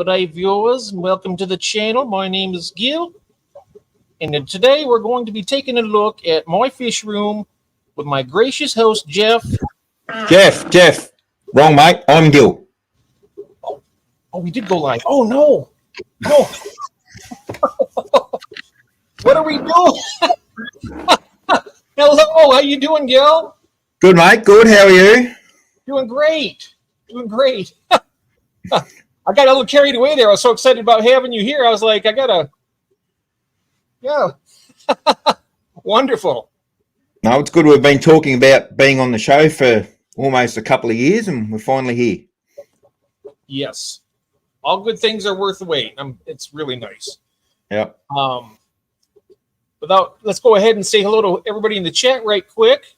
Good day, viewers. Welcome to the channel. My name is Gil, and today we're going to be taking a look at my fish room with my gracious host, Jeff. Jeff. Wrong, mate. I'm Gil. Oh, we did go live. Oh, no. What are we doing? Hello. How you doing, Gil? Good, mate. Good. How are you? Doing great. I got a little carried away there. I was so excited about having you here. I was like, yeah. Wonderful. No, it's good. We've been talking about being on the show for almost a couple of years, and we're finally here. Yes. All good things are worth the wait. It's really nice. Yep. Let's go ahead and say hello to everybody in the chat right quick.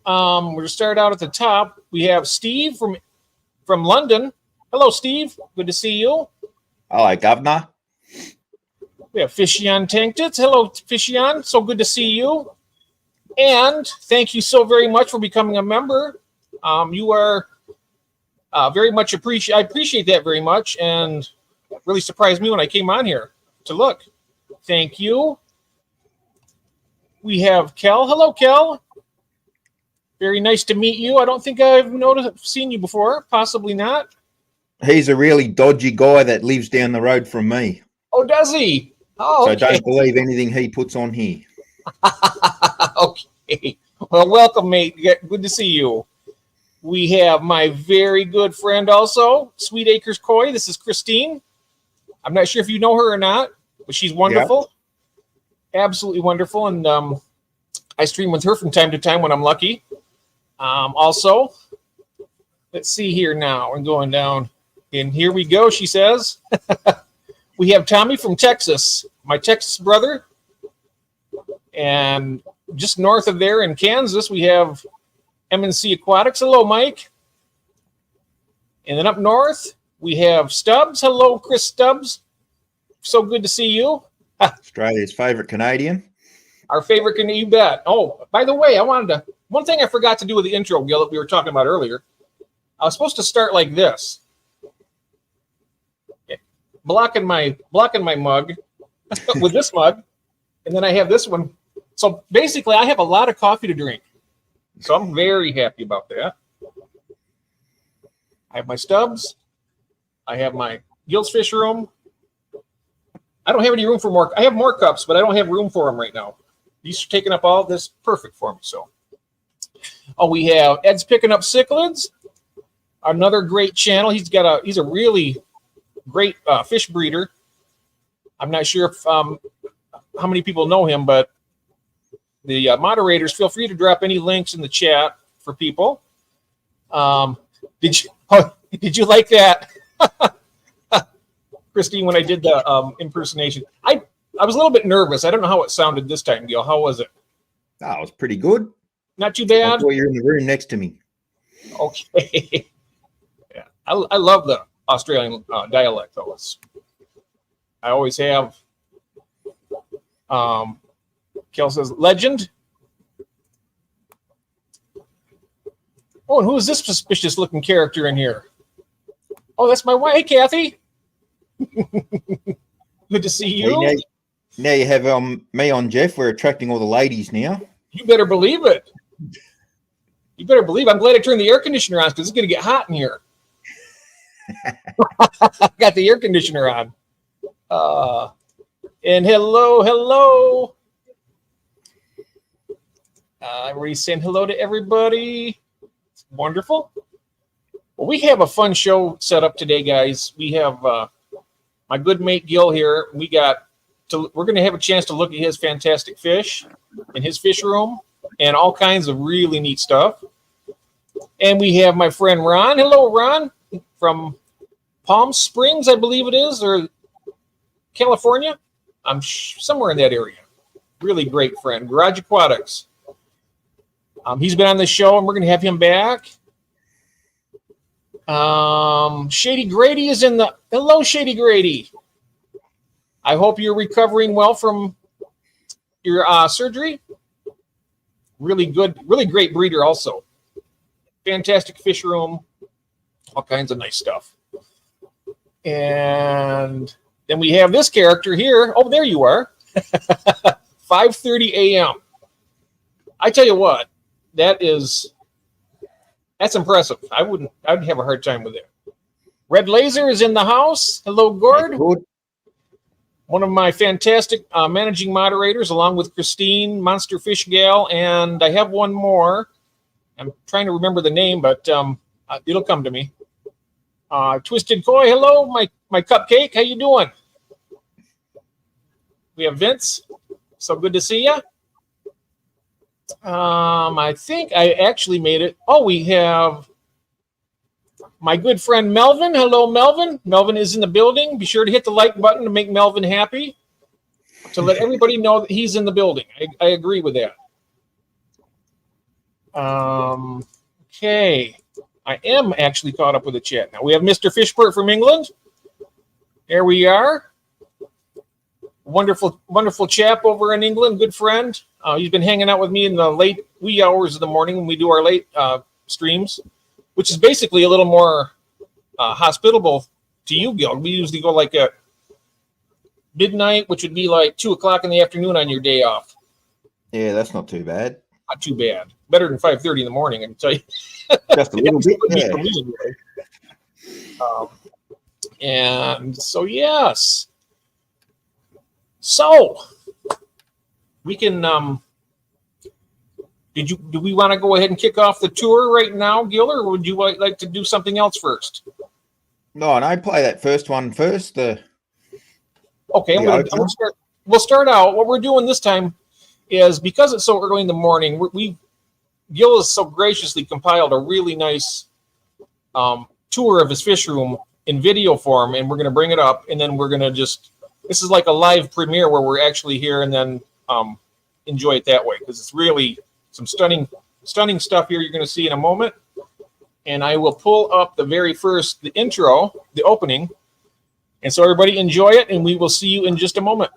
We're going to start out at the top. We have Steve from London. Hello, Steve. Good to see you. Hello, Governor. We have Fishion Tanktits. Hello, Fishion. So good to see you. And thank you so very much for becoming a member. You are very much I appreciate that very much, and it really surprised me when I came on here to look. Thank you. We have Kel. Hello, Kel. Very nice to meet you. I don't think I've seen you before. Possibly not. He's a really dodgy guy that lives down the road from me. Oh, does he? Oh, so okay. Don't believe anything he puts on here. Okay. Well, welcome, mate. Good to see you. We have my very good friend also, Sweet Acres Koi. This is Christine. I'm not sure if you know her or not, but she's wonderful. Yeah. Absolutely wonderful. And I stream with her from time to time when I'm lucky. Also, let's see here now. I'm going down. And here we go, she says. We have Tommy from Texas, my Texas brother. And just north of there in Kansas, we have M&C Aquatics. Hello, Mike. And then up north, we have Stubbs. Hello, Chris Stubbs. So good to see you. Australia's favorite Canadian. Our favorite Canadian, you bet. Oh, by the way, one thing I forgot to do with the intro, Gil, that we were talking about earlier. I was supposed to start like this. Blocking my mug with this mug, and then I have this one. So basically, I have a lot of coffee to drink. So I'm very happy about that. I have my Stubbs. I have my Gil's Fish Room. I don't have any room for more. I have more cups, but I don't have room for them right now. These are taking up all this. Perfect for me. So, we have Ed's Picking Up Cichlids. Another great channel. He's a really great fish breeder. I'm not sure if how many people know him, but the moderators, feel free to drop any links in the chat for people. Did you like that, Christine, when I did the impersonation? I was a little bit nervous. I don't know how it sounded this time, Gil. How was it? Oh, it was pretty good. Not too bad. I thought you were in the room next to me. Okay. Yeah, I love the Australian dialect, though. I always have. Kel says, legend. Oh, and who is this suspicious-looking character in here? Oh, that's my wife. Hey, Kathy. Good to see you. Hey, now you have me on, Jeff. We're attracting all the ladies now. You better believe it. You better believe. I'm glad I turned the air conditioner on because it's going to get hot in here. Got the air conditioner on. And hello. Everybody's saying hello to everybody. It's wonderful. Well, we have a fun show set up today, guys. We have my good mate Gil here. We're going to have a chance to look at his fantastic fish in his fish room and all kinds of really neat stuff. And we have my friend Ron. Hello, Ron, from Palm Springs, I believe it is, or California. I'm somewhere in that area. Really great friend. Garage Aquatics. He's been on the show, and we're going to have him back. Shady Grady is in the... Hello, Shady Grady. I hope you're recovering well from your surgery. Really good, really great breeder also. Fantastic fish room. All kinds of nice stuff. And then we have this character here. Oh, there you are. 5:30 a.m. I tell you what, that's impressive. I'd have a hard time with it. Red Laser is in the house. Hello, Gord. Hey, good. One of my fantastic managing moderators, along with Christine, Monster Fish Gal, and I have one more. I'm trying to remember the name, but it'll come to me. Twisted Koi, hello, my cupcake. How you doing? We have Vince. So good to see you. I think I actually made it. Oh, we have my good friend Melvin. Hello, Melvin. Melvin is in the building. Be sure to hit the like button to make Melvin happy, to let everybody know that he's in the building. I agree with that. Okay. I am actually caught up with the chat now. We have Mr. Fishpert from England. There we are. Wonderful, wonderful chap over in England. Good friend. He's been hanging out with me in the late wee hours of the morning when we do our late streams, which is basically a little more hospitable to you, Gil. We usually go like at midnight, which would be like 2 o'clock in the afternoon on your day off. Yeah, that's not too bad. Not too bad. Better than 5:30 in the morning, I can tell you. Just a little bit. Yeah. And so, yes. So we can. Do we want to go ahead and kick off the tour right now, Gil, or would you like to do something else first? No, play that first one first. Okay, we'll start out. What we're doing this time is, because it's so early in the morning, Gil has so graciously compiled a really nice tour of his fish room in video form, and we're going to bring it up, and then we're going to this is like a live premiere where we're actually here and then enjoy it that way, because it's really some stunning stuff here you're going to see in a moment. And I will pull up the intro, the opening, and so everybody enjoy it, and we will see you in just a moment.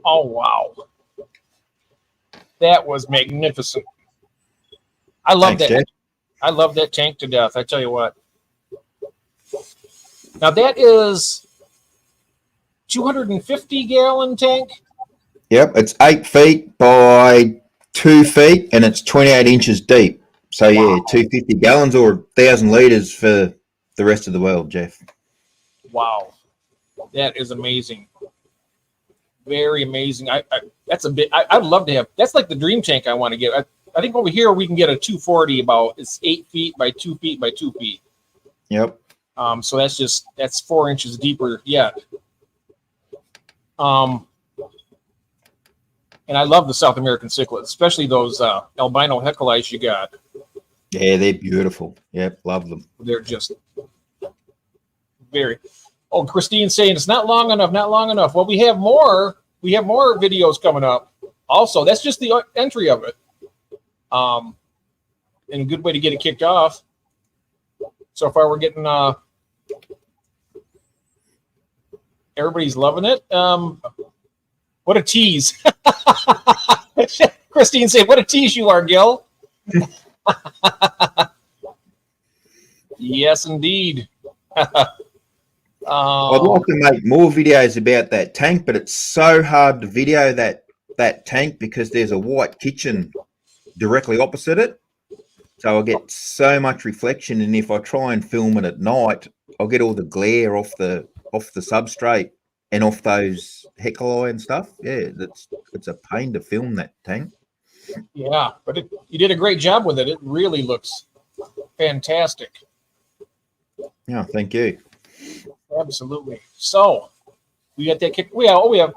Oh, wow. That was magnificent. I love that. Jeff. I love that tank to death. I tell you what. Now that is 250-gallon tank. Yep, it's 8 feet by 2 feet, and it's 28 inches deep. So yeah, 250 gallons or 1,000 liters for the rest of the world, Jeff. Wow, that is amazing. Very amazing. That's a bit. I'd love to have. That's like the dream tank I want to get. I think over here we can get a 240 about. It's 8 feet by 2 feet by 2 feet. Yep. So that's 4 inches deeper yet. And I love the South American cichlids, especially those albino hecalites you got. Yeah, they're beautiful. Yep, love them. They're just very. Oh, Christine's saying it's not long enough, not long enough. Well, we have more. We have more videos coming up. Also, that's just the entry of it. And a good way to get it kicked off. So far, we're getting everybody's loving it. What a tease! Christine said, "What a tease you are, Gil." Yes, indeed. I'd like to make more videos about that tank, but it's so hard to video that tank because there's a white kitchen directly opposite it. So I get so much reflection, and if I try and film it at night, I'll get all the glare off the substrate and off those hecali and stuff. Yeah, it's a pain to film that tank. Yeah, but you did a great job with it. It really looks fantastic. Yeah, thank you. Absolutely. So we got that kick. We have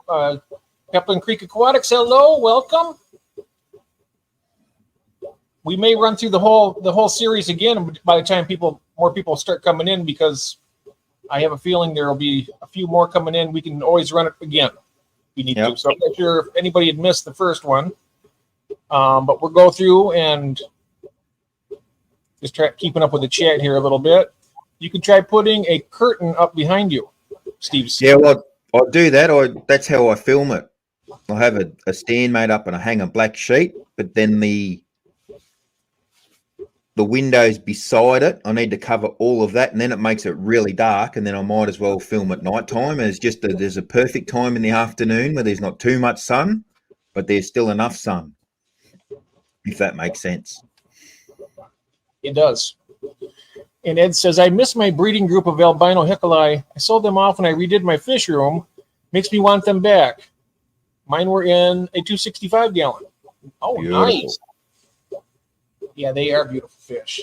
Pepperland Creek Aquatics. Hello, welcome. We may run through the whole series again by the time more people start coming in, because I have a feeling there will be a few more coming in. We can always run it again if we need to. So I'm not sure if anybody had missed the first one, but we'll go through and just try keeping up with the chat here a little bit. You can try putting a curtain up behind you, Steve. Yeah, well, I do that. That's how I film it. I have a stand made up and I hang a black sheet, but then the windows beside it, I need to cover all of that, and then it makes it really dark, and then I might as well film at night time. There's a perfect time in the afternoon where there's not too much sun, but there's still enough sun, if that makes sense. It does. And Ed says, I miss my breeding group of albino hecali. I sold them off when I redid my fish room. Makes me want them back. Mine were in a 265 gallon. Oh, beautiful. Nice. Yeah, they are beautiful fish.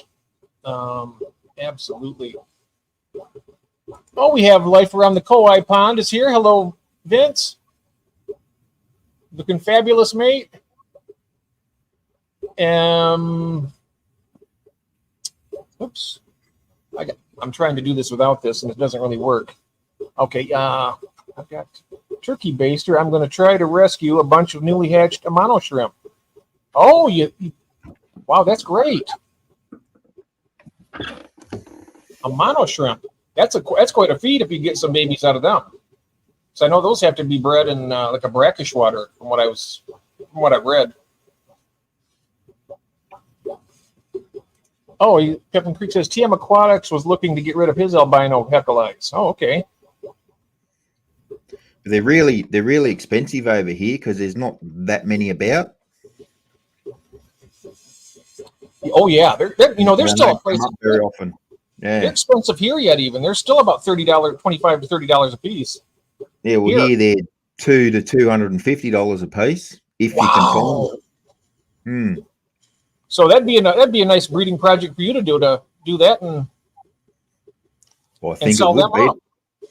Absolutely. Oh, we have life around the Koi pond is here. Hello, Vince. Looking fabulous, mate. Oops. I'm trying to do this without this, and it doesn't really work. Okay, I've got turkey baster. I'm going to try to rescue a bunch of newly hatched mono shrimp. Oh, wow, that's great. A mono shrimp. That's quite a feat if you get some babies out of them. So I know those have to be bred in like a brackish water, from what I've read. Oh, Captain Creek says TM Aquatics was looking to get rid of his albino hecalites. Oh, okay. They're really expensive over here because there's not that many about. Oh yeah, they're still a price very often. Yeah, they're expensive here yet. Even they're still about $25 to $30 a piece. Yeah, well here they're $200 to $250 a piece if you can find them. So that'd be a nice breeding project for you to do that and. Well, I think it would be.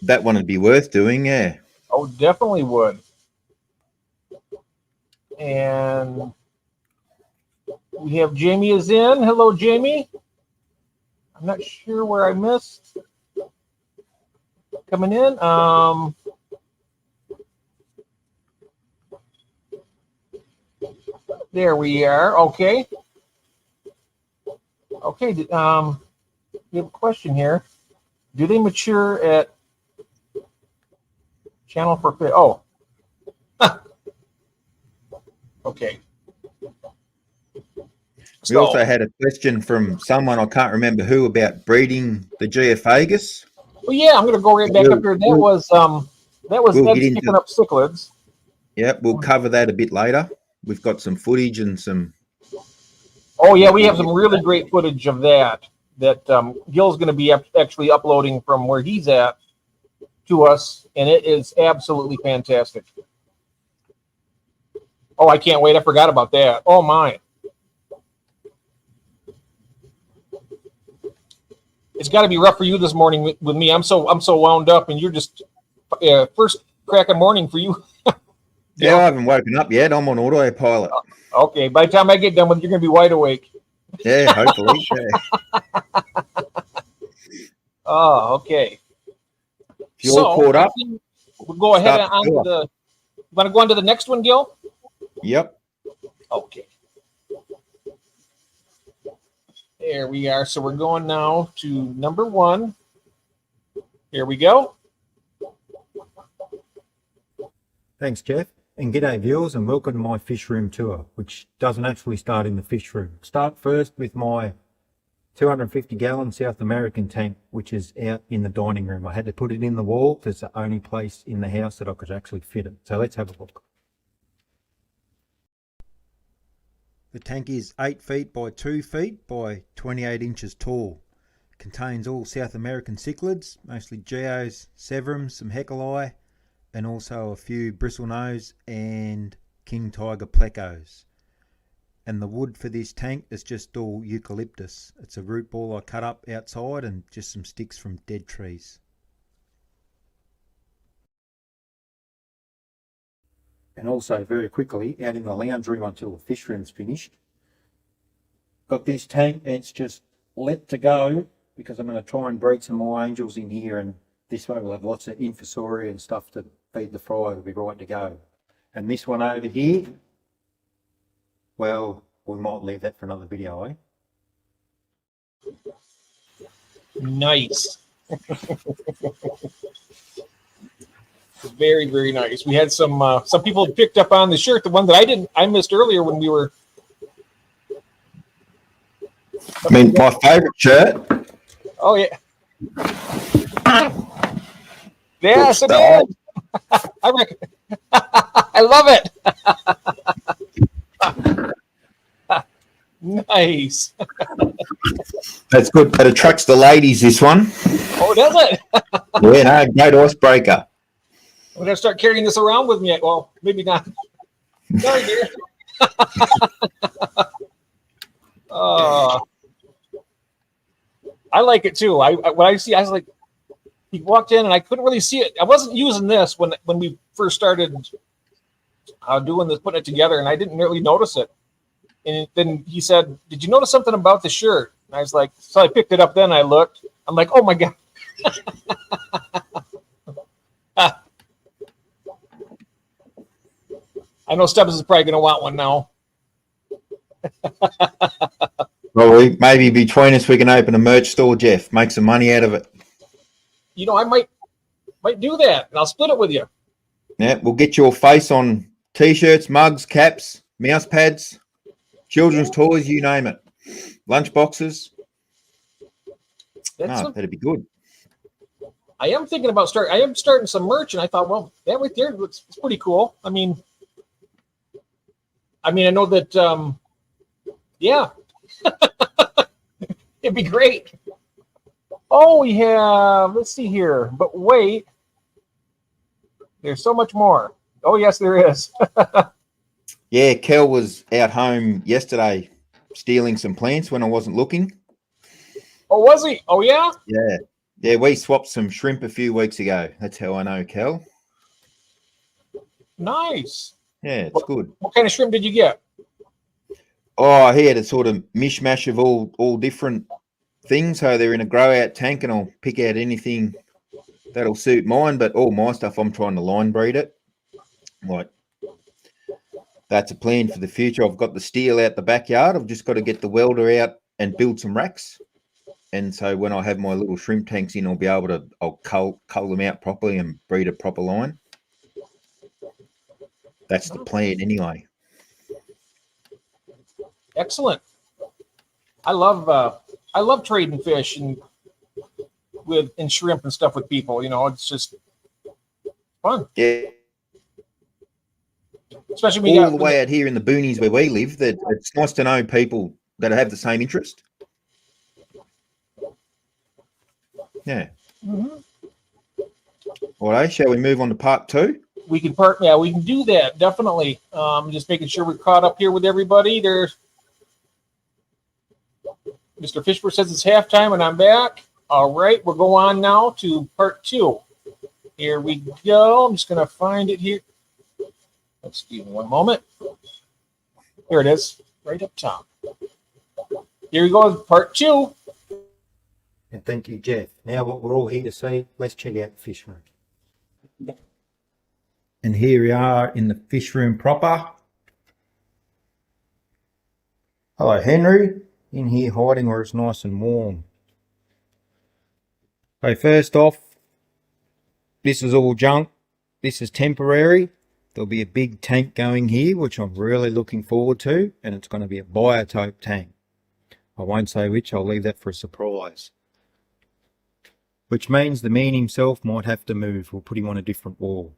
That one would be worth doing. Yeah. Oh, definitely would. And we have Jamie is in. Hello, Jamie. I'm not sure where I missed coming in. There we are. Okay. Okay. We have a question here. Do they mature at channel for fish? Oh. Okay. We also had a question from someone, I can't remember who, about breeding the Geophagus. Well, yeah, I'm going to go right back up here. That was picking up cichlids. Yep, we'll cover that a bit later. We've got some footage and some. Oh yeah, we have some really great footage of that Gil's going to be actually uploading from where he's at to us, and it is absolutely fantastic. Oh, I can't wait! I forgot about that. Oh my. It's got to be rough for you this morning with me. I'm so wound up, and you're just first crack of morning for you. Yeah, I haven't woken up yet. I'm on autopilot. Okay, by the time I get done with it, you're going to be wide awake. Yeah, hopefully. Yeah. Oh, okay. If you're all caught up, we'll go ahead and start the on to the. You want to go on to the next one, Gil? Yep. Okay. There we are. So we're going now to number 1. Here we go. Thanks, Jeff. And g'day viewers, and welcome to my fish room tour, which doesn't actually start in the fish room. Start first with my 250-gallon South American tank, which is out in the dining room. I had to put it in the wall. It's the only place in the house that I could actually fit it. So let's have a look. The tank is 8 feet by 2 feet by 28 inches tall. Contains all South American cichlids, mostly geos, severums, some heckelii, and also a few bristlenose and king tiger plecos. And the wood for this tank is just all eucalyptus. It's a root ball I cut up outside and just some sticks from dead trees. And also very quickly, out in the lounge room until the fish room's finished. Got this tank, and it's just let to go because I'm going to try and breed some more angels in here, and this way we'll have lots of infusoria and stuff to feed the fry. It'll be right to go. And this one over here, well, we might leave that for another video, eh? Nice. Very, very nice. We had some people picked up on the shirt, the one that I missed earlier when we were. I mean, my favorite shirt. Oh yeah. Yes, it is. I reckon. I love it. Nice. That's good. That attracts the ladies, this one. Oh, does it? Yeah, no, great icebreaker. I'm going to start carrying this around with me. Well, maybe not. Sorry, dear. I like it too. When I see, I was like, he walked in and I couldn't really see it. I wasn't using this when we first started doing this, putting it together, and I didn't really notice it. And then he said, "Did you notice something about the shirt?" And I was like, so I picked it up. Then I looked. I'm like, oh my god. I know Stubbs is probably going to want one now. Well, maybe between us we can open a merch store, Jeff. Make some money out of it. You know, I might do that, and I'll split it with you. Yeah, we'll get your face on T-shirts, mugs, caps, mouse pads, children's toys, you name it. Lunch boxes. That'd be good. I am thinking about starting some merch, and I thought, well, that right there, it's pretty cool. I mean, I know that, yeah, it'd be great. Oh, we have, let's see here, but wait, there's so much more. Oh, yes, there is. Yeah, Kel was out home yesterday stealing some plants when I wasn't looking. Oh, was he? Oh, yeah? Yeah. Yeah, we swapped some shrimp a few weeks ago. That's how I know Kel. Nice. Yeah, it's good. What kind of shrimp did you get? Oh, he had a sort of mishmash of all different things. So they're in a grow out tank, and I'll pick out anything that'll suit mine. But all my stuff, I'm trying to line breed it. Like, that's a plan for the future. I've got the steel out the backyard. I've just got to get the welder out and build some racks. And so when I have my little shrimp tanks in, I'll cull them out properly and breed a proper line. That's the plan anyway. Excellent. I love trading fish and shrimp and stuff with people. You know, it's just fun. Yeah. Especially when all the way out here in the boonies where we live, that it's nice to know people that have the same interest. Yeah. Mm-hmm. All right, shall we move on to part 2? We can do that, definitely. Just making sure we're caught up here with everybody. There's Mr. Fishburne says it's halftime and I'm back. All right, we'll go on now to part 2. Here we go. I'm just going to find it here. Excuse me one moment. Here it is, right up top. Here we go, part 2. And thank you, Jeff. Now what we're all here to see, let's check out the fish room. And here we are in the fish room proper. Hello, Henry. In here hiding where it's nice and warm. Okay, first off, this is all junk. This is temporary. There'll be a big tank going here, which I'm really looking forward to, and it's going to be a biotope tank. I won't say which, I'll leave that for a surprise. Which means the man himself might have to move. We'll put him on a different wall.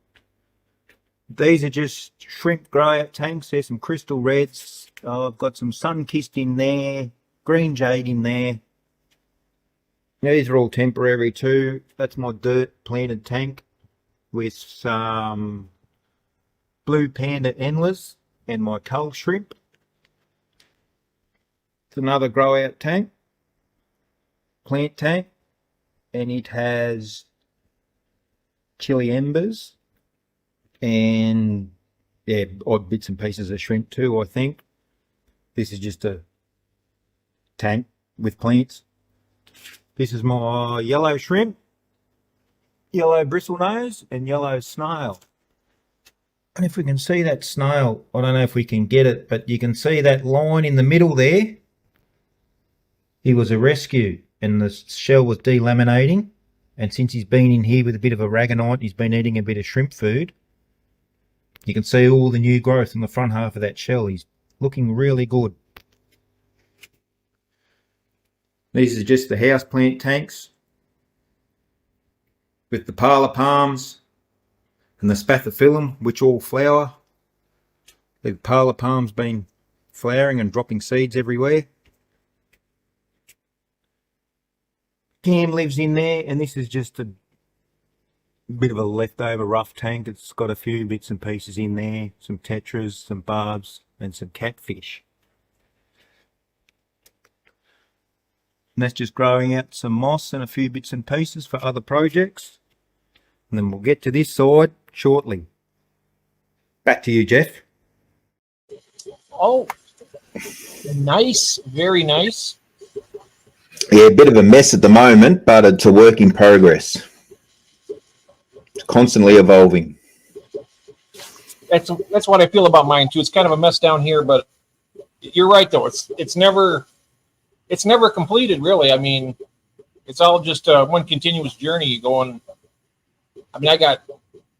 These are just shrimp grow-out tanks. There's some crystal reds. I've got some sun-kissed in there, green jade in there. These are all temporary too. That's my dirt planted tank with some blue panda endless and my cull shrimp. It's another grow-out tank, plant tank, and it has chili embers and yeah, odd bits and pieces of shrimp too, I think. This is just a tank with plants. This is my yellow shrimp, yellow bristlenose, and yellow snail. And if we can see that snail, I don't know if we can get it, but you can see that line in the middle there. He was a rescue and the shell was delaminating. And since he's been in here with a bit of aragonite, he's been eating a bit of shrimp food. You can see all the new growth in the front half of that shell. He's looking really good. These are just the houseplant tanks with the parlour palms and the spathiphyllum, which all flower. The parlour palms been flowering and dropping seeds everywhere. Cam lives in there, and this is just a bit of a leftover rough tank. It's got a few bits and pieces in there, some tetras, some barbs, and some catfish. And that's just growing out some moss and a few bits and pieces for other projects. And then we'll get to this side shortly. Back to you, Jeff. Oh, nice. Very nice. Yeah, a bit of a mess at the moment, but it's a work in progress. It's constantly evolving. That's what I feel about mine too. It's kind of a mess down here, but you're right though. It's never completed really. I mean, it's all just one continuous journey going. I mean, I got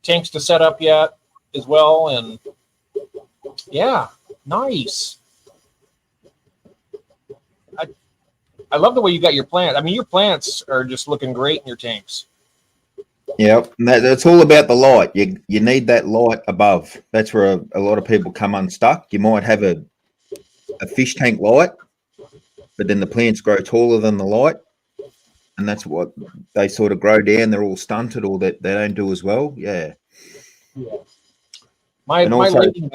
tanks to set up yet as well, and yeah, nice. I love the way you got your plant. I mean, your plants are just looking great in your tanks. Yeah, that's all about the light. You need that light above. That's where a lot of people come unstuck. You might have a fish tank light, but then the plants grow taller than the light, and that's what they sort of grow down. They're all stunted, or that they don't do as well. Yeah. My lady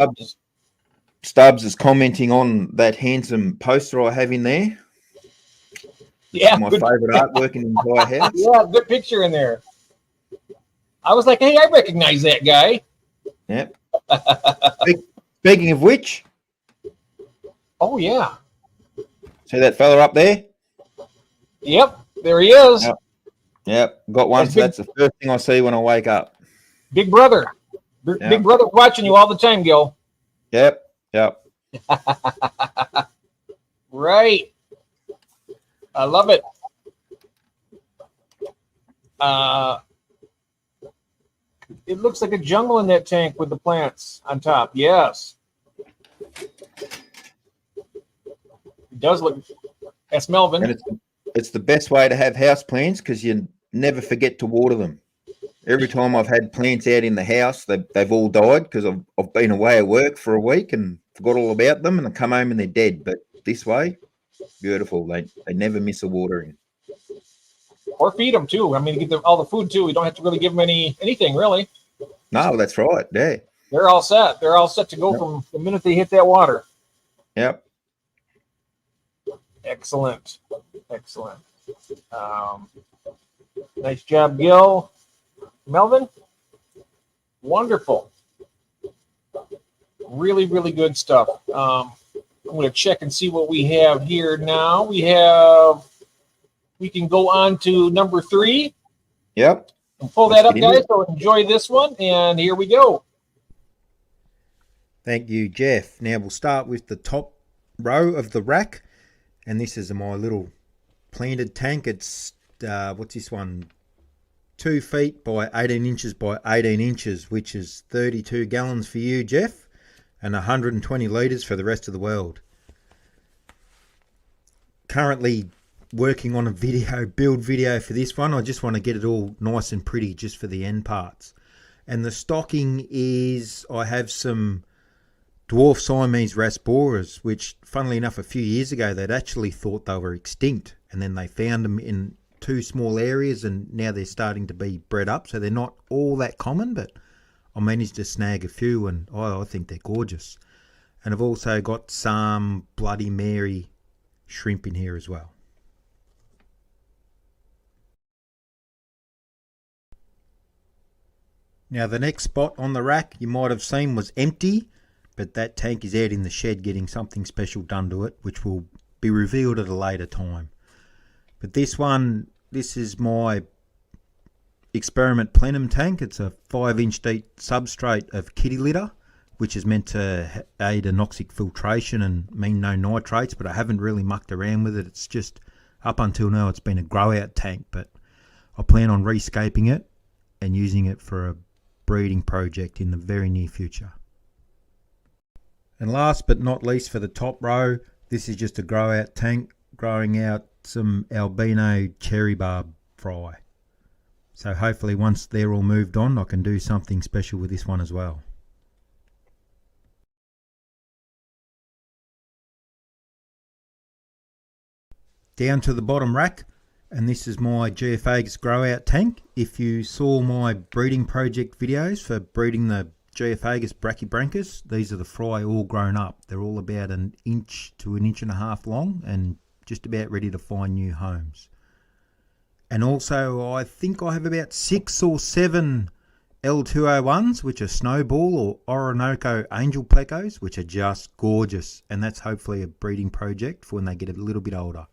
Stubbs is commenting on that handsome poster I have in there. Yeah, my favorite artwork in the entire house. Yeah, good picture in there. I was like, hey, I recognize that guy. Yep. Speaking of which, oh yeah, see that fella up there? Yep, there he is. Yep. Got one. That's the first thing I see when I wake up. Big brother. Big brother watching you all the time, Gil. Yep. Right. I love it. It looks like a jungle in that tank with the plants on top. Yes. It does look. That's Melvin. And it's the best way to have house plants because you never forget to water them. Every time I've had plants out in the house, they've all died because I've been away at work for a week and forgot all about them, and I come home and they're dead. But this way, beautiful. They never miss a watering. Or feed them too. I mean, get them all the food too. We don't have to really give them anything really. No, that's right. Yeah. They're all set. They're all set to go from the minute they hit that water. Yep. Excellent. Nice job, Gil. Melvin, wonderful. Really, really good stuff. I'm going to check and see what we have here now. We can go on to number 3. Yep. And pull that up, guys. So enjoy this one. And here we go. Thank you, Jeff. Now we'll start with the top row of the rack, and this is my little planted tank. It's what's this one? 2 feet by 18 inches by 18 inches, which is 32 gallons for you, Jeff, and 120 litres for the rest of the world. Currently working on a build video for this one. I just want to get it all nice and pretty just for the end parts. And the stocking is, I have some dwarf Siamese rasboras, which funnily enough a few years ago they'd actually thought they were extinct, and then they found them in 2 small areas, and now they're starting to be bred up, so they're not all that common, but I managed to snag a few, and I think they're gorgeous. And I've also got some Bloody Mary shrimp in here as well. Now the next spot on the rack you might have seen was empty, but that tank is out in the shed getting something special done to it, which will be revealed at a later time. But this one, this is my experiment plenum tank. It's a 5-inch deep substrate of kitty litter, which is meant to aid anoxic filtration and mean no nitrates, but I haven't really mucked around with it. It's just, up until now, it's been a grow out tank, but I plan on rescaping it and using it for a breeding project in the very near future. And last but not least, for the top row, this is just a grow out tank growing out some albino cherry barb fry. So hopefully once they're all moved on, I can do something special with this one as well. Down to the bottom rack, and this is my Geophagus grow out tank. If you saw my breeding project videos for breeding the Geophagus brachybranchus, these are the fry all grown up. They're all about 1 inch to 1.5 inches long and just about ready to find new homes. And also I think I have about 6 or 7 L201s, which are snowball or Orinoco angel plecos, which are just gorgeous, and that's hopefully a breeding project for when they get a little bit older.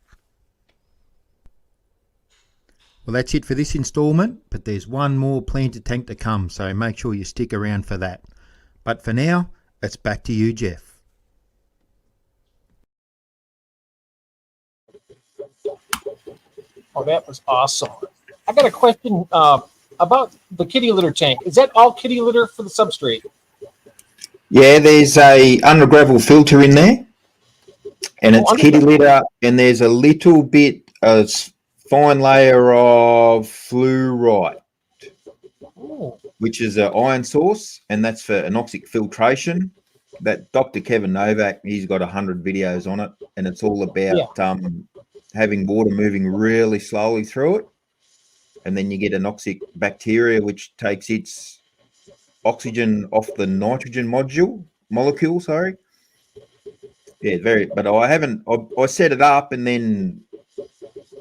Well, that's it for this installment, but there's one more planted tank to come, so make sure you stick around for that. But for now, it's back to you, Jeff. Oh, that was awesome. I got a question about the kitty litter tank. Is that all kitty litter for the substrate? Yeah, there's a under gravel filter in there, and it's kitty litter, and there's a little bit of fine layer of fluorite, which is an iron source, and that's for anoxic filtration. That Dr. Kevin Novak, he's got 100 videos on it, and it's all about having water moving really slowly through it, and then you get anoxic bacteria, which takes its oxygen off the nitrogen molecule. Sorry. Yeah, but I set it up, and then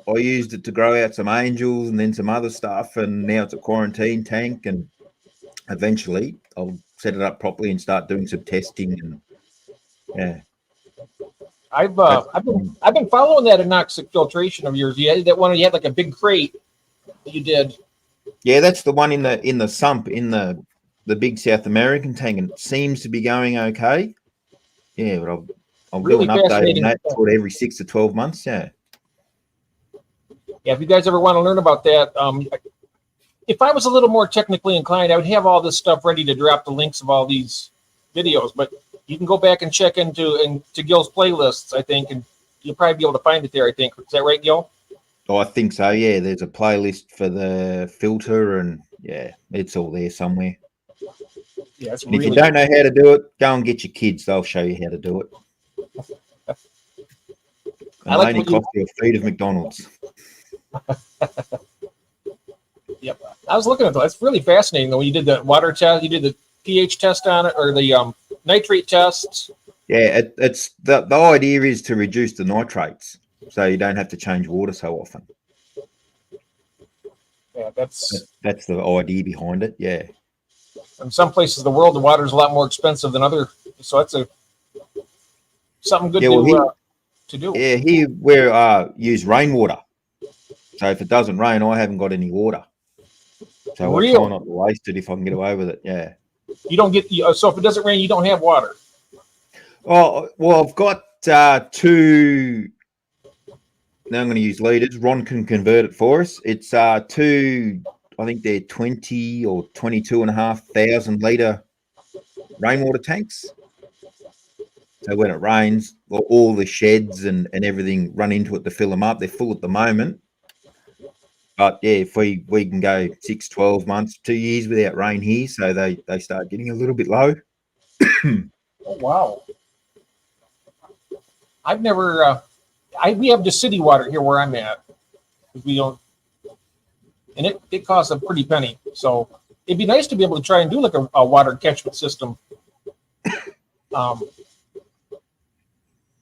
I used it to grow out some angels and then some other stuff, and now it's a quarantine tank, and eventually I'll set it up properly and start doing some testing. And yeah, I've been following that anoxic filtration of yours. You had that one. You had like a big crate that you did. Yeah, that's the one in the sump in the big South American tank, and it seems to be going okay. Yeah, but I'll really do an update on that sort of every 6 to 12 months. Yeah. Yeah, if you guys ever want to learn about that, if I was a little more technically inclined, I would have all this stuff ready to drop the links of all these videos. But you can go back and check into Gil's playlists, I think, and you'll probably be able to find it there, I think. Is that right, Gil? Oh, I think so, yeah. There's a playlist for the filter, and yeah, it's all there somewhere. Yeah, it's and if you don't know how to do it, go and get your kids. They'll show you how to do it. And like only cost you a feed of McDonald's. Yep. I was looking at that. It's really fascinating, though, when you did the water test, you did the pH test on it, or the nitrate tests. Yeah, it's the idea is to reduce the nitrates, so you don't have to change water so often. Yeah, that's the idea behind it. Yeah. In some places of the world, the water is a lot more expensive than other, so that's something good to do. Yeah, here we use rainwater. So if it doesn't rain, I haven't got any water. So I try not to waste it if I can get away with it. Yeah. You don't get, so if it doesn't rain, you don't have water. Oh, well, I've got two. Now I'm going to use liters. Ron can convert it for us. It's two, I think they're 20 or 22,500 litre rainwater tanks. So when it rains, all the sheds and everything run into it to fill them up. They're full at the moment. But yeah, if we can go 6, 12 months, 2 years without rain here, so they start getting a little bit low. Oh, wow. I've never, we have just city water here where I'm at. We don't, and it costs a pretty penny. So it'd be nice to be able to try and do like a water catchment system.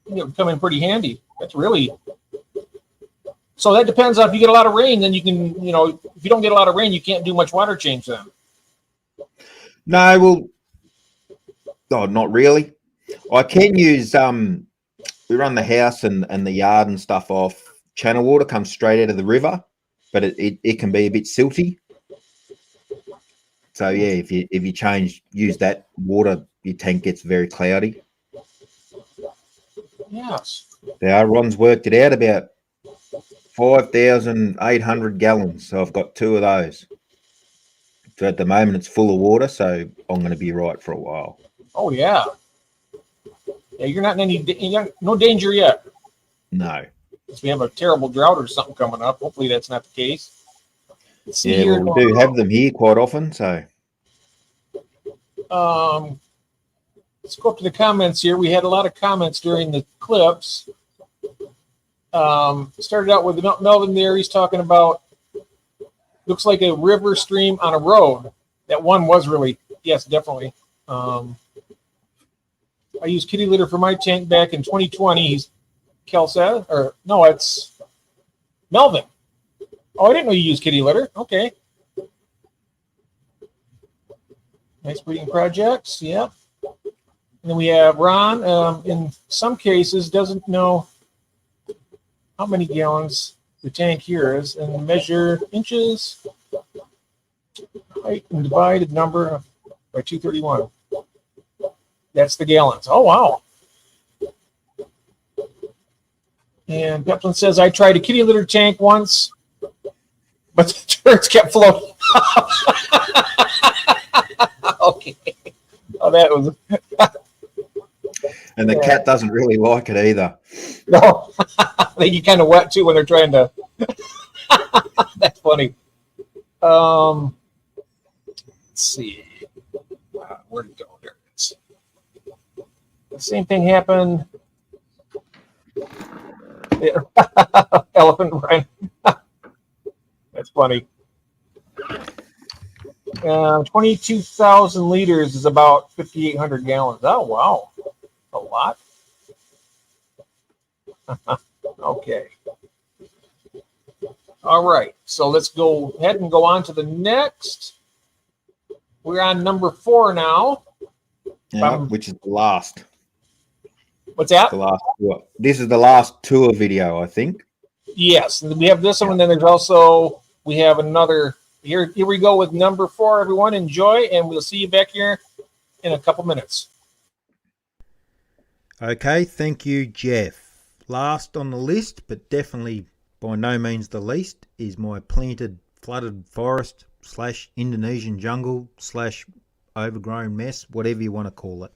It would come in pretty handy. That's really, so that depends on if you get a lot of rain, then you can, if you don't get a lot of rain, you can't do much water change then. No, well, not really. I can use, we run the house and the yard and stuff off channel water, comes straight out of the river, but it can be a bit silty. So yeah, if you use that water, your tank gets very cloudy. Yes. Yeah, Ron's worked it out, about 5,800 gallons. So I've got two of those. So at the moment it's full of water, so I'm going to be right for a while. Oh yeah. Yeah, you're not in no danger yet. No. Because we have a terrible drought or something coming up. Hopefully that's not the case. Yeah, well, we do have them here quite often, so. Let's go up to the comments here. We had a lot of comments during the clips. Started out with Melvin there. He's talking about, looks like a river stream on a road. That one was really, yes, definitely. I used kitty litter for my tank back in 2020. He's Kel said, or no, it's Melvin. Oh, I didn't know you used kitty litter. Okay. Nice breeding projects. Yep. And then we have Ron. In some cases, doesn't know how many gallons the tank here is, and measure inches, height, and divided number by 231. That's the gallons. Oh, wow. And Peplin says, I tried a kitty litter tank once, but the turds kept floating. Okay. Oh, that was... And the cat doesn't really like it either. No. They get kind of wet, too, when they're trying to... That's funny. Let's see. Where'd it go? There it is. The same thing happened. Yeah. Elephant Brian. That's funny. 22,000 liters is about 5,800 gallons. Oh, wow. A lot. Okay. All right. So let's go ahead and go on to the next. We're on number 4 now. Yeah, which is the last. What's that? The last. This is the last tour video, I think. Yes. We have this one, and then there's also, we have another. Here we go with number 4, everyone. Enjoy, and we'll see you back here in a couple minutes. Okay, thank you, Jeff. Last on the list, but definitely by no means the least, is my planted flooded forest / Indonesian jungle / overgrown mess, whatever you want to call it.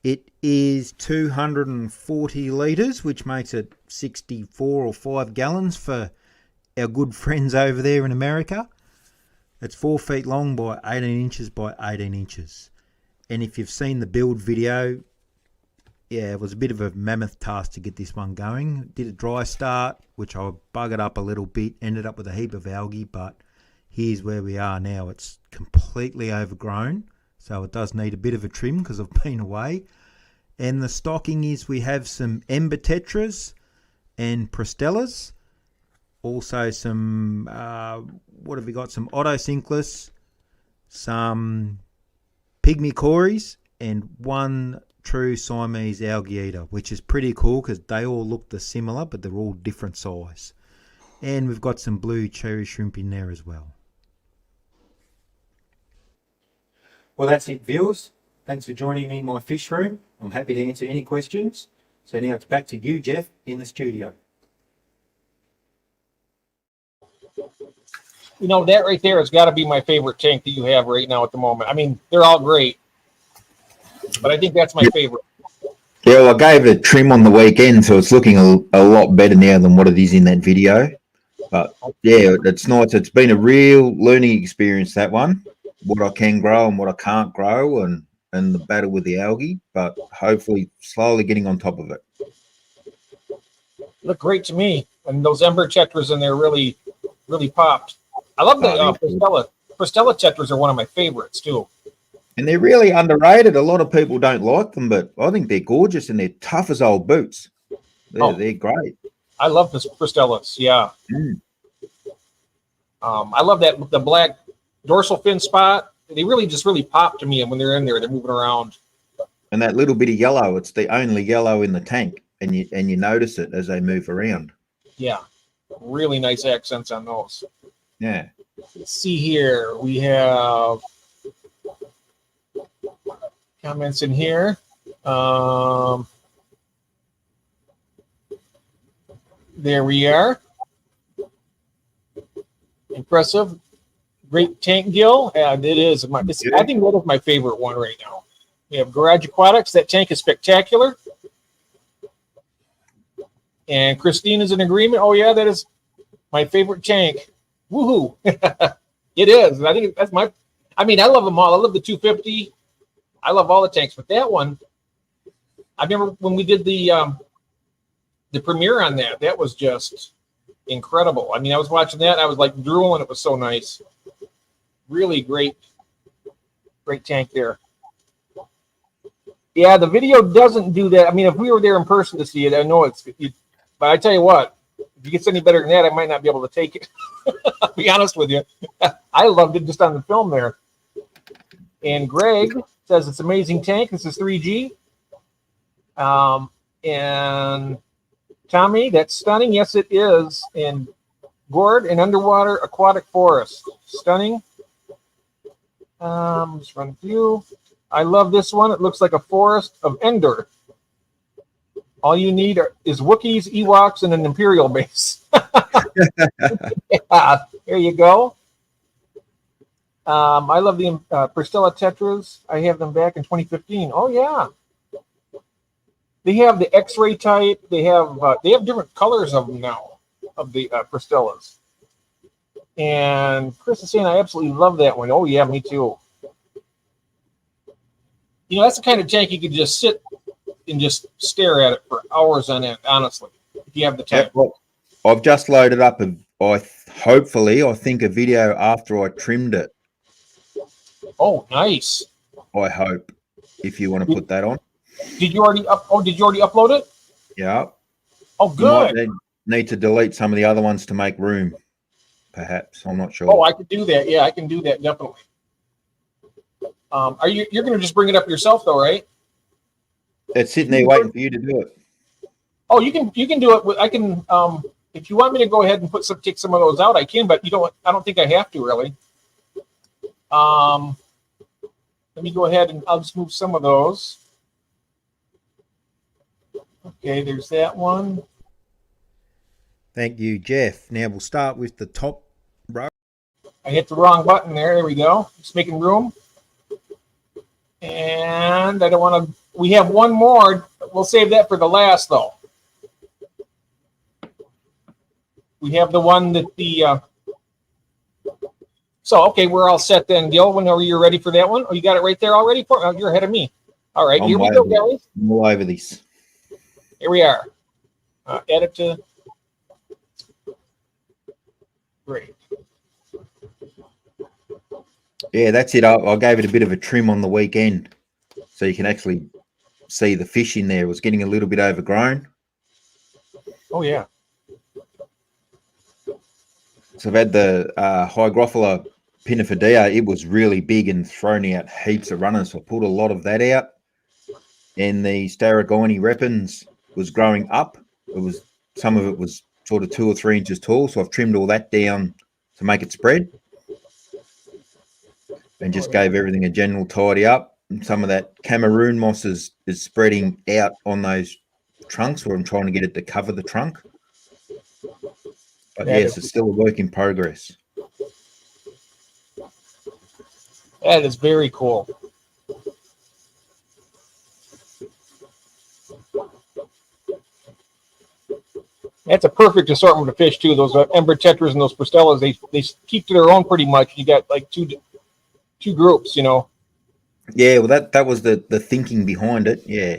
It is 240 litres, which makes it 64 or 5 gallons for our good friends over there in America. It's 4 feet long by 18 inches by 18 inches. And if you've seen the build video, yeah, it was a bit of a mammoth task to get this one going. Did a dry start, which I buggered up a little bit, ended up with a heap of algae, but here's where we are now. It's completely overgrown, so it does need a bit of a trim because I've been away. And the stocking is, we have some Ember Tetras and Prostellas. Also some, what have we got? Some Otocinclus, some Pygmy Cories, and one true Siamese algae eater, which is pretty cool because they all look similar, but they're all different size. And we've got some blue cherry shrimp in there as well. Well, that's it, viewers. Thanks for joining me in my fish room. I'm happy to answer any questions. So now it's back to you, Jeff, in the studio. You know, that right there has got to be my favorite tank that you have right now at the moment. I mean, they're all great, but I think that's my favorite. Yeah, well, I gave it a trim on the weekend, so it's looking a lot better now than what it is in that video. But yeah, it's nice. It's been a real learning experience, that one. What I can grow and what I can't grow, and the battle with the algae. But hopefully, slowly getting on top of it. Look great to me, and those ember tetras in there really popped. I love the Pristella. Pristella tetras are one of my favorites too. And they're really underrated. A lot of people don't like them, but I think they're gorgeous and they're tough as old boots. They're great. I love the Pristellas. Yeah. Mm. I love the black dorsal fin spot. They really pop to me, and when they're in there, they're moving around. And that little bit of yellow, it's the only yellow in the tank, and you notice it as they move around. Yeah. Really nice accents on those. Yeah. Let's see here. We have comments in here. There we are. Impressive. Great tank, Gil. And it is. I think that is my favorite one right now. We have Garage Aquatics. That tank is spectacular. And Christine is in agreement. Oh, yeah, that is my favorite tank. Woohoo. It is. I think that's I love them all. I love the 250. I love all the tanks, but that one, I remember when we did the premiere on that was just incredible. I mean, I was watching that, I was like drooling. It was so nice. Really great tank there. Yeah, the video doesn't do that. I mean, if we were there in person to see it, I know but I tell you what, if it gets any better than that, I might not be able to take it. I'll be honest with you. I loved it just on the film there. And Greg says it's amazing tank. This is 3G. And Tommy, that's stunning. Yes, it is. And Gord, an underwater aquatic forest. Stunning. Just run through. I love this one. It looks like a forest of Ender. All you need is Wookiees, Ewoks, and an Imperial base. Yeah, there you go. I love the Pristella Tetras. I have them back in 2015. Oh, yeah. They have the X-ray type. They have different colors of them now, of the Pristellas. And Chris is saying, I absolutely love that one. Oh, yeah, me too. You know, that's the kind of tank you could just sit and just stare at it for hours on end, honestly, if you have the time. Well, I've just loaded up hopefully I think a video after I trimmed it. Oh, nice. I hope, if you want to put that on. Did you already upload it? Yeah. Oh, good. You might need to delete some of the other ones to make room, perhaps. I'm not sure. Oh, I could do that. Yeah, I can do that, definitely. You're going to just bring it up yourself, though, right? It's sitting there waiting for you to do it. Oh, you can do it. I can. If you want me to go ahead and take some of those out, I can. But I don't think I have to really. Let me go ahead and I'll just move some of those. Okay, there's that one. Thank you, Jeff. Now we'll start with the top row. I hit the wrong button there. There we go. Just making room. And I don't want to. We have one more. We'll save that for the last, though. We have the one that So, okay, we're all set then. Gil, whenever you're ready for that one. Oh, you got it right there already? Oh, you're ahead of me. All right, here we go, guys. I'm all over these. Here we are. Add it to. Great. Yeah, that's it. I gave it a bit of a trim on the weekend, so you can actually see the fish in there. It was getting a little bit overgrown. Oh, yeah. So I've had the Hygrophila pinnifordia. It was really big and thrown out heaps of runners. So I pulled a lot of that out. And the Goin repens was growing up. Some of it was sort of 2 or 3 inches tall. So I've trimmed all that down to make it spread. and just gave everything a general tidy up. And some of that Cameroon moss is spreading out on those trunks where I'm trying to get it to cover the trunk. But yes, it's still a work in progress. That is very cool. That's a perfect assortment of fish too. Those ember tetras and those prostellas, they keep to their own pretty much. You got like two groups, you know. Yeah, well, that was the thinking behind it. Yeah.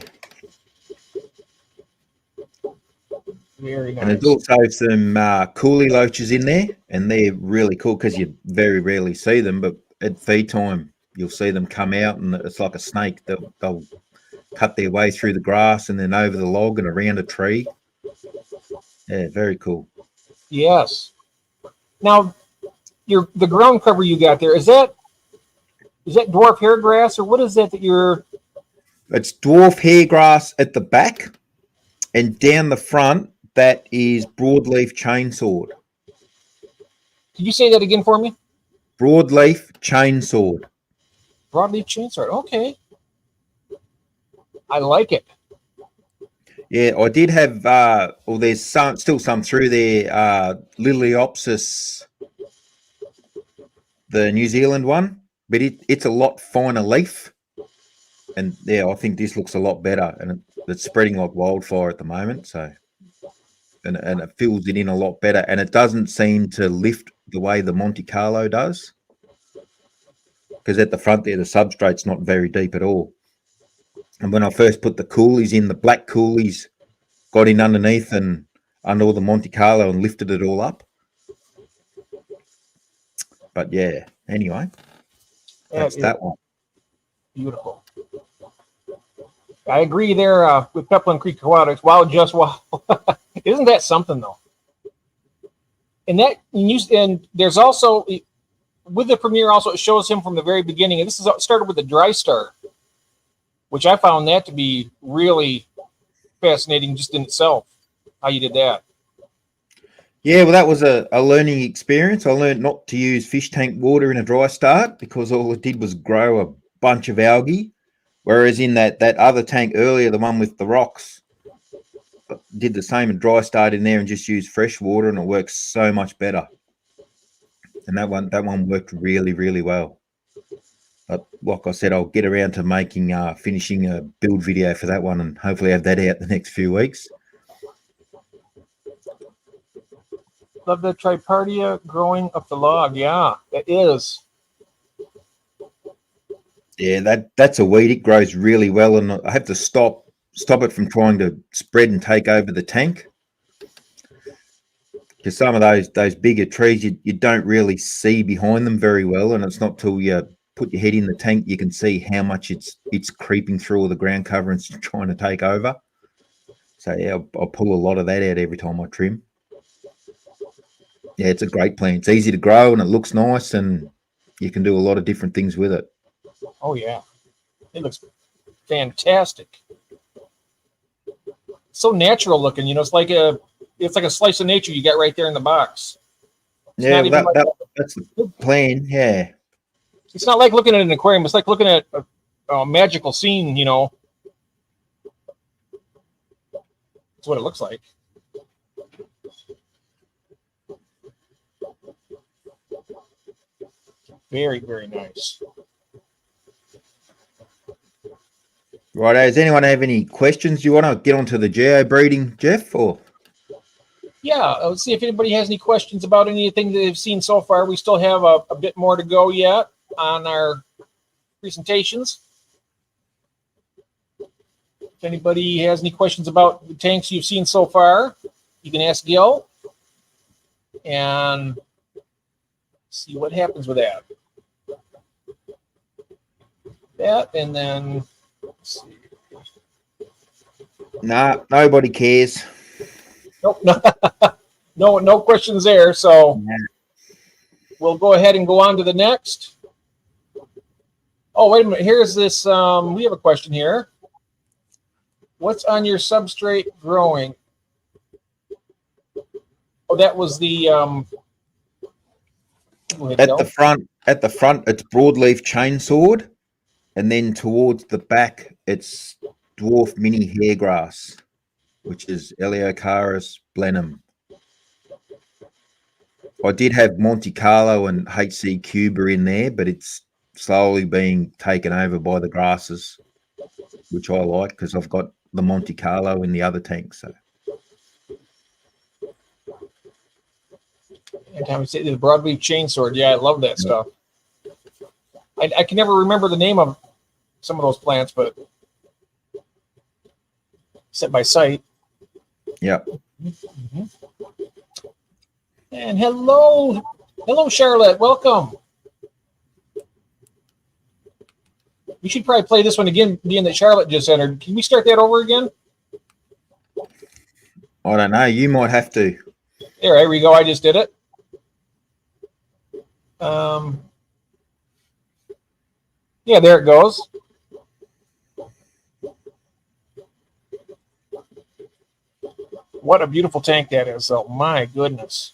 Very nice. And there's also some coolie loaches in there, and they're really cool because you very rarely see them. But at feed time, you'll see them come out, and it's like a snake. They'll cut their way through the grass and then over the log and around a tree. Yeah, very cool. Yes. Now, the ground cover you got there, is that dwarf hair grass, or what is that you're? It's dwarf hair grass at the back, and down the front that is broadleaf chainsword. Can you say that again for me? Broadleaf chainsword. Broadleaf chainsword. Okay. I like it. Yeah, I did have, well, there's still some through there, Liliopsis, the New Zealand one, but it's a lot finer leaf. And yeah, I think this looks a lot better, and it's spreading like wildfire at the moment. So, and it fills it in a lot better, and it doesn't seem to lift the way the Monte Carlo does. Because at the front there, the substrate's not very deep at all. And when I first put the coolies in, the black coolies got in underneath and under all the Monte Carlo and lifted it all up. But yeah, anyway, that's that one. Beautiful. I agree there with Peplin Creek Aquatics. Wow, just wow. Isn't that something though? And there's also with the premiere also it shows him from the very beginning. And this is started with the dry star, which I found that to be really fascinating just in itself. How you did that? Yeah, well, that was a learning experience. I learned not to use fish tank water in a dry start because all it did was grow a bunch of algae. Whereas in that other tank earlier, the one with the rocks, did the same and dry start in there and just used fresh water, and it works so much better. And that one worked really, really well. But like I said, I'll get around to making finishing a build video for that one, and hopefully have that out the next few weeks. Love the Tripartia growing up the log. Yeah, it is. Yeah, that's a weed. It grows really well, and I have to stop it from trying to spread and take over the tank. Because some of those bigger trees, you don't really see behind them very well, and it's not till you put your head in the tank you can see how much it's creeping through all the ground cover and trying to take over. So yeah, I'll pull a lot of that out every time I trim. Yeah, it's a great plant. It's easy to grow and it looks nice, and you can do a lot of different things with it. Oh yeah, it looks fantastic. So natural looking, you know. It's like a slice of nature you got right there in the box. It's that's the plan. Yeah, it's not like looking at an aquarium. It's like looking at a magical scene, you know. That's what it looks like. Very, very nice. Right. Does anyone have any questions? Do you want to get onto the geo breeding, Jeff? Or yeah, let's see if anybody has any questions about anything that they've seen so far. We still have a bit more to go yet on our presentations. If anybody has any questions about the tanks you've seen so far, you can ask Gil and see what happens with that. That and then let's see. Nah, nobody cares. Nope, no questions there. So we'll go ahead and go on to the next. Oh, wait a minute. Here's this. We have a question here. What's on your substrate growing? Oh, that was the Go ahead, At Del. the front, it's broadleaf chainsawed, and then towards the back, it's dwarf mini hairgrass, which is Eleocharis blenheim. I did have Monte Carlo and HC Cuba in there, but it's slowly being taken over by the grasses, which I like because I've got the Monte Carlo in the other tank. So Every time we say the broadleaf chainsword, yeah, I love that stuff. I can never remember the name of some of those plants, but set by sight. yeah. Mm-hmm. And hello, Charlotte, welcome. We should probably play this one again, being that Charlotte just entered. Can we start that over again? I don't know. You might have to. There we go. I just did it. Yeah, there it goes. What a beautiful tank that is, though. My goodness.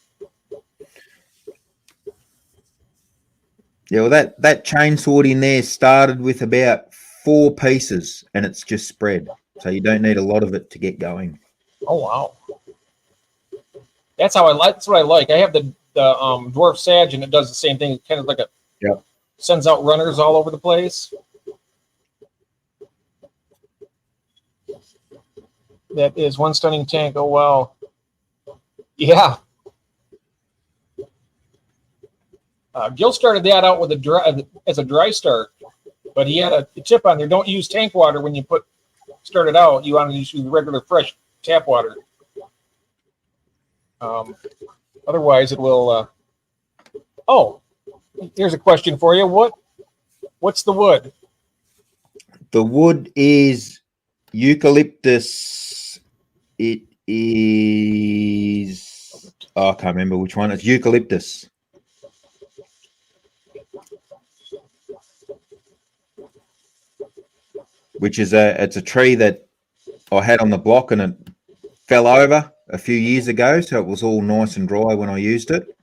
Yeah, well, that chainsawed in there started with about 4 pieces, and it's just spread. So you don't need a lot of it to get going. Oh wow. That's how I like. That's what I like. I have the dwarf sage, and it does the same thing. It's kind of like sends out runners all over the place. That is one stunning tank. Oh wow. Yeah. Gil started that out with as a dry start, but he had a tip on there. Don't use tank water when you start it out. You want to use regular fresh tap water. Otherwise, it will. Oh, here's a question for you. What's the wood? The wood is eucalyptus. It is. Oh, I can't remember which one. It's eucalyptus. Which is it's a tree that I had on the block and it fell over a few years ago, so it was all nice and dry when I used it.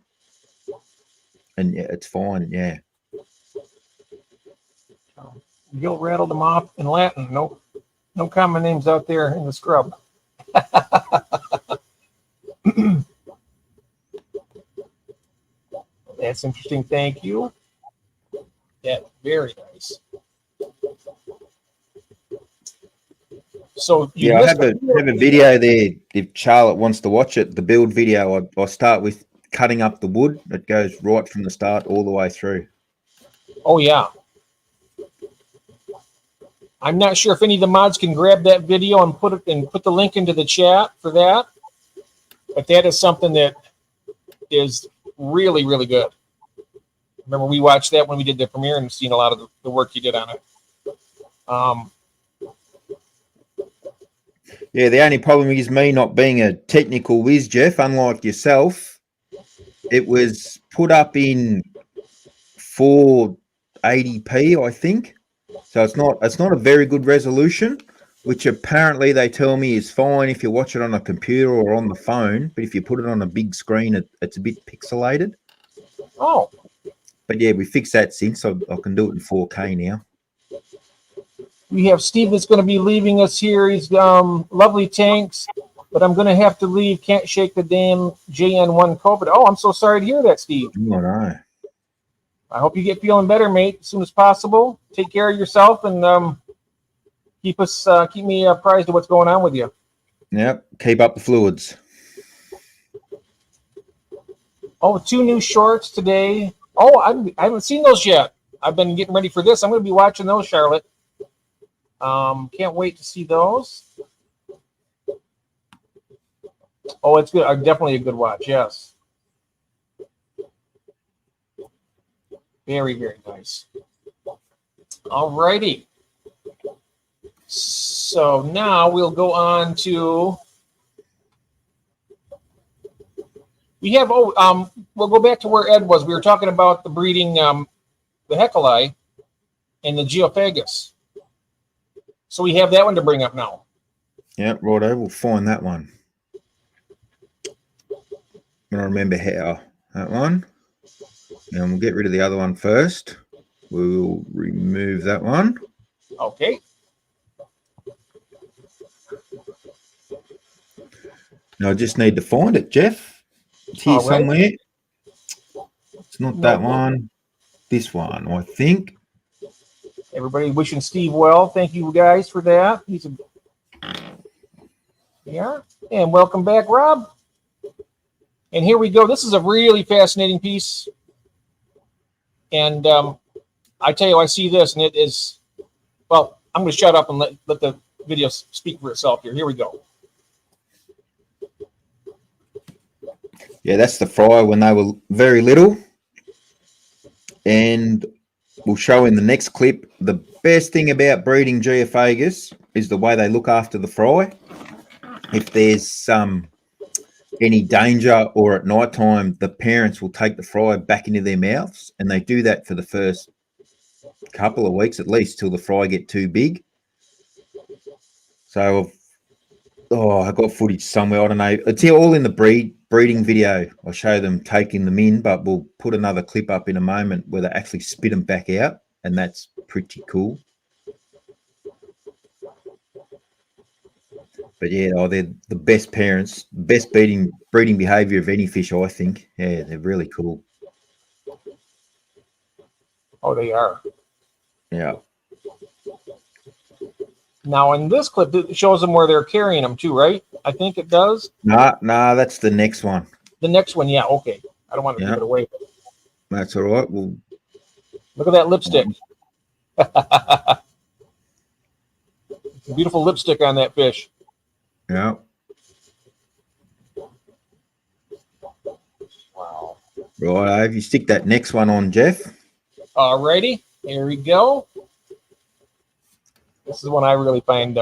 And yeah, it's fine, yeah. Gil rattled them off in Latin. No common names out there in the scrub. That's interesting. Thank you. Yeah, very nice. So I have a video there if Charlotte wants to watch it. The build video, I start with cutting up the wood. It goes right from the start all the way through. Oh yeah. I'm not sure if any of the mods can grab that video and put the link into the chat for that. But that is something that is really, really good. Remember, we watched that when we did the premiere and seen a lot of the work you did on it. Yeah, the only problem is me not being a technical whiz, Jeff, unlike yourself. It was put up in 480p, I think. So it's not a very good resolution, which apparently they tell me is fine if you watch it on a computer or on the phone. But if you put it on a big screen, it's a bit pixelated. Oh. But yeah, we fixed that since I can do it in 4K now. We have Steve that's going to be leaving us here. He's lovely tanks, but I'm going to have to leave. Can't shake the damn JN1 COVID. Oh, I'm so sorry to hear that, Steve. Oh, no. I hope you get feeling better, mate, as soon as possible. Take care of yourself and keep me apprised of what's going on with you. Yep, keep up the fluids. Oh, 2 new shorts today. Oh, I haven't seen those yet. I've been getting ready for this. I'm going to be watching those, Charlotte. Can't wait to see those. Oh, it's good. Definitely a good watch. Yes. Very, very nice. All righty. So now we'll go on to. We have. We'll go back to where Ed was. We were talking about the breeding, the Hecali and the Geophagus. So we have that one to bring up now. Yep, righto. We'll find that one. I remember how that one. And we'll get rid of the other one first. We'll remove that one. Okay. Now I just need to find it, Jeff. It's here All right. somewhere. It's not No that problem. one. This one, I think. Everybody wishing Steve well. Thank you guys for that. Yeah. And welcome back, Rob. And here we go. This is a really fascinating piece. And I tell you, I see this, and it is, well, I'm going to shut up and let the video speak for itself here. Here we go. Yeah, that's the fry when they were very little. And we'll show in the next clip. The best thing about breeding geophagus is the way they look after the fry. If there's any danger or at night time, the parents will take the fry back into their mouths, and they do that for the first couple of weeks at least till the fry get too big. So I got footage somewhere, I don't know, it's all in the breeding video. I'll show them taking them in, but we'll put another clip up in a moment where they actually spit them back out, and that's pretty cool. But yeah, they're the best parents, best breeding behavior of any fish, I think. Yeah, they're really cool. Oh, they are. Yeah. Now, in this clip, it shows them where they're carrying them too, right? I think it does. Nah, that's the next one. The next one, yeah, okay. I don't want to give it away. That's all right. Well, look at that lipstick. Beautiful lipstick on that fish. Yeah. Wow. Right, if you stick that next one on, Jeff. Alrighty, here we go. This is one I really find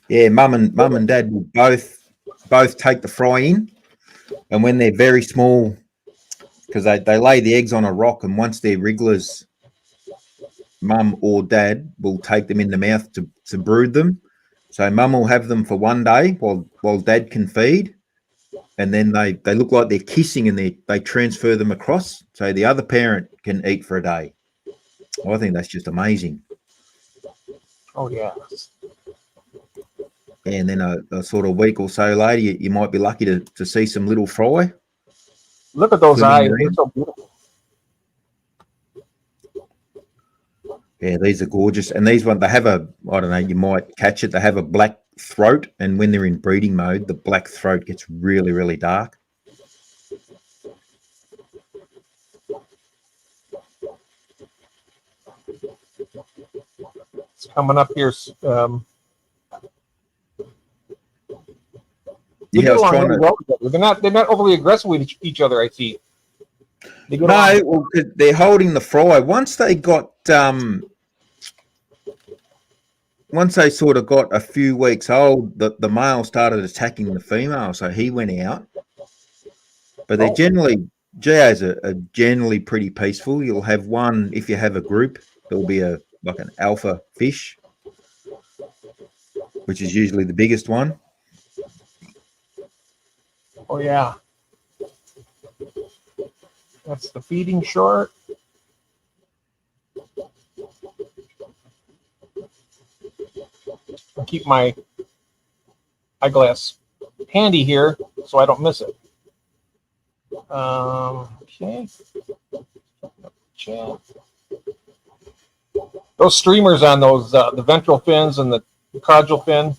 yeah, mum and dad will both take the fry in, and when they're very small, because they lay the eggs on a rock, and once they're wrigglers, mum or dad will take them in the mouth to brood them. So mum will have them for one day while dad can feed, and then they look like they're kissing, and they transfer them across so the other parent can eat for a day. I think that's just amazing. oh yeah. And then a sort of week or so later, you might be lucky to see some little fry. Look at those eyes. They're so beautiful. Yeah, these are gorgeous. And these ones, they have I don't know, you might catch it. They have a black throat. And when they're in breeding mode, the black throat gets really, really dark. It's coming up here. They get along really well together. They're not overly aggressive with each other, I see. Well, they're holding the fry. Once they sort of got a few weeks old, the male started attacking the female, so he went out. But they're geos are generally pretty peaceful. You'll have one, if you have a group, there'll be like an alpha fish, which is usually the biggest one. Oh yeah. That's the feeding short. I'll keep my eyeglass handy here so I don't miss it. Okay. Those streamers on those, the ventral fins and the caudal fin,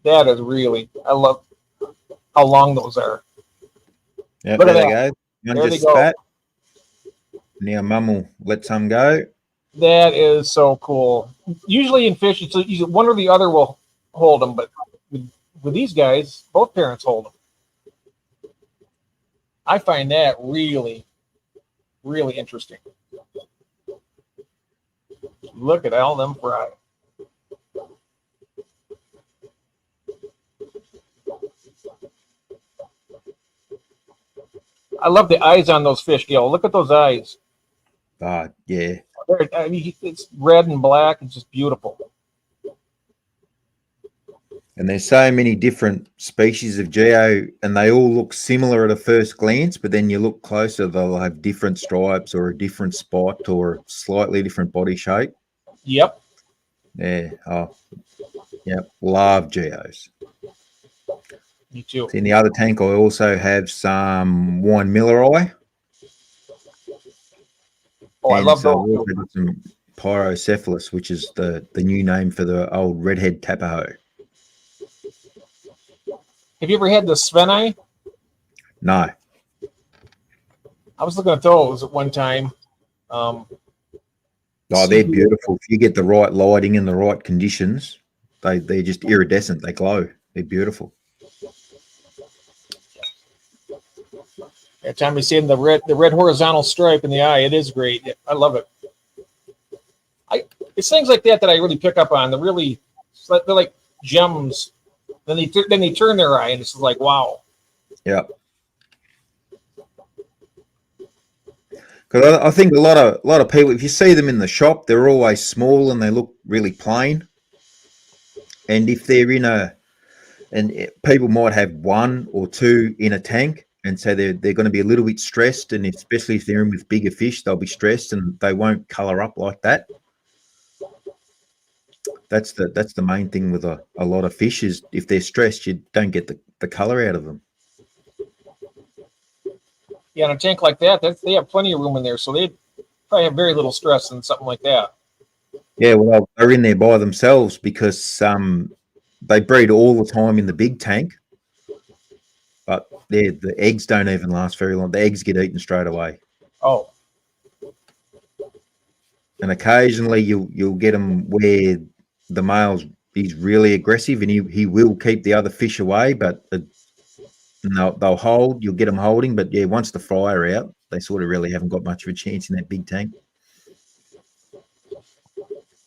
that is really, I love how long those are. Yeah, there they go. One there just they spat. Now mum will let some go. That is so cool. Usually in fish, it's usually one or the other will hold them, but with these guys, both parents hold them. I find that really, really interesting. Look at all them fry. I love the eyes on those fish, Gil. Look at those eyes. Yeah. I mean, it's red and black. It's just beautiful. And there's so many different species of geo, and they all look similar at a first glance, but then you look closer, they'll have different stripes or a different spot or a slightly different body shape. Yep. Yeah. Oh, yep. Love geos. Me too. In the other tank, I also have some wine Millerai. Oh, I love I've those. also got some pyrocephalus, which is the new name for the old redhead Tapaho. Have you ever had the Sveni? No. I was looking at those at one time. Oh, they're beautiful. If you get the right lighting and the right conditions, they're just iridescent. They glow. They're beautiful. Every time you see the red horizontal stripe in the eye, it is great. I love it. It's things like that I really pick up on. They're like gems. Then they turn their eye, and it's like, wow. Yeah. Because I think a lot of people, if you see them in the shop, they're always small and they look really plain. And if they're people might have one or two in a tank, and so they're going to be a little bit stressed, and especially if they're in with bigger fish, they'll be stressed and they won't color up like that. That's the main thing with a lot of fish is if they're stressed, you don't get the color out of them. Yeah, in a tank like that, they have plenty of room in there, so they probably have very little stress in something like that. Yeah, well, they're in there by themselves because they breed all the time in the big tank, but the eggs don't even last very long. The eggs get eaten straight away. Oh. And occasionally you'll get them where the male's he's really aggressive and he will keep the other fish away, but they'll hold. You'll get them holding, but yeah, once the fry are out, they sort of really haven't got much of a chance in that big tank.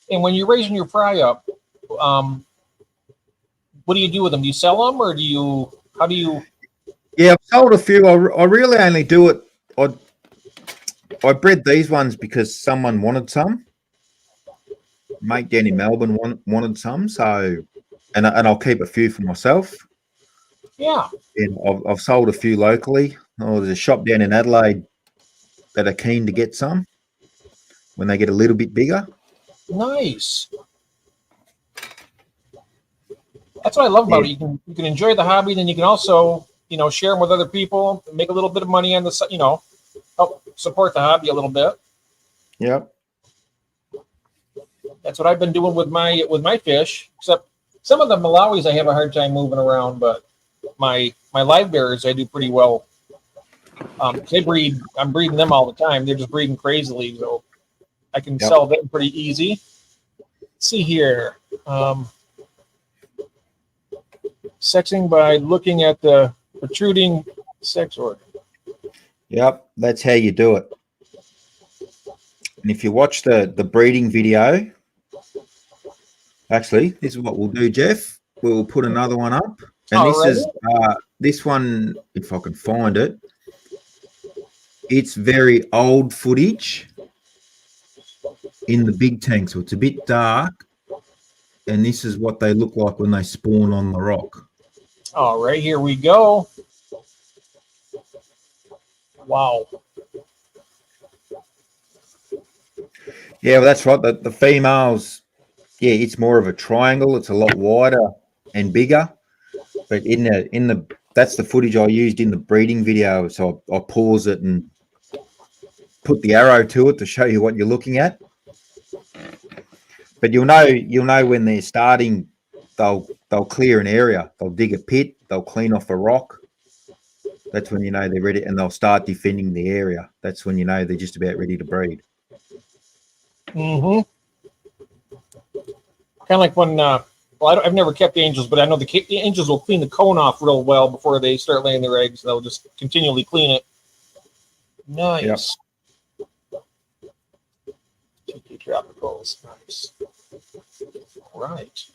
And when you're raising your fry up, what do you do with them? Do you sell them, or how do you? Yeah, I've sold a few. I really only do it. I bred these ones because someone wanted some. Mate down in Melbourne wanted some, so and I'll keep a few for myself. Yeah. And I've sold a few locally. Oh, there's a shop down in Adelaide that are keen to get some when they get a little bit bigger. Nice. That's what I love about it. You can enjoy the hobby, then you can also share them with other people, make a little bit of money on the help support the hobby a little bit. Yep. That's what I've been doing with my fish. Except some of the Malawis I have a hard time moving around, but my live bearers I do pretty well. They breed. I'm breeding them all the time. They're just breeding crazily, so I can sell them pretty easy. Let's see here. Sexing by looking at the protruding sex organ. Yep, that's how you do it. And if you watch the breeding video, actually, this is what we'll do, Jeff. We'll put another one up. And this one, if I can find it, it's very old footage in the big tank, so it's a bit dark. And this is what they look like when they spawn on the rock. All right, here we go. Wow. Yeah, well, that's right. The females, yeah, it's more of a triangle. It's a lot wider and bigger. But that's the footage I used in the breeding video. So I pause it and put the arrow to it to show you what you're looking at. But you'll know when they're starting. They'll clear an area. They'll dig a pit. They'll clean off a rock. That's when you know they're ready, and they'll start defending the area. That's when you know they're just about ready to breed. Mm-hmm. Kind of like when, I've never kept angels, but I know the angels will clean the cone off real well before they start laying their eggs. They'll just continually clean it. Nice. Yep. TK Tropicals. Nice. All right.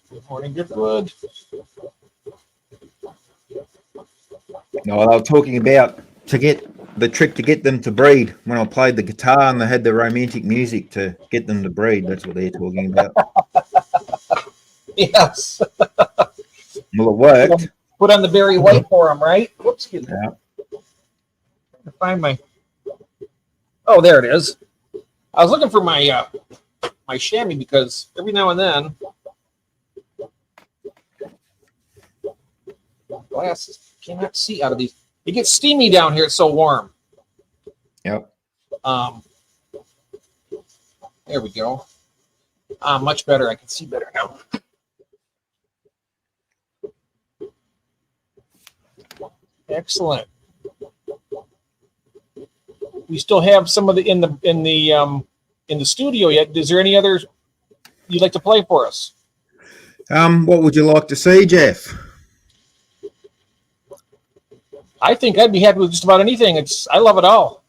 Good morning, Goodwood. No, they were talking about to get the trick to get them to breed. When I played the guitar and they had the romantic music to get them to breed. That's what they're talking about. Yes. Well, it worked. Put on the Barry White for them, right? Whoops, excuse me. Yeah. Find my. Oh, there it is. I was looking for my my chamois because every now and then glasses cannot see out of these. It gets steamy down here. It's so warm. Yep. There we go. Much better. I can see better now. Excellent. We still have some of the in the studio yet. Is there any others you'd like to play for us? What would you like to see, Jeff? I think I'd be happy with just about anything. I love it all.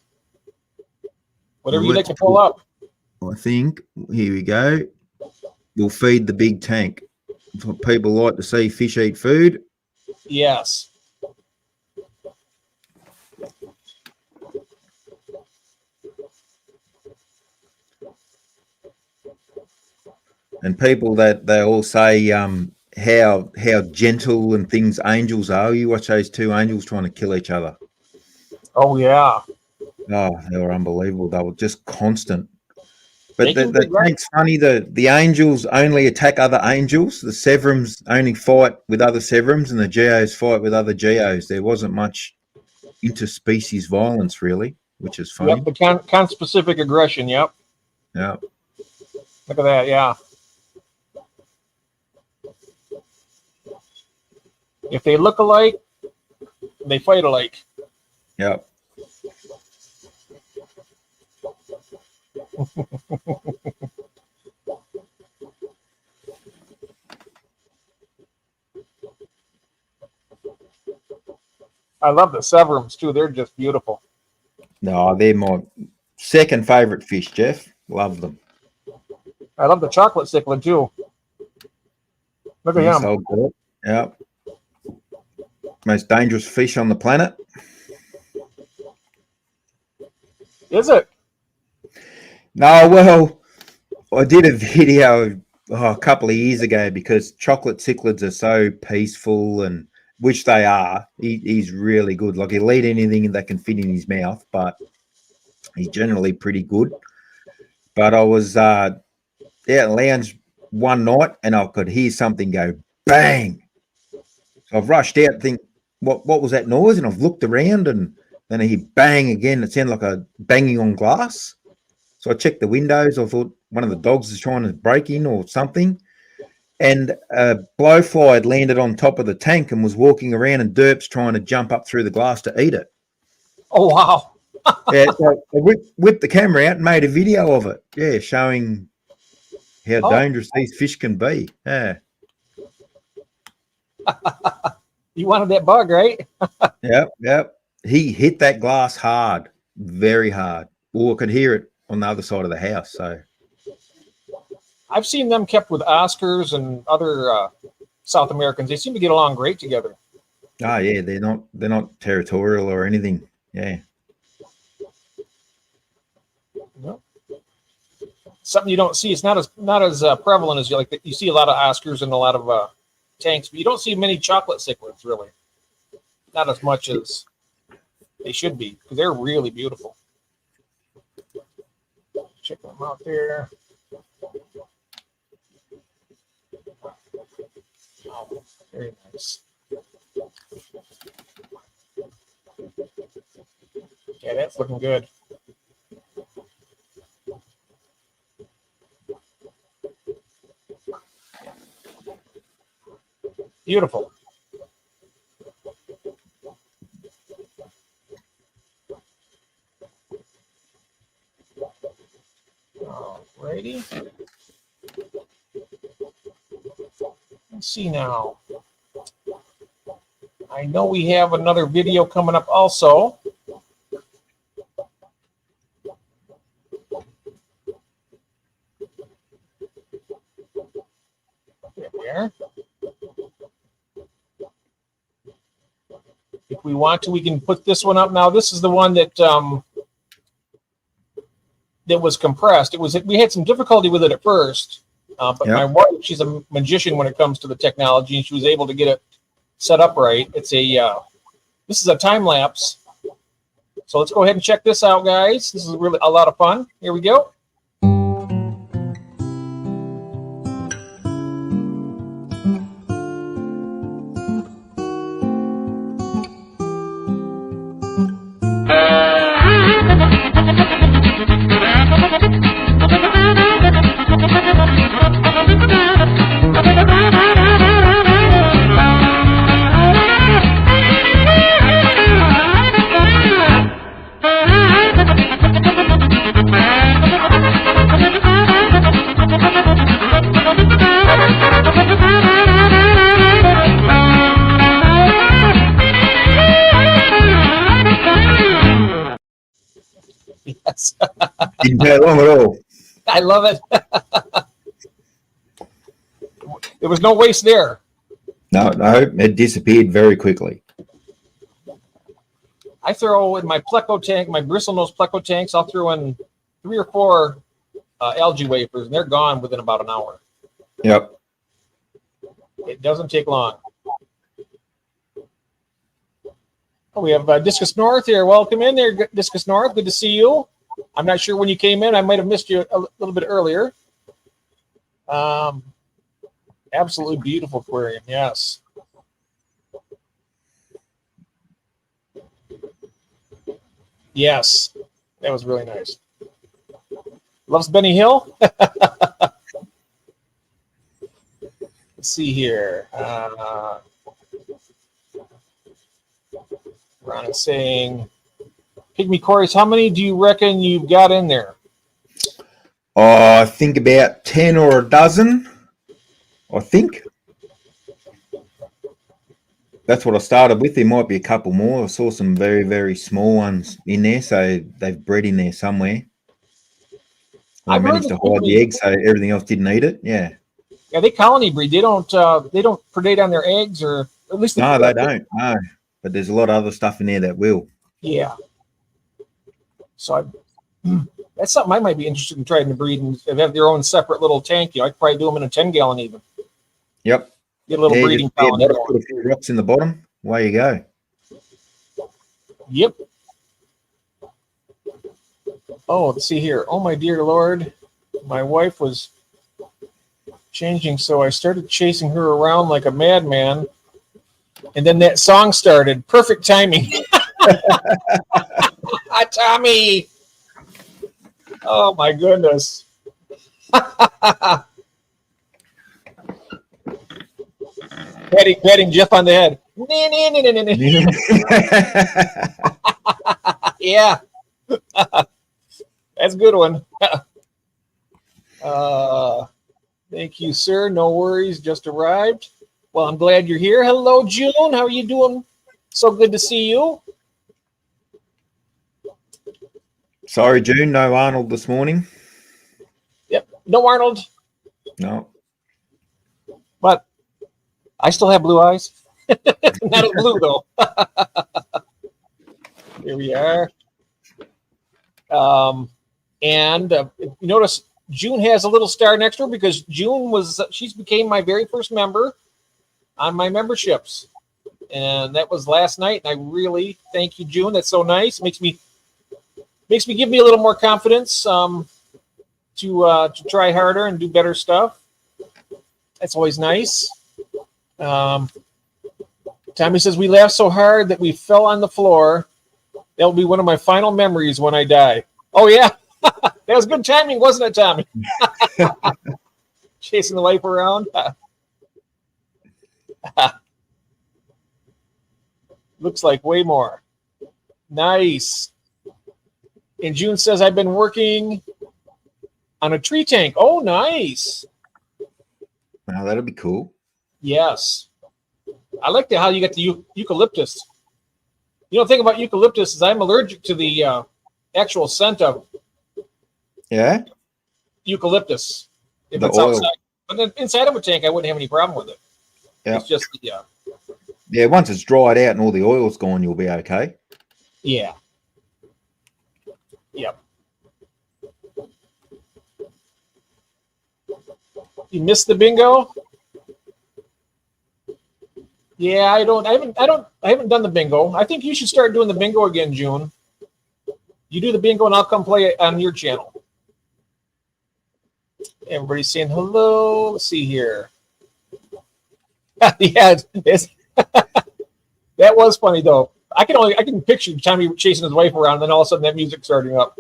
Whatever you'd like to pull up. I think here we go. We'll feed the big tank. That's what people like to see, fish eat food. Yes. And people that they all say how gentle and things angels are. You watch those two angels trying to kill each other. Oh yeah. Oh, they were unbelievable. They were just constant. But They can the be right. tank's funny. The angels only attack other angels. The Severums only fight with other Severums, and the Geos fight with other Geos. There wasn't much interspecies violence, really, which is funny. Yep, the conspecific aggression. Yep. Yeah. Look at that. Yeah. If they look alike, they fight alike. Yep. I love the Severums too. They're just beautiful. No, they're my second favorite fish, Jeff. Love them. I love the chocolate cichlid too. Look at Yes, him. I'll do it. Yep. Most dangerous fish on the planet. Is it? No, well, I did a video a couple of years ago because chocolate cichlids are so peaceful, and which they are. He's really good. Like he'll eat anything that can fit in his mouth, but he's generally pretty good. But I was out in the lounge one night and I could hear something go bang. So I've rushed out and think, what was that noise? And I've looked around and then I hear bang again. It sounded like a banging on glass. So I checked the windows. I thought one of the dogs is trying to break in or something. And a blowfly had landed on top of the tank and was walking around, and Derp's trying to jump up through the glass to eat it. Oh wow! Yeah, so I whipped the camera out and made a video of it. Yeah, showing how dangerous these fish can be. Yeah. You wanted that bug, right? Yep. He hit that glass hard, very hard. Or I could hear it on the other side of the house. So I've seen them kept with Oscars and other South Americans. They seem to get along great together. oh yeah, they're not territorial or anything. Yeah. Nope. Something you don't see. It's not as prevalent as you see a lot of Oscars and a lot of tanks, but you don't see many chocolate cichlids really. Not as much as they should be because they're really beautiful. Check them out there. Oh, very nice. Yeah, that's looking good. Beautiful. Alrighty. Let's see now. I know we have another video coming up also. There we are. If we want to, we can put this one up now. This is the one that that was compressed. We had some difficulty with it at first, but my wife, she's a magician when it comes to the technology, and she was able to get it set up right. It's this is a time lapse. So let's go ahead and check this out, guys. This is really a lot of fun. Here we go. Yes. Didn't take long at all. I love it. There was no waste there. No, it disappeared very quickly. I throw in my pleco tank, my bristlenose pleco tanks, I'll throw in 3 or 4 algae wafers, and they're gone within about an hour. Yep. It doesn't take long. Oh, we have Discus North here. Welcome in there, Discus North. Good to see you. I'm not sure when you came in. I might have missed you a little bit earlier. Absolutely beautiful aquarium, yes. Yes, that was really nice. Loves Benny Hill. Let's see here. Ron is saying, Pygmy Chorus, how many do you reckon you've got in there? I think about 10 or a dozen. I think. That's what I started with. There might be a couple more. I saw some very, very small ones in there, so they've bred in there somewhere. I managed to hide the eggs, so everything else didn't eat it. Yeah. Yeah, they colony breed. They don't predate on their eggs, or at least no, they don't. No, but there's a lot of other stuff in there that will. Yeah. So that's something I might be interested in trying to breed and have their own separate little tank. You know, I could probably do them in a 10-gallon even. Yep. Get a little breeding colony. Put a few rocks in the bottom. Away you go. Yep. Oh, let's see here. Oh, my dear Lord. My wife was changing, so I started chasing her around like a madman. And then that song started. Perfect timing. Tommy. Oh, my goodness. Patting Jeff on the head. Yeah. That's a good one. Thank you, sir. No worries. Just arrived. Well, I'm glad you're here. Hello, June. How are you doing? So good to see you. Sorry, June. No Arnold this morning. Yep. No Arnold. No. But I still have blue eyes. Not as blue, though. Here we are. And you notice June has a little star next to her because she's became my very first member on my memberships. And that was last night. And I really thank you, June. That's so nice. Makes me give me a little more confidence to try harder and do better stuff. That's always nice. Tommy says, we laughed so hard that we fell on the floor. That will be one of my final memories when I die. Oh, yeah. That was good timing, wasn't it, Tommy? Chasing the wife around. Looks like way more. Nice. And June says, I've been working on a tree tank. Oh, nice. Wow, that'll be cool. Yes. I like how you got the eucalyptus. You know, the thing about eucalyptus is I'm allergic to the actual scent of eucalyptus. If the it's oil. outside. But then inside of a tank, I wouldn't have any problem with it. Yeah. It's just Yeah, once it's dried out and all the oil's gone, you'll be okay. Yeah. Yep. You missed the bingo? Yeah, I haven't done the bingo. I think you should start doing the bingo again, June. You do the bingo and I'll come play it on your channel. Everybody's saying hello. Let's see here. Yeah, that was funny though. I can picture Tommy chasing his wife around, and then all of a sudden that music starting up.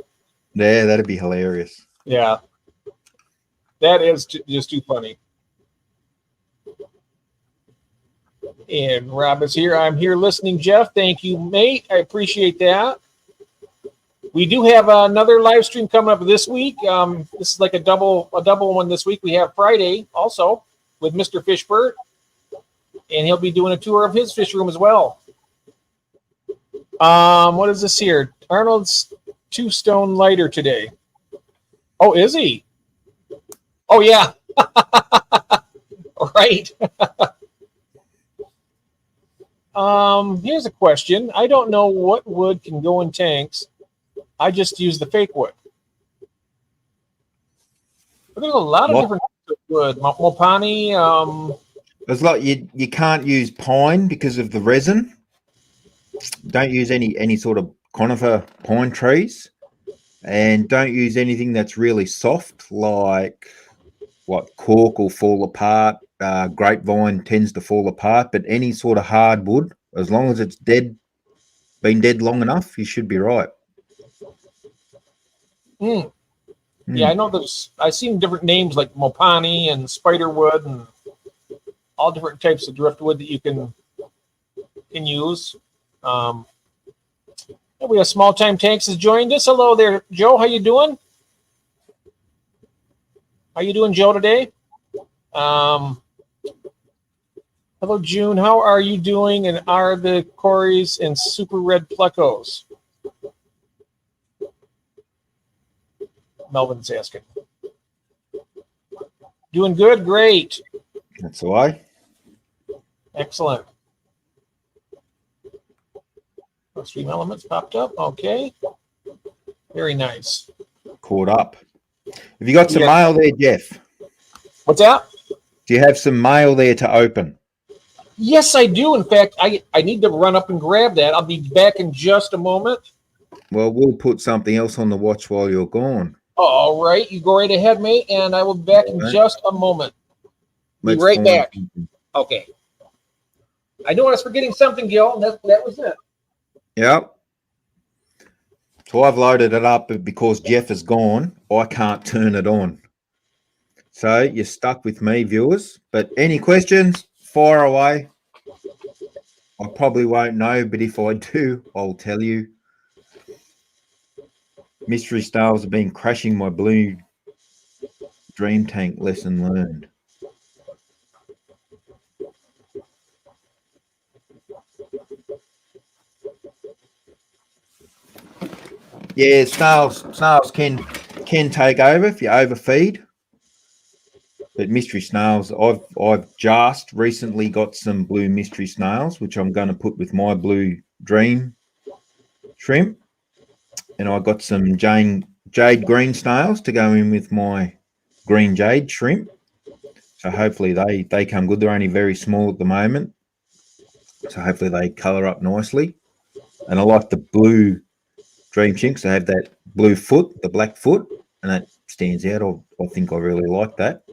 Yeah, that'd be hilarious. Yeah, that is just too funny. And Rob is here. I'm here listening, Jeff. Thank you, mate. I appreciate that. We do have another live stream coming up this week. This is like a double one this week. We have Friday also with Mr. Fishbert, and he'll be doing a tour of his fish room as well. What is this here? Arnold's 2-stone lighter today. Oh, is he? Oh, yeah. Right. Here's a question. I don't know what wood can go in tanks. I just use the fake wood. But there's a lot of different types of wood. Mopani. It's like you can't use pine because of the resin. Don't use any sort of conifer pine trees, and don't use anything that's really soft, like what cork will fall apart. Grapevine tends to fall apart, but any sort of hardwood, as long as it's been dead long enough, you should be right. Yeah, I know I've seen different names like Mopani and Spiderwood and all different types of driftwood that you can use. We have Small Time Tanks has joined us. Hello there, Joe. How you doing? How you doing, Joe, today? Hello, June. How are you doing? And are the Corys and Super Red Plecos? Melvin's asking. Doing good? Great. That's the way. Excellent. Stream elements popped up. Okay. Very nice. Caught up. Have you got some mail there, Jeff? What's that? Do you have some mail there to open? Yes, I do. In fact, I need to run up and grab that. I'll be back in just a moment. Well, we'll put something else on the watch while you're gone. All right. You go right ahead, mate, and I will be back in just a moment. Be right back. Okay. I knew I was forgetting something, Gil, and that was it. Yep. So I've loaded it up, but because Jeff is gone, I can't turn it on. So you're stuck with me, viewers. But any questions, fire away. I probably won't know, but if I do, I'll tell you. Mystery Stars have been crashing my blue dream tank. Lesson learned. Yeah, snails can take over if you overfeed. But mystery snails, I've just recently got some blue mystery snails, which I'm going to put with my blue dream shrimp, and I got some jade green snails to go in with my green jade shrimp. So hopefully they come good. They're only very small at the moment, so hopefully they colour up nicely. And I like the blue dream chinks. They have that blue foot, the black foot, and that stands out. I think I really like that.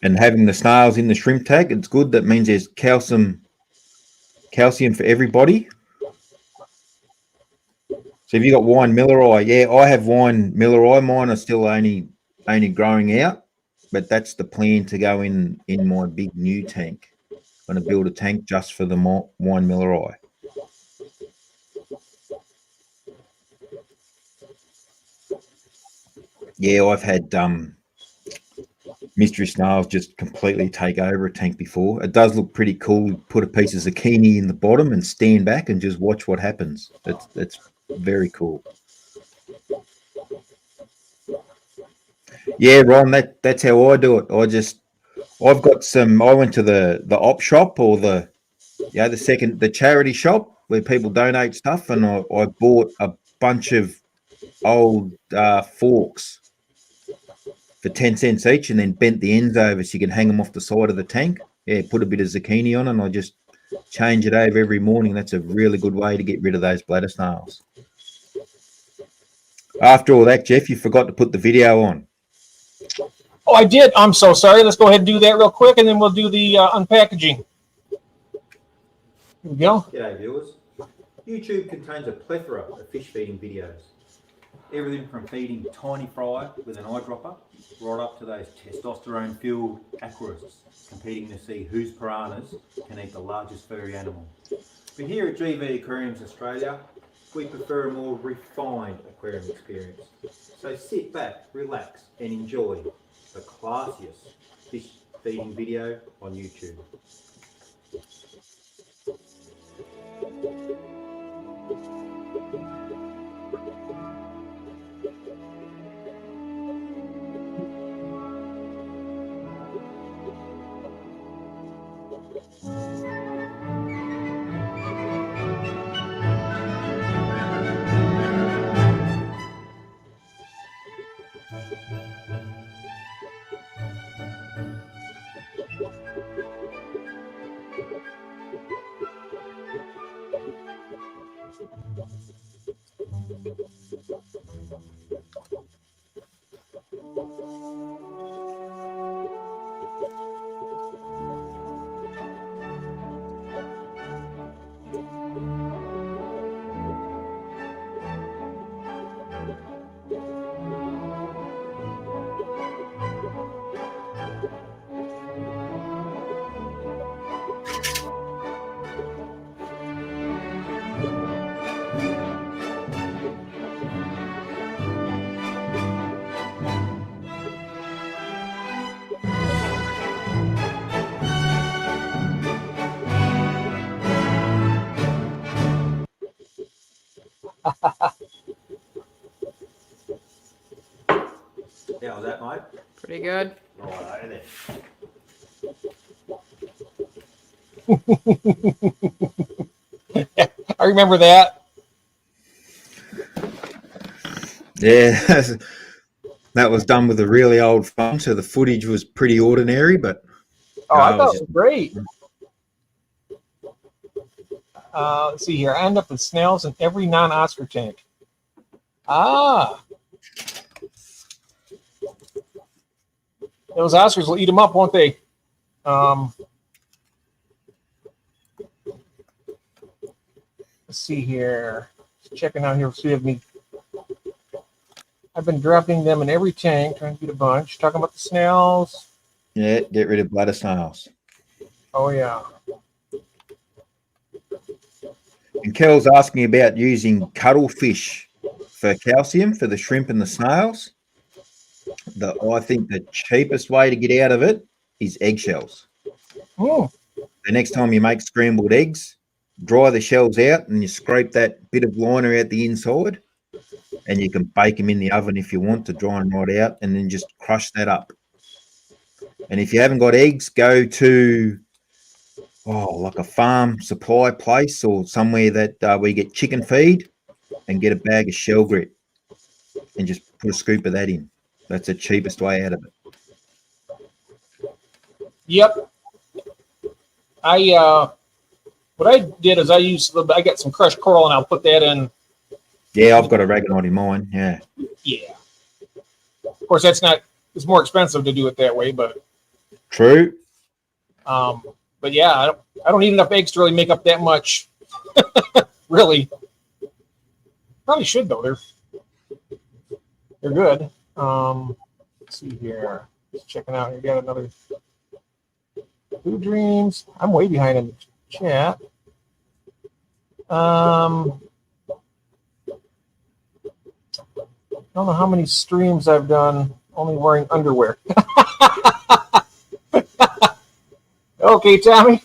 And having the snails in the shrimp tag, it's good. That means there's calcium for everybody. So have you got wine Millerai? Yeah, I have wine Millerai. Mine are still only growing out, but that's the plan to go in my big new tank. I'm going to build a tank just for the wine Millerai. Yeah, I've had mystery snails just completely take over a tank before. It does look pretty cool. Put a piece of zucchini in the bottom and stand back and just watch what happens. That's very cool. Yeah, Ron, that's how I do it. I've got some. I went to the op shop or the charity shop where people donate stuff, and I bought a bunch of old forks for 10 cents each, and then bent the ends over so you can hang them off the side of the tank. Yeah, put a bit of zucchini on, and I just change it over every morning. That's a really good way to get rid of those bladder snails. After all that, Jeff, you forgot to put the video on. Oh, I did. I'm so sorry. Let's go ahead and do that real quick, and then we'll do the unpackaging. Here we go. G'day viewers. YouTube contains a plethora of fish feeding videos. Everything from feeding tiny fry with an eyedropper right up to those testosterone-filled aquarists competing to see whose piranhas can eat the largest furry animal. But here at GV Aquariums Australia, we prefer a more refined aquarium experience. So sit back, relax and enjoy the classiest fish feeding video on YouTube. How was that, mate? Pretty good. Right Yeah, I remember that. Yeah, that was done with a really old phone, so the footage was pretty ordinary, but Oh, I thought it was great. Let's see here. I end up with snails in every non-Oscar tank. Ah. Those Oscars will eat them up, won't they? Let's see here. Just checking out here. See if me. I've been dropping them in every tank, trying to get a bunch. Talking about the snails. yeah, get rid of bladder snails. Oh yeah. And Kel's asking about using cuttlefish for calcium for the shrimp and the snails. I think the cheapest way to get out of it is eggshells. Hmm. The next time you make scrambled eggs, dry the shells out and you scrape that bit of liner out the inside, and you can bake them in the oven if you want to dry them right out, and then just crush that up. And if you haven't got eggs, go to like a farm supply place or somewhere that where you get chicken feed, and get a bag of shell grit and just put a scoop of that in. That's the cheapest way out of it. Yep. What I did is I got some crushed coral and I'll put that in. Yeah, I've got a ragonite in mine. Yeah. Yeah. Of course, it's more expensive to do it that way, but True. but yeah, I don't need enough eggs to really make up that much. Really. Probably should though. They're good. Let's see here. Just checking out. You got another Food Dreams. I'm way behind in the chat. I don't know how many streams I've done only wearing underwear. Okay, Tommy.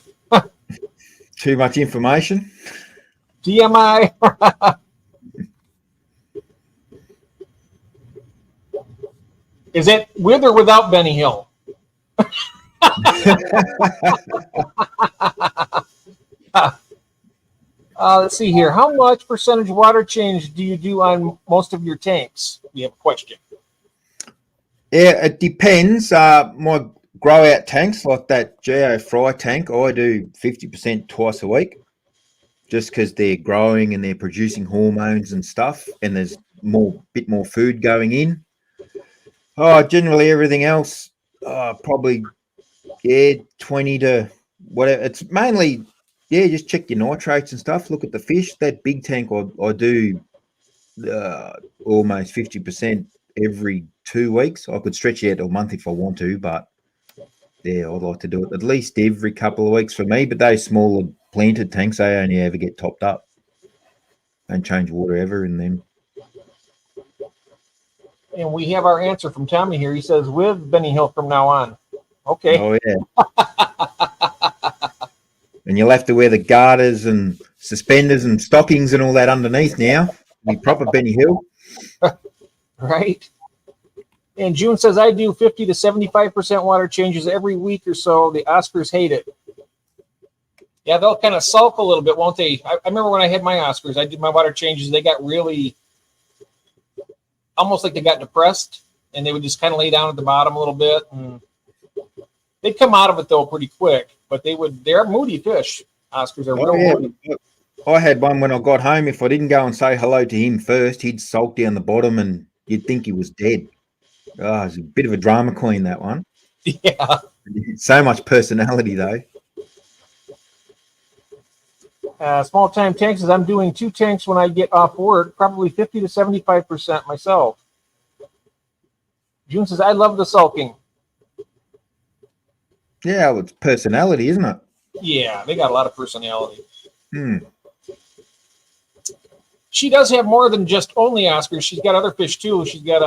Too much information. TMI. Is it with or without Benny Hill? Let's see here. How much percentage water change do you do on most of your tanks? We have a question. Yeah, it depends. My grow out tanks, like that Geo Fry tank, I do 50% twice a week, just because they're growing and they're producing hormones and stuff, and there's bit more food going in. Oh, generally everything else, probably 20 to whatever. It's mainly just check your nitrates and stuff. Look at the fish. That big tank, I do almost 50% every 2 weeks. I could stretch it out to a month if I want to, but yeah, I'd like to do it at least every couple of weeks for me. But those smaller planted tanks, they only ever get topped up. Don't change water ever in them. And we have our answer from Tommy here. He says, with Benny Hill from now on. Okay. Oh, yeah. And you'll have to wear the garters and suspenders and stockings and all that underneath now. Be proper Benny Hill. Right. And June says, I do 50 to 75% water changes every week or so. The Oscars hate it. Yeah, they'll kind of sulk a little bit, won't they? I remember when I had my Oscars, I did my water changes. They got really, almost like they got depressed, and they would just kind of lay down at the bottom a little bit. And they'd come out of it, though, pretty quick. But they're moody fish. Oscars are real moody. I had one when I got home. If I didn't go and say hello to him first, he'd sulk down the bottom and you'd think he was dead. Oh, it's a bit of a drama queen, that one. Yeah. So much personality, though. Small time tanks says, I'm doing 2 tanks when I get off work, probably 50 to 75% myself. June says, I love the sulking. Yeah, well, it's personality, isn't it? Yeah, they got a lot of personality. Hmm. She does have more than just only Oscars. She's got other fish too. She's got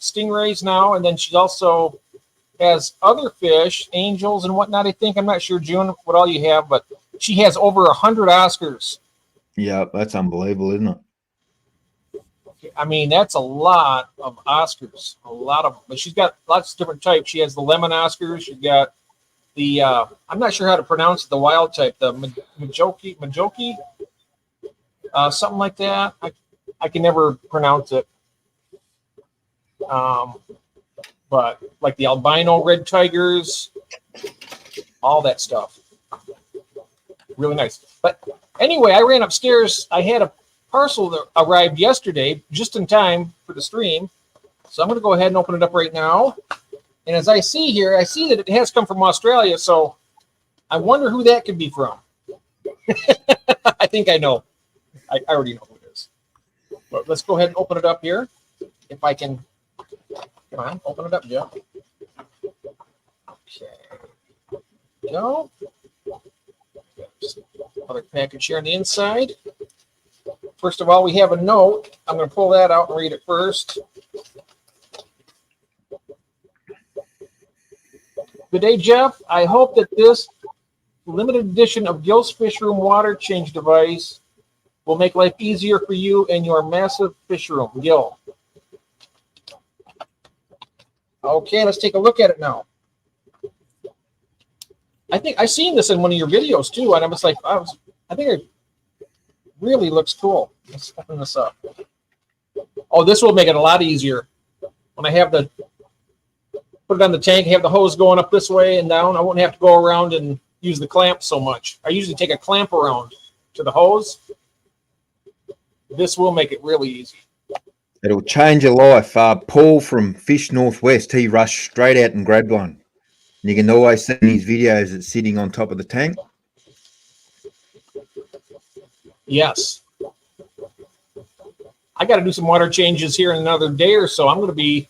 stingrays now, and then she also has other fish, angels and whatnot. I think I'm not sure, June, what all you have, but she has over 100 Oscars. Yeah, that's unbelievable, isn't it? I mean, that's a lot of Oscars. But she's got lots of different types. She has the lemon Oscars. She's got the I'm not sure how to pronounce it, the wild type, the Majoki. Something like that. I can never pronounce it. But like the albino red tigers, all that stuff. Really nice. But anyway, I ran upstairs. I had a parcel that arrived yesterday just in time for the stream. So I'm going to go ahead and open it up right now. And as I see here, I see that it has come from Australia. So I wonder who that could be from. I think I know. I already know who it is. But let's go ahead and open it up here. If I can. Come on, open it up, Joe. Okay. Go. Other package here on the inside. First of all, we have a note. I'm going to pull that out and read it first. Good day, Jeff. I hope that this limited edition of Gil's Fish Room water change device will make life easier for you and your massive fish room. Gil. Okay, let's take a look at it now. I think I seen this in one of your videos too, and I was like, I think it really looks cool. Let's open this up. Oh, this will make it a lot easier. When I have put it on the tank, have the hose going up this way and down, I won't have to go around and use the clamp so much. I usually take a clamp around to the hose. This will make it really easy. It'll change your life. Paul from Fish Northwest, he rushed straight out and grabbed one. And you can always see his videos it's sitting on top of the tank. Yes. I got to do some water changes here in another day or so. I'm going to be...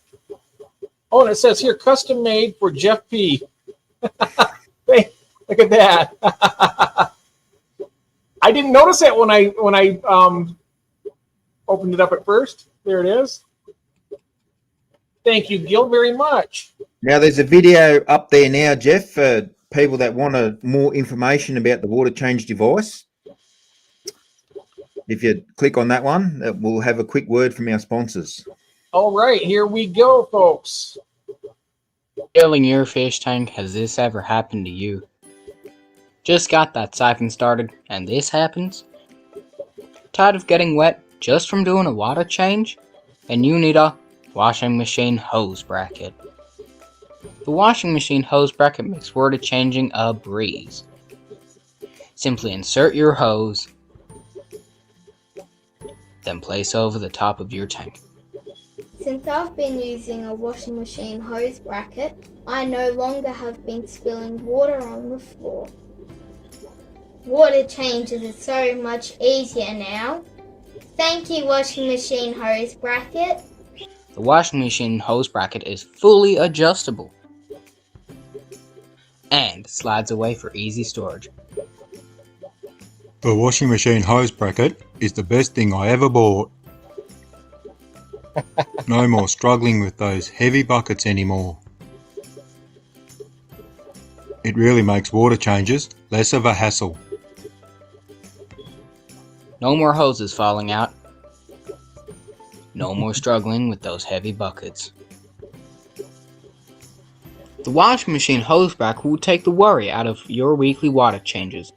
Oh, and it says here, custom made for Jeff P. Hey, look at that. I didn't notice that when I opened it up at first. There it is. Thank you, Gil, very much. Now, there's a video up there now, Jeff, for people that want more information about the water change device. If you click on that one, we'll have a quick word from our sponsors. All right, here we go, folks. Filling your fish tank, has this ever happened to you? Just got that siphon started and this happens? Tired of getting wet just from doing a water change? And you need a washing machine hose bracket. The washing machine hose bracket makes water changing a breeze. Simply insert your hose, then place over the top of your tank. Since I've been using a washing machine hose bracket, I no longer have been spilling water on the floor. Water changes are so much easier now. Thank you, washing machine hose bracket. The washing machine hose bracket is fully adjustable and slides away for easy storage. The washing machine hose bracket is the best thing I ever bought. No more struggling with those heavy buckets anymore. It really makes water changes less of a hassle. No more hoses falling out. No more struggling with those heavy buckets. The washing machine hose bracket will take the worry out of your weekly water changes.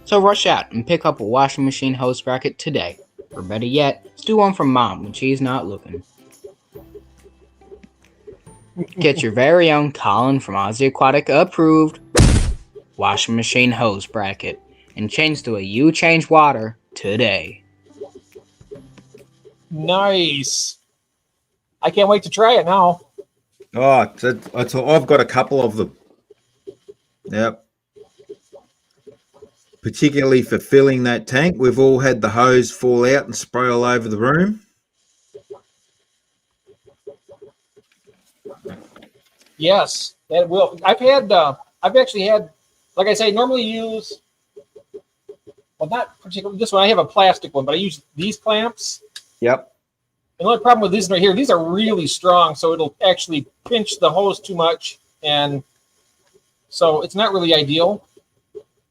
So rush out and pick up a washing machine hose bracket today. Or better yet, do one from Mom when she's not looking. Get your very own Colin from Aquatic approved washing machine hose bracket and change to a You Change Water today. Nice. I can't wait to try it now. Oh, I've got a couple of them. Yep. Particularly for filling that tank. We've all had the hose fall out and spray all over the room. Yes, that will. I've actually had, like I say, normally use, well, not particularly this one. I have a plastic one, but I use these clamps. Yep. And the only problem with these right here, these are really strong, so it'll actually pinch the hose too much, and so it's not really ideal.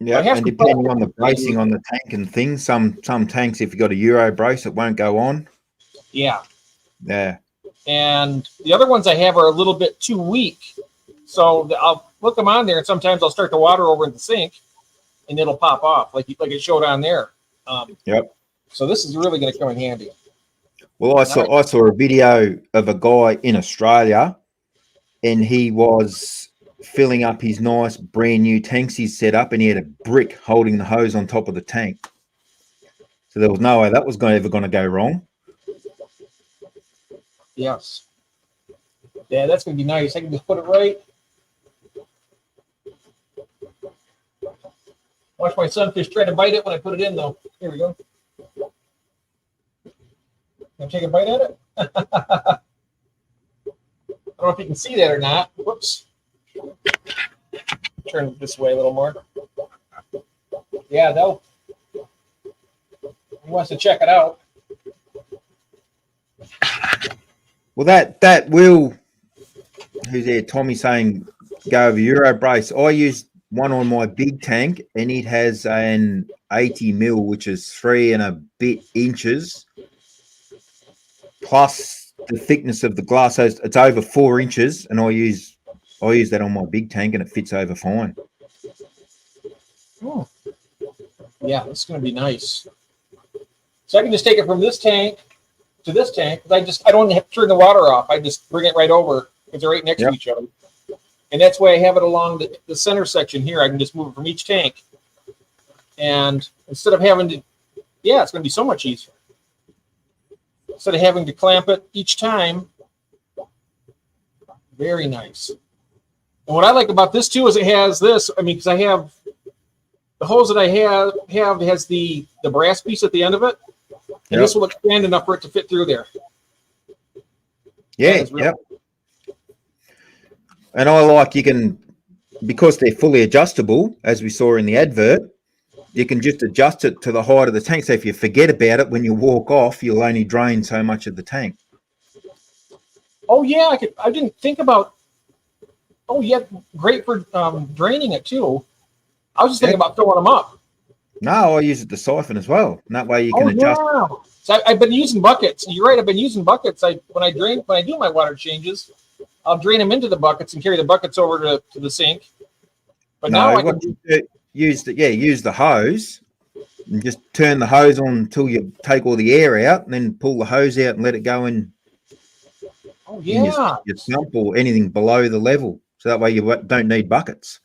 Yeah, and depending on the bracing on the tank and things, some tanks, if you've got a Euro brace, it won't go on. Yeah. Yeah. And the other ones I have are a little bit too weak, so I'll put them on there, and sometimes I'll start the water over in the sink, and it'll pop off, like it showed on there. Yep. So this is really going to come in handy. Well, I saw a video of a guy in Australia, and he was filling up his nice brand new tanks he's set up, and he had a brick holding the hose on top of the tank. So there was no way that was ever going to go wrong. Yes. Yeah, that's going to be nice. I can just put it right. Watch my sunfish try to bite it when I put it in, though. Here we go. Can I take a bite at it? I don't know if you can see that or not. Whoops. Turn it this way a little more. Yeah, he wants to check it out. Well, that will, who's there? Tommy saying go over Euro brace. I used one on my big tank, and it has an 80 mil, which is 3 and a bit inches, plus the thickness of the glass. So it's over 4 inches, and I use that on my big tank, and it fits over fine. Oh. Yeah, it's going to be nice. So I can just take it from this tank to this tank. I don't have to turn the water off. I just bring it right over because they're right next to each other. And that's why I have it along the center section here. I can just move it from each tank. And instead of having to, it's going to be so much easier. Instead of having to clamp it each time. Very nice. And what I like about this too is it has this. I mean, because I have the hose that I have has the brass piece at the end of it. And this will expand enough for it to fit through there. Yeah, yep. And I like, you can, because they're fully adjustable, as we saw in the advert, you can just adjust it to the height of the tank. So if you forget about it, when you walk off, you'll only drain so much of the tank. Oh, yeah, I didn't think about, great for draining it too. I was just thinking about filling them up. No, I use it to siphon as well. And that way you can adjust. Yeah. So I've been using buckets. You're right. I've been using buckets. When I do my water changes, I'll drain them into the buckets and carry the buckets over to the sink. But No, now I what can you do, use the hose and just turn the hose on until you take all the air out, and then pull the hose out and let it go in, oh in yeah. your sump or anything below the level. So that way you don't need buckets.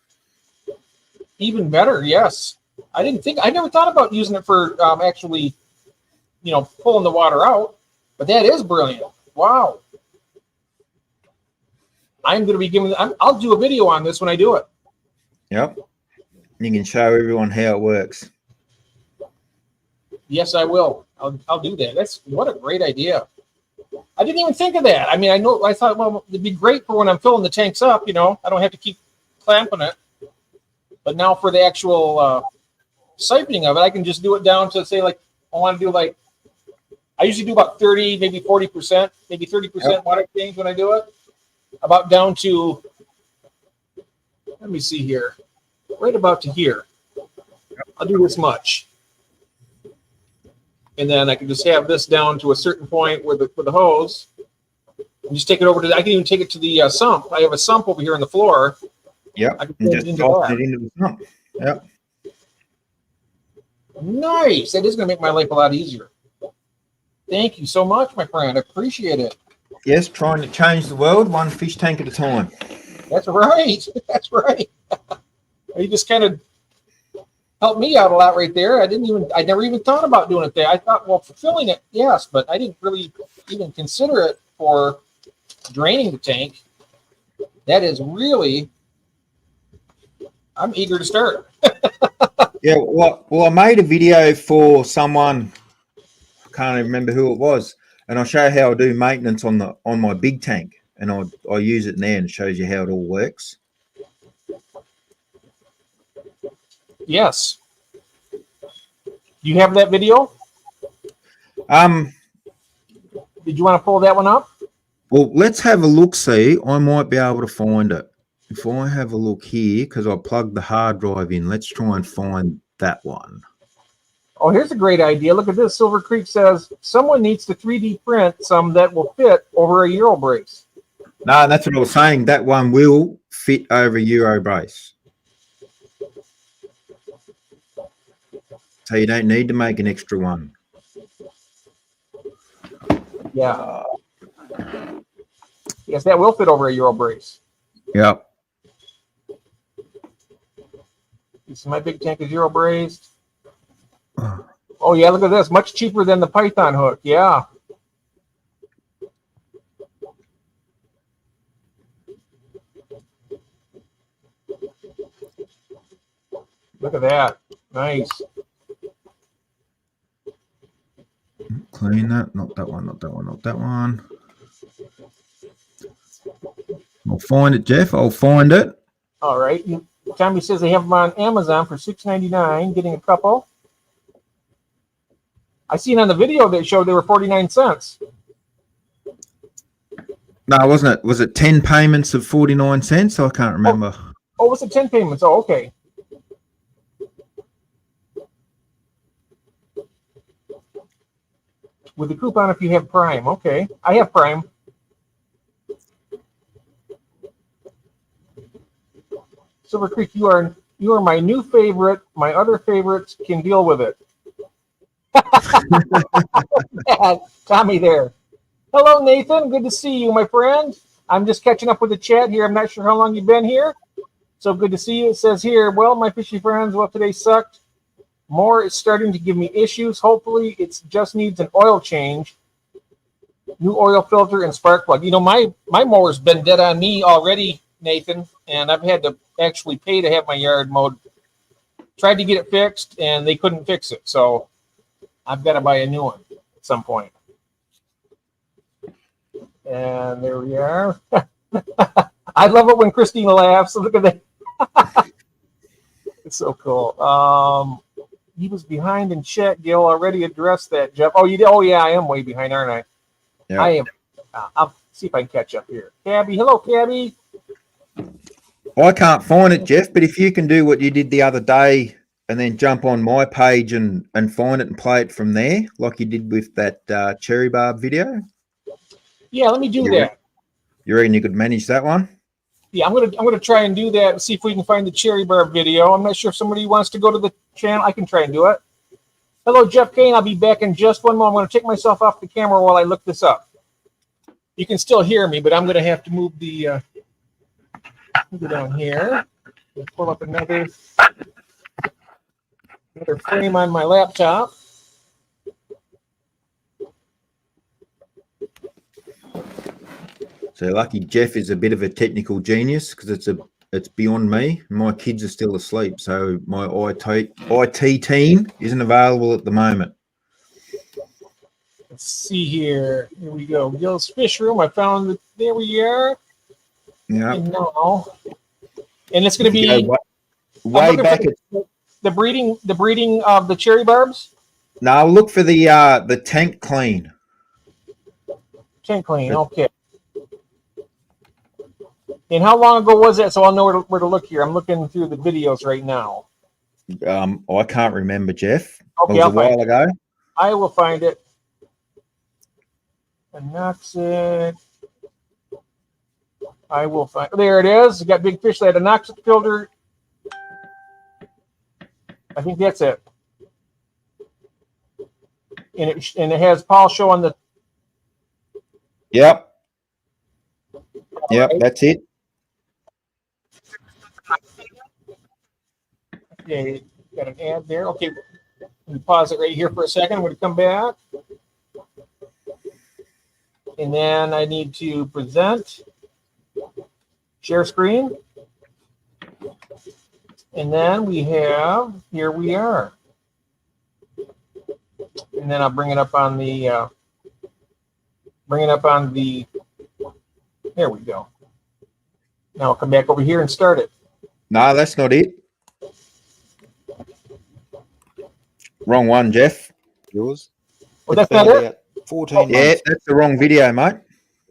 Even better, yes. I never thought about using it for actually, pulling the water out, but that is brilliant. Wow. I'm going to be I'll do a video on this when I do it. Yep. You can show everyone how it works. Yes, I will. I'll do that. What a great idea. I didn't even think of that. I mean, I thought, well, it'd be great for when I'm filling the tanks up, I don't have to keep clamping it. But now for the actual siphoning of it, I can just do it down to, say, like, I want to do, like, I usually do about 30, maybe 40%, maybe 30% water change when I do it. About down to, let me see here, right about to here. I'll do this much. And then I can just have this down to a certain point with the hose. And just take it over I can even take it to the sump. I have a sump over here on the floor. Yep. I can And put just it into toss that. it into the sump. Yep. Nice. That is going to make my life a lot easier. Thank you so much, my friend. I appreciate it. Yes, trying to change the world one fish tank at a time. That's right. That's right. You just kind of helped me out a lot right there. I never even thought about doing it there. I thought, well, for filling it, yes, but I didn't really even consider it for draining the tank. That is really, I'm eager to start. Yeah, well, I made a video for someone, I can't even remember who it was, and I'll show how I do maintenance on my big tank, and I use it in there and it shows you how it all works. Yes. Do you have that video? Did you want to pull that one up? Well, let's have a look. See, I might be able to find it. If I have a look here, because I plugged the hard drive in, let's try and find that one. Oh, here's a great idea. Look at this. Silver Creek says someone needs to 3D print some that will fit over a Euro brace. No, that's what I was saying. That one will fit over Euro brace. So you don't need to make an extra one. Yeah. Yes, that will fit over a Euro brace. Yep. You see my big tank is Euro braced. Oh, yeah, look at this. Much cheaper than the Python hook. Yeah. Look at that. Nice. Clean that. Not that one, not that one, not that one. I'll find it, Jeff. I'll find it. All right. Tommy says they have them on Amazon for $6.99, getting a couple. I seen on the video they showed they were 49 cents. No, wasn't it? Was it 10 payments of 49 cents? I can't remember. Oh, was it 10 payments? Oh, okay. With the coupon if you have Prime. Okay. I have Prime. Silver Creek, you are my new favorite. My other favorites can deal with it. Yeah, Tommy there. Hello, Nathan. Good to see you, my friend. I'm just catching up with the chat here. I'm not sure how long you've been here. So good to see you. It says here, well, my fishy friends, well, today sucked. More is starting to give me issues. Hopefully, it just needs an oil change. New oil filter and spark plug. My mower's been dead on me already, Nathan, and I've had to actually pay to have my yard mowed. Tried to get it fixed, and they couldn't fix it. So I've got to buy a new one at some point. And there we are. I love it when Christina laughs. Look at that. It's so cool. He was behind in chat. Gil already addressed that, Jeff. Oh, you did? Oh, yeah, I am way behind, aren't I? Yeah. I am. I'll see if I can catch up here. Cabby. Hello, Cabby. I can't find it, Jeff, but if you can do what you did the other day and then jump on my page and find it and play it from there, like you did with that cherry barb video. Yeah, let me do that. You reckon you could manage that one? Yeah, I'm gonna try and do that and see if we can find the cherry barb video. I'm not sure if somebody wants to go to the channel. I can try and do it. Hello, Jeff Kane. I'll be back in just one moment. I'm going to take myself off the camera while I look this up. You can still hear me, but I'm going to have to move the go down here. Pull up another frame on my laptop. So lucky Jeff is a bit of a technical genius because it's beyond me. My kids are still asleep, so my IT team isn't available at the moment. Let's see here. Here we go. Gil's fish room. I found it. There we are. Yeah. And now, and it's going to be way back at the breeding of the cherry barbs. Now look for the tank clean. Tank clean. Okay. And how long ago was that? So I'll know where to look here. I'm looking through the videos right now. I can't remember, Jeff. Okay, it was a while ago. I will find it. Anoxic. I will find. There it is. You got big fish that Anoxic filter. I think that's it. And it has Paul showing the. Yep. Yep, right. That's it. Okay, got an ad there. Okay, we pause it right here for a second. I'm going to come back. And then I need to present, share screen. And then we have, here we are. And then I'll bring it up on the, there we go. Now I'll come back over here and start it. No, that's not it. Wrong one, Jeff. Yours? Well, that's not it? 14 Yeah, months. that's the wrong video, mate.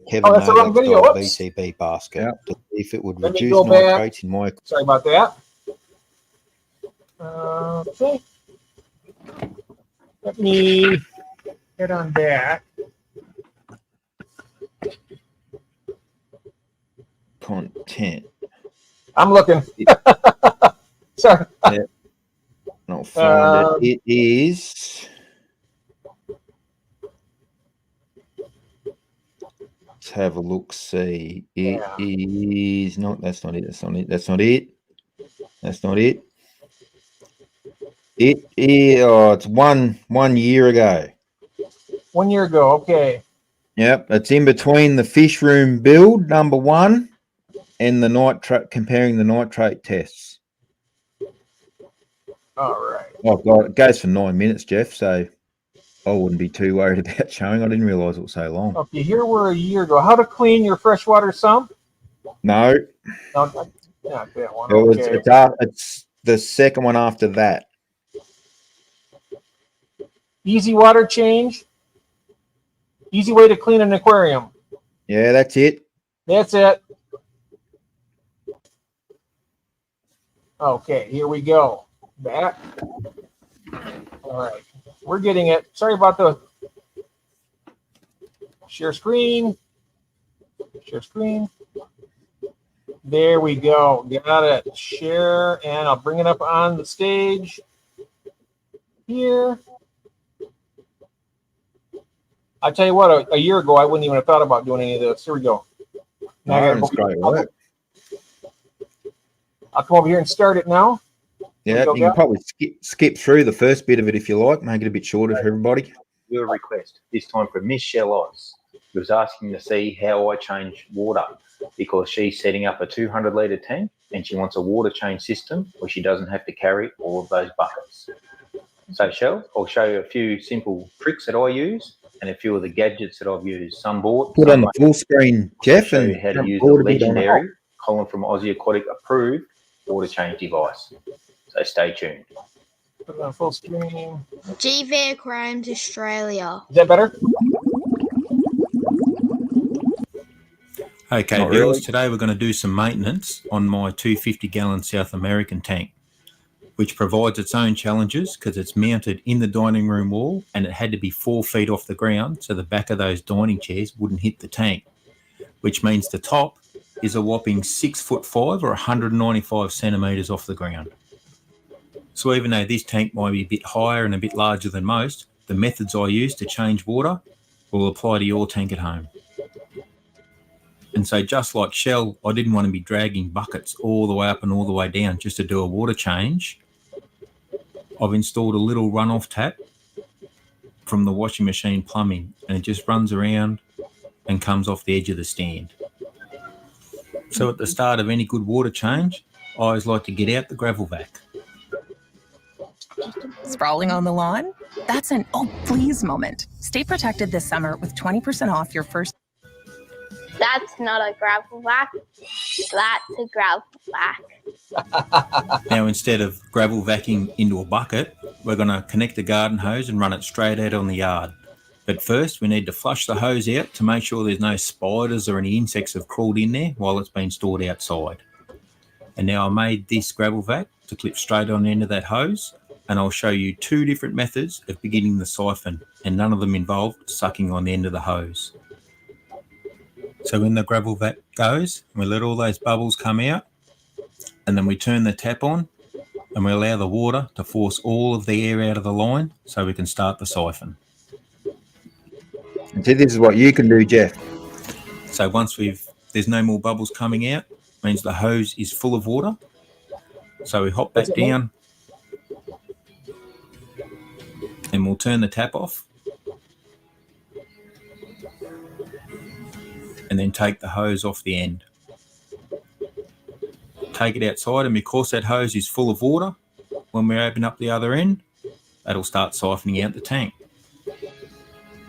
Kevin that's the wrong video. Novak Whoops. VTB basket. Yeah. To see if it would Let me reduce go back. nitrates in my. Sorry about that. Okay. Let me get on back. Content. I'm looking. Sorry. I'll find it. It is. Let's have a look. See. It is not. That's not it. That's not it. That's not it. That's not it. It is. Oh, it's one year ago. 1 year ago. Okay. Yep, it's in between the fish room build #1 and the nitrate, comparing the nitrate tests. All right. Oh God, it goes for 9 minutes, Jeff. So I wouldn't be too worried about showing. I didn't realise it was so long. Okay, here we're a year ago. How to clean your freshwater sump? No, No, not that one. it was. Okay. It's the second one after that. Easy water change. Easy way to clean an aquarium. Yeah, that's it. That's it. Okay, here we go. Back. All right. We're getting it. Sorry about the share screen. Share screen. There we go. Got it. Share, and I'll bring it up on the stage here. I tell you what, a year ago, I wouldn't even have thought about doing any of this. Here we go. Now I it's great work. I'll come over here and start it now. Yeah, you can probably skip through the first bit of it if you like. Make it a bit shorter for everybody. Your request this time from Miss Shellos, who was asking to see how I change water because she's setting up a 200-litre tank and she wants a water change system where she doesn't have to carry all of those buckets. So, Shell, I'll show you a few simple tricks that I use and a few of the gadgets that I've used. Some bought. Put on the full screen, Jeff, show you and how to use the legendary Colin from Aussie Aquatic approved water change device. So stay tuned. Put it on full screen. GV Aquariums Australia. Is that better? Okay, Not Bills, really. today we're going to do some maintenance on my 250-gallon South American tank, which provides its own challenges because it's mounted in the dining room wall and it had to be 4 feet off the ground so the back of those dining chairs wouldn't hit the tank, which means the top is a whopping 6'5" or 195 centimetres off the ground. So even though this tank might be a bit higher and a bit larger than most, the methods I use to change water will apply to your tank at home. And so just like Shell, I didn't want to be dragging buckets all the way up and all the way down just to do a water change. I've installed a little runoff tap from the washing machine plumbing, and it just runs around and comes off the edge of the stand. So at the start of any good water change, I always like to get out the gravel vac. Sprawling on the lawn? That's an oh please moment. Stay protected this summer with 20% off your first. That's not a gravel vac. That's a gravel vac. Now, instead of gravel vacuuming into a bucket, we're going to connect the garden hose and run it straight out on the yard. But first, we need to flush the hose out to make sure there's no spiders or any insects have crawled in there while it's been stored outside. And now I made this gravel vac to clip straight on the end of that hose, and I'll show you 2 different methods of beginning the siphon, and none of them involve sucking on the end of the hose. So when the gravel vac goes, we let all those bubbles come out, and then we turn the tap on, and we allow the water to force all of the air out of the line so we can start the siphon. And so this is what you can do, Jeff. So once there's no more bubbles coming out, means the hose is full of water. So we hop back down, and we'll turn the tap off, and then take the hose off the end. Take it outside, and because that hose is full of water, when we open up the other end, that'll start siphoning out the tank.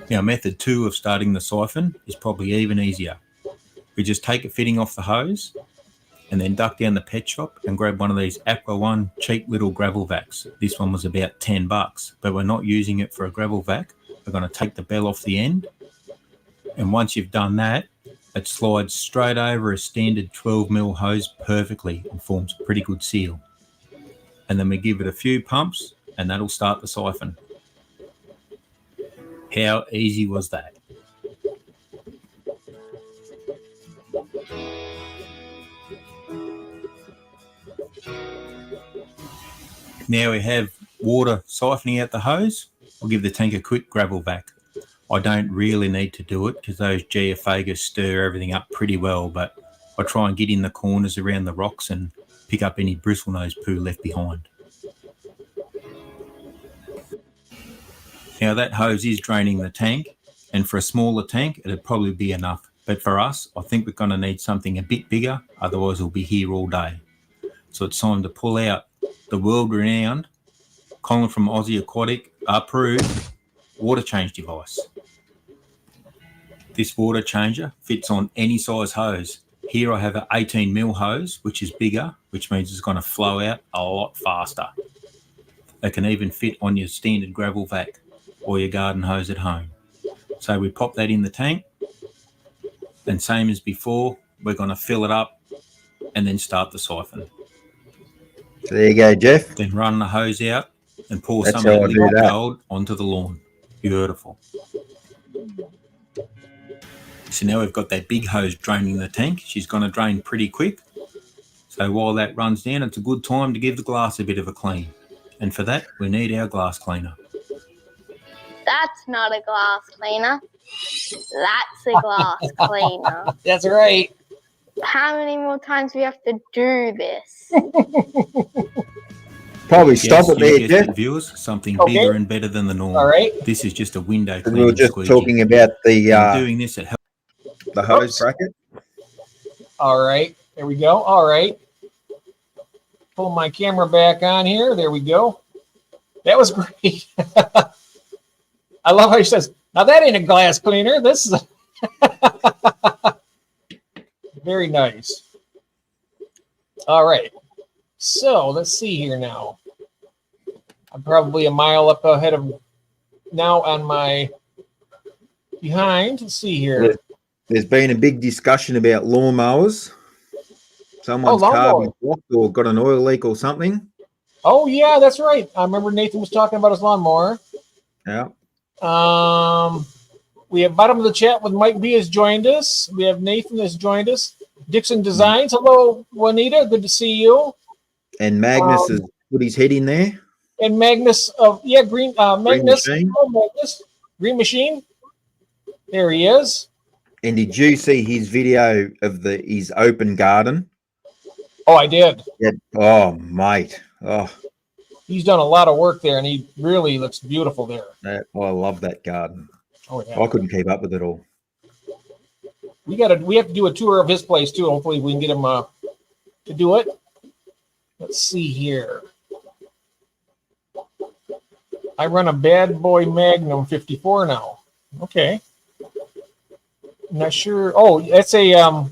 Now, method 2 of starting the siphon is probably even easier. We just take a fitting off the hose and then duck down the pet shop and grab one of these Aqua One cheap little gravel vacs. This one was about $10, but we're not using it for a gravel vac. We're going to take the bell off the end, and once you've done that, it slides straight over a standard 12mm hose perfectly and forms a pretty good seal. And then we give it a few pumps, and that'll start the siphon. How easy was that? Now we have water siphoning out the hose. We'll give the tank a quick gravel vac. I don't really need to do it because those geophagus stir everything up pretty well, but I try and get in the corners around the rocks and pick up any bristlenose poo left behind. Now that hose is draining the tank, and for a smaller tank it'd probably be enough, but for us I think we're going to need something a bit bigger, otherwise we'll be here all day. So it's time to pull out the world-renowned Colin from Aussie Aquatic approved water change device. This water changer fits on any size hose. Here I have an 18mm hose, which is bigger, which means it's going to flow out a lot faster. It can even fit on your standard gravel vac or your garden hose at home. So we pop that in the tank, and same as before, we're going to fill it up and then start the siphon. So there you go, Jeff. Then run the hose out and pour That's some of how I the do liquid that. gold onto the lawn. Beautiful. So now we've got that big hose draining the tank. She's going to drain pretty quick. So while that runs down, it's a good time to give the glass a bit of a clean. And for that, we need our glass cleaner. That's not a glass cleaner. That's a glass cleaner. That's right. How many more times do we have to do this? Probably stop Yes, it there, you guessed Jeff. it, viewers. Something Okay. bigger and better than the norm. All right. This is just a window We cleaning were just squeegee. talking about And doing this, it helps. the hose Oops. bracket. All right. There we go. All right. Pull my camera back on here. There we go. That was great. I love how he says, now that ain't a glass cleaner. This is a very nice. All right. So let's see here now. I'm probably a mile up ahead of now on my behind. Let's see here. There's been a big discussion about lawnmowers. Someone's lawnmower. carbon blocked or got an oil leak or something. Oh, yeah, that's right. I remember Nathan was talking about his lawnmower. Yeah. We have bottom of the chat with Mike B has joined us. We have Nathan has joined us. Dixon Designs. Hello, Juanita. Good to see you. And Magnus has put his head in there. And Magnus of Green Magnus. Machine. Hello, Magnus. Green Machine. There he is. And did you see his video of his open garden? Oh, I did. Yeah. Oh, mate. Oh, He's done a lot of work there, and he really looks beautiful there. I love that garden. Oh yeah. I couldn't keep up with it all. We have to do a tour of his place too. Hopefully, we can get him to do it. Let's see here. I run a Bad Boy Magnum 54 now. Okay. I'm not sure. Oh, that's a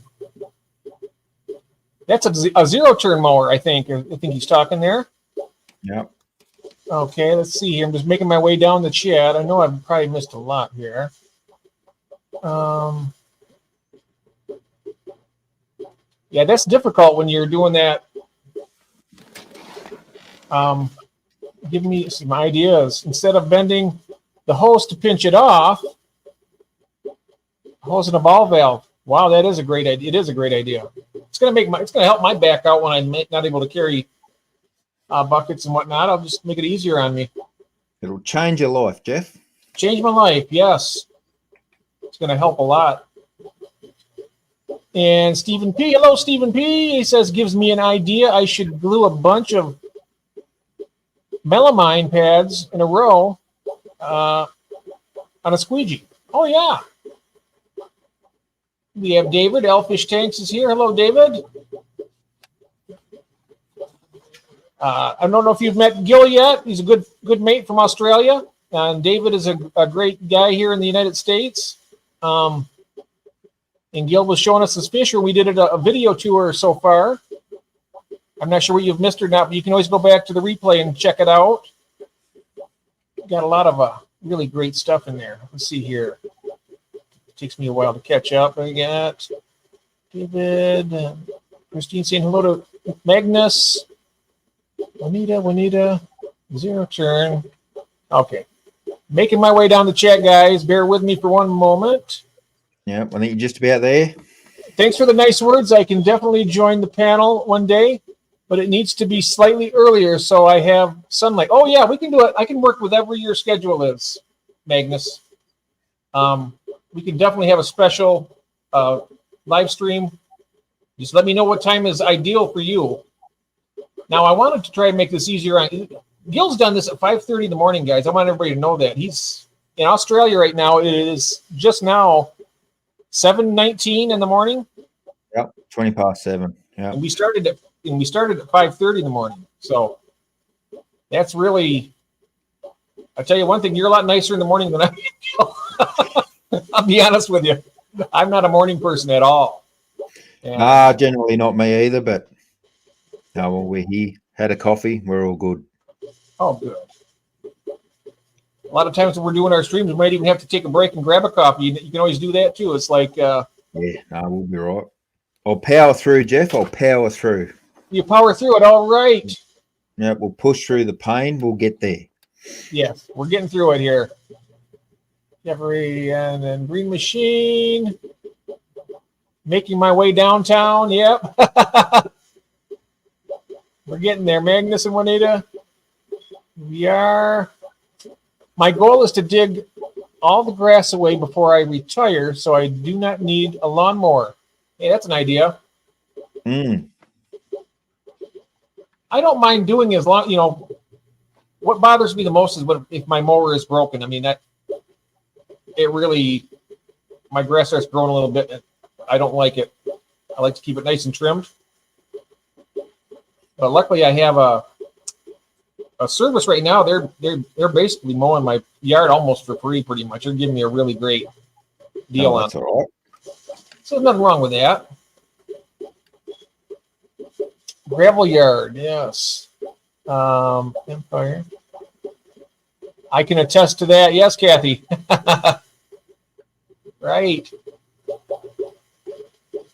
zero turn mower. I think he's talking there. Yeah. Okay, let's see here. I'm just making my way down the chat. I know I've probably missed a lot here. Yeah, that's difficult when you're doing that. Give me some ideas. Instead of bending the hose to pinch it off, hose and a ball valve. Wow, that is a great idea. It is a great idea. It's gonna help my back out when I'm not able to carry buckets and whatnot. I'll just make it easier on me. It'll change your life, Jeff. Change my life, yes. It's gonna help a lot. And Stephen P. Hello, Stephen P. He says, gives me an idea. I should glue a bunch of melamine pads in a row on a squeegee. Oh, yeah. We have David. Elfish Tanks is here. Hello, David. I don't know if you've met Gil yet. He's a good mate from Australia. And David is a great guy here in the United States. And Gil was showing us his fish, or we did a video tour so far. I'm not sure what you've missed or not, but you can always go back to the replay and check it out. Got a lot of really great stuff in there. Let's see here. It takes me a while to catch up. I got David, Christine saying hello to Magnus, Juanita, zero turn. Okay. Making my way down the chat, guys. Bear with me for one moment. Yeah, I think you're just about there. Thanks for the nice words. I can definitely join the panel one day, but it needs to be slightly earlier so I have sunlight. Oh, yeah, we can do it. I can work with whatever your schedule is, Magnus. We can definitely have a special live stream. Just let me know what time is ideal for you. Now, I wanted to try and make this easier. Gil's done this at 5:30 in the morning, guys. I want everybody to know that. He's in Australia right now. It is just now 7:19 in the morning. Yep, 20 past 7. Yeah. And we started at 5:30 in the morning. So that's really, I'll tell you one thing, you're a lot nicer in the morning than I am. I'll be honest with you. I'm not a morning person at all. And, generally not me either, but no, well, we're here, had a coffee, we're all good. oh, good. A lot of times when we're doing our streams, we might even have to take a break and grab a coffee. You can always do that too. It's like yeah, no, we'll be right. I'll power through, Jeff. I'll power through. You power through it. All right. Yeah, we'll push through the pain. We'll get there. Yes, we're getting through it here. Jeffrey and then Green Machine. Making my way downtown. Yep. We're getting there. Magnus and Juanita. We are. My goal is to dig all the grass away before I retire, so I do not need a lawnmower. Hey, that's an idea. Mm. I don't mind doing as long, what bothers me the most is if my mower is broken. I mean, my grass starts growing a little bit. I don't like it. I like to keep it nice and trimmed. But luckily I have a service right now. They're basically mowing my yard almost for free, pretty much. They're giving me a really great deal on it. All right. So there's nothing wrong with that. Gravel yard, yes. Empire. I can attest to that. Yes, Kathy. Right.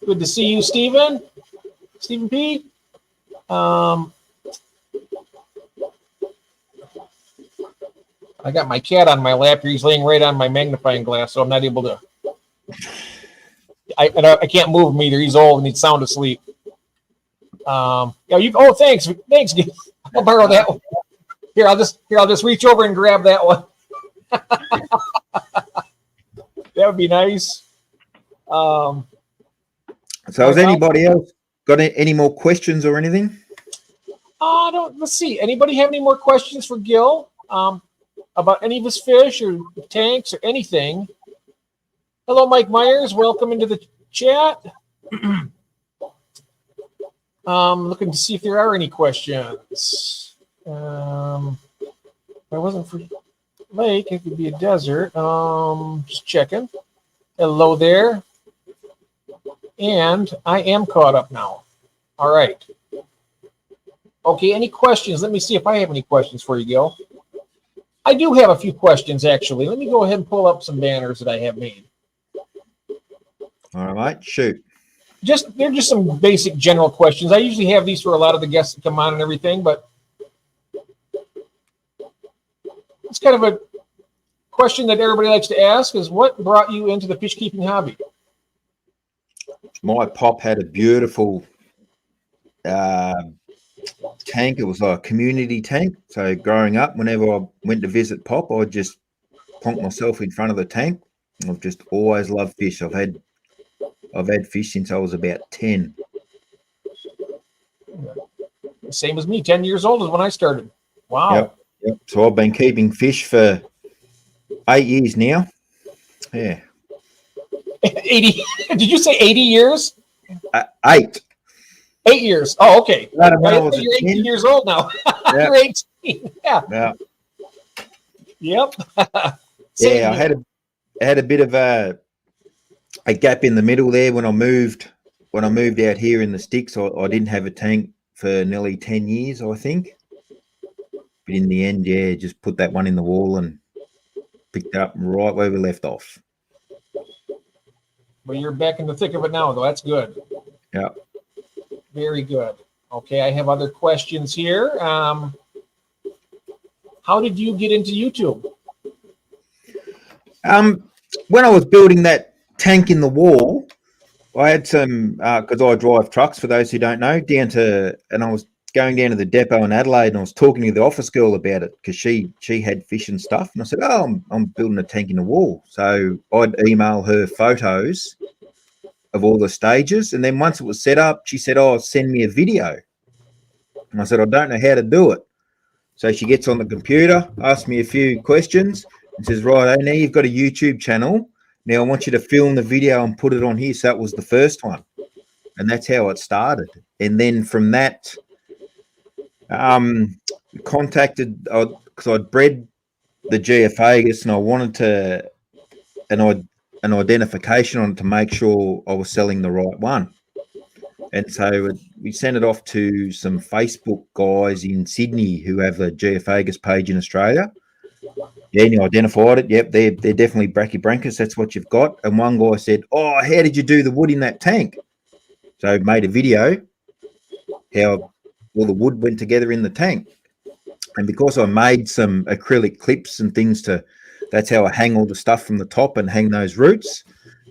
Good to see you, Stephen. Stephen P. I got my cat on my lap here. He's laying right on my magnifying glass, so I'm not able to. I can't move him either. He's old and he's sound asleep. Yeah, you. Oh, thanks. I'll borrow that one. Here, I'll just reach over and grab that one. That would be nice. So has anybody else got any more questions or anything? Let's see. Anybody have any more questions for Gil about any of his fish or tanks or anything? Hello, Mike Myers. Welcome into the chat. Looking to see if there are any questions. If I wasn't for lake, it could be a desert. Just checking. Hello there. And I am caught up now. All right. Okay, any questions? Let me see if I have any questions for you, Gil. I do have a few questions, actually. Let me go ahead and pull up some banners that I have made. All right, shoot. They're just some basic general questions. I usually have these for a lot of the guests that come on and everything, but it's kind of a question that everybody likes to ask is what brought you into the fish keeping hobby? My pop had a beautiful tank. It was like a community tank. So growing up, whenever I went to visit Pop, I'd just plonk myself in front of the tank. I've just always loved fish. I've had fish since I was about 10. Same as me. 10 years old is when I started. Wow. Yep. So I've been keeping fish for 8 years now. Yeah. 80. Did you say 80 years? 8. 8 years. Oh, okay. I don't know, You're 18 years old now. Yep. You're 18. Yeah. Yep. Yeah, I had a bit of a gap in the middle there when I moved out here in the sticks. I didn't have a tank for nearly 10 years, I think. But in the end, yeah, just put that one in the wall and picked up right where we left off. Well, you're back in the thick of it now, though. That's good. Yeah. Very good. Okay, I have other questions here. How did you get into YouTube? When I was building that tank in the wall, I had some, because I drive trucks, for those who don't know, and I was going down to the depot in Adelaide, and I was talking to the office girl about it because she had fish and stuff, and I said, "Oh, I'm building a tank in the wall." So I'd email her photos of all the stages, and then once it was set up, she said, "Oh, send me a video." And I said, "I don't know how to do it." So she gets on the computer, asks me a few questions, and says, "Right, now you've got a YouTube channel. Now I want you to film the video and put it on here." So that was the first one, and that's how it started. And then from that, contacted because I'd bred the Geophagus and I wanted an identification on it to make sure I was selling the right one. And so we sent it off to some Facebook guys in Sydney who have a Geophagus page in Australia. Yeah, and you identified it. Yep, they're definitely Brachybranchus. That's what you've got. And one guy said, "Oh, how did you do the wood in that tank?" So I made a video how all the wood went together in the tank. And because I made some acrylic clips and things that's how I hang all the stuff from the top and hang those roots.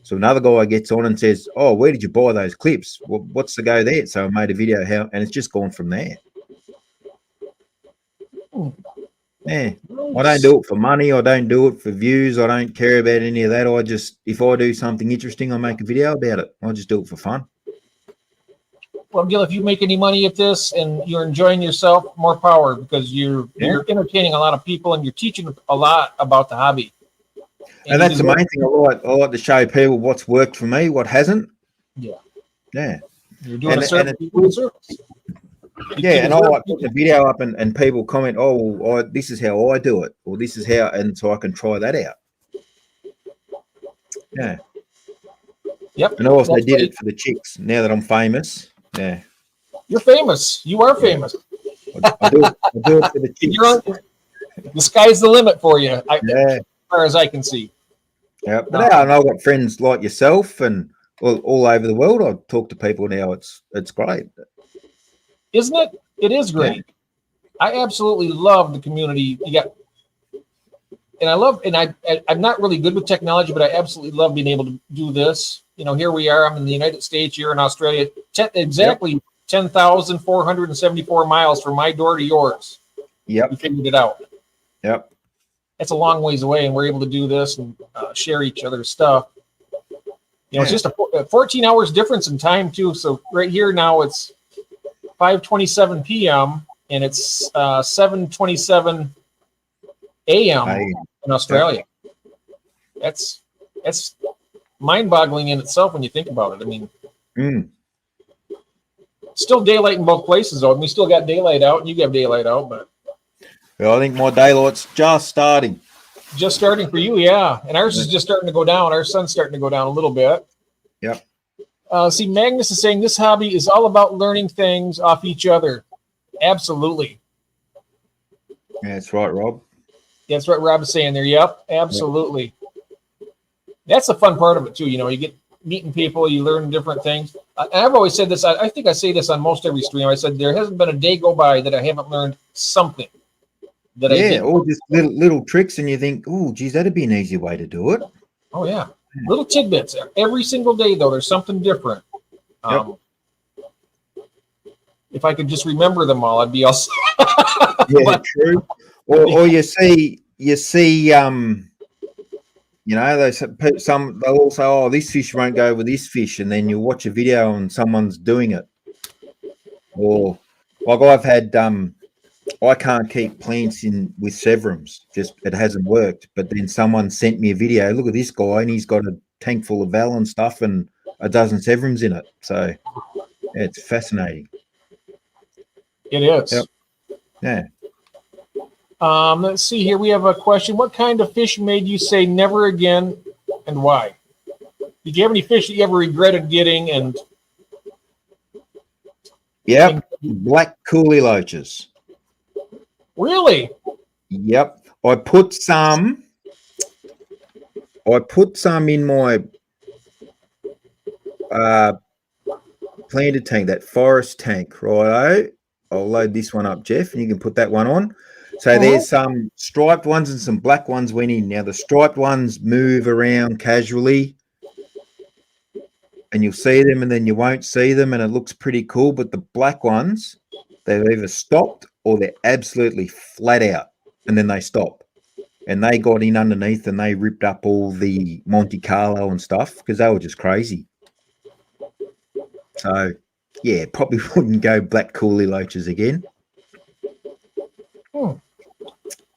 So another guy gets on and says, "Oh, where did you buy those clips? What's the go there?" So I made a video and it's just gone from there. Yeah, I don't do it for money. I don't do it for views. I don't care about any of that. If I do something interesting, I make a video about it. I just do it for fun. Well, Gil, if you make any money at this and you're enjoying yourself, more power, because you're entertaining a lot of people and you're teaching a lot about the hobby. And that's the main thing. I like to show people what's worked for me, what hasn't. Yeah. Yeah. You're doing a service. Yeah, and I like putting the video up and people comment, "Oh, this is how I do it," or "This is how," and so I can try that out. Yeah. Yep. And I also did it for the chicks. Now that I'm famous, yeah. You're famous. You are famous. I do it for the chicks. The sky's the limit for you, as far as I can see. Yeah, but now I've got friends like yourself and all over the world. I talk to people now. It's great. Isn't it? It is great. Yeah. I absolutely love the community. You got and I love, and I'm not really good with technology, but I absolutely love being able to do this. You know, here we are. I'm in the United States. You're in Australia. Exactly 10,474 miles from my door to yours. Yep. We figured it out. Yep. That's a long ways away, and we're able to do this and share each other's stuff. You know, it's just a 14 hours difference in time too. So right here now it's 5:27 p.m. and it's 7:27 a.m. in Australia. That's mind-boggling in itself when you think about it. I mean, still daylight in both places though. And we still got daylight out, and you got daylight out, but well, I think my daylight's just starting. Just starting for you, yeah. And ours is just starting to go down. Our sun's starting to go down a little bit. Yep. See, Magnus is saying this hobby is all about learning things off each other. Absolutely. Yeah, that's right, Rob. That's what Rob is saying there. Yep, absolutely. Yep. That's the fun part of it, too. You know, you get meeting people, you learn different things. I've always said this. I think I say this on most every stream. I said there hasn't been a day go by that I haven't learned something. Or just little tricks, and you think, oh, geez, that'd be an easy way to do it. Oh, yeah. Little tidbits. Every single day, though, there's something different. If I could just remember them all, I'd be all set. Yeah, true. Or you see, you know, they'll all say, oh, this fish won't go with this fish, and then you watch a video and someone's doing it. Or like I've had I can't keep plants in with severums. Just it hasn't worked. But then someone sent me a video. Look at this guy, and he's got a tank full of val and stuff, and a dozen severums in it. So yeah, it's fascinating. It is. Yep. Yeah. Let's see here. We have a question. What kind of fish made you say never again, and why? Did you have any fish that you ever regretted getting? And yep, black coolie loaches. Really? Yep. I put some in my planted tank, that forest tank, righto. I'll load this one up, Jeff, and you can put that one on. So there's some striped ones and some black ones went in. Now the striped ones move around casually, and you'll see them, and then you won't see them, and it looks pretty cool. But the black ones, they've either stopped or they're absolutely flat out, and then they stop. And they got in underneath and they ripped up all the Monte Carlo and stuff because they were just crazy. So, yeah, probably wouldn't go black coolie loaches again.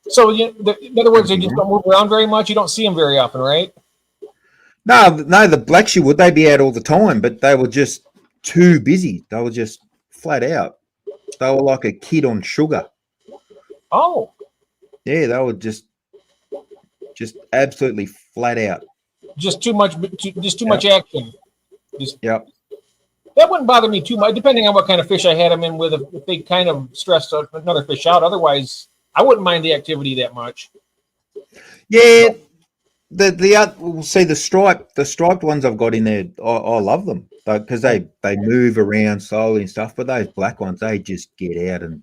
So, in other words, they just don't move around very much. You don't see them very often, right? No, the blacks you would. They'd be out all the time, but they were just too busy. They were just flat out. They were like a kid on sugar. Oh. Yeah, they were just absolutely flat out. Just too much action. Yep. That wouldn't bother me too much, depending on what kind of fish I had them in with. If they kind of stressed another fish out, otherwise, I wouldn't mind the activity that much. Yeah, we'll see the striped ones I've got in there. I love them because they move around slowly and stuff. But those black ones, they just get out and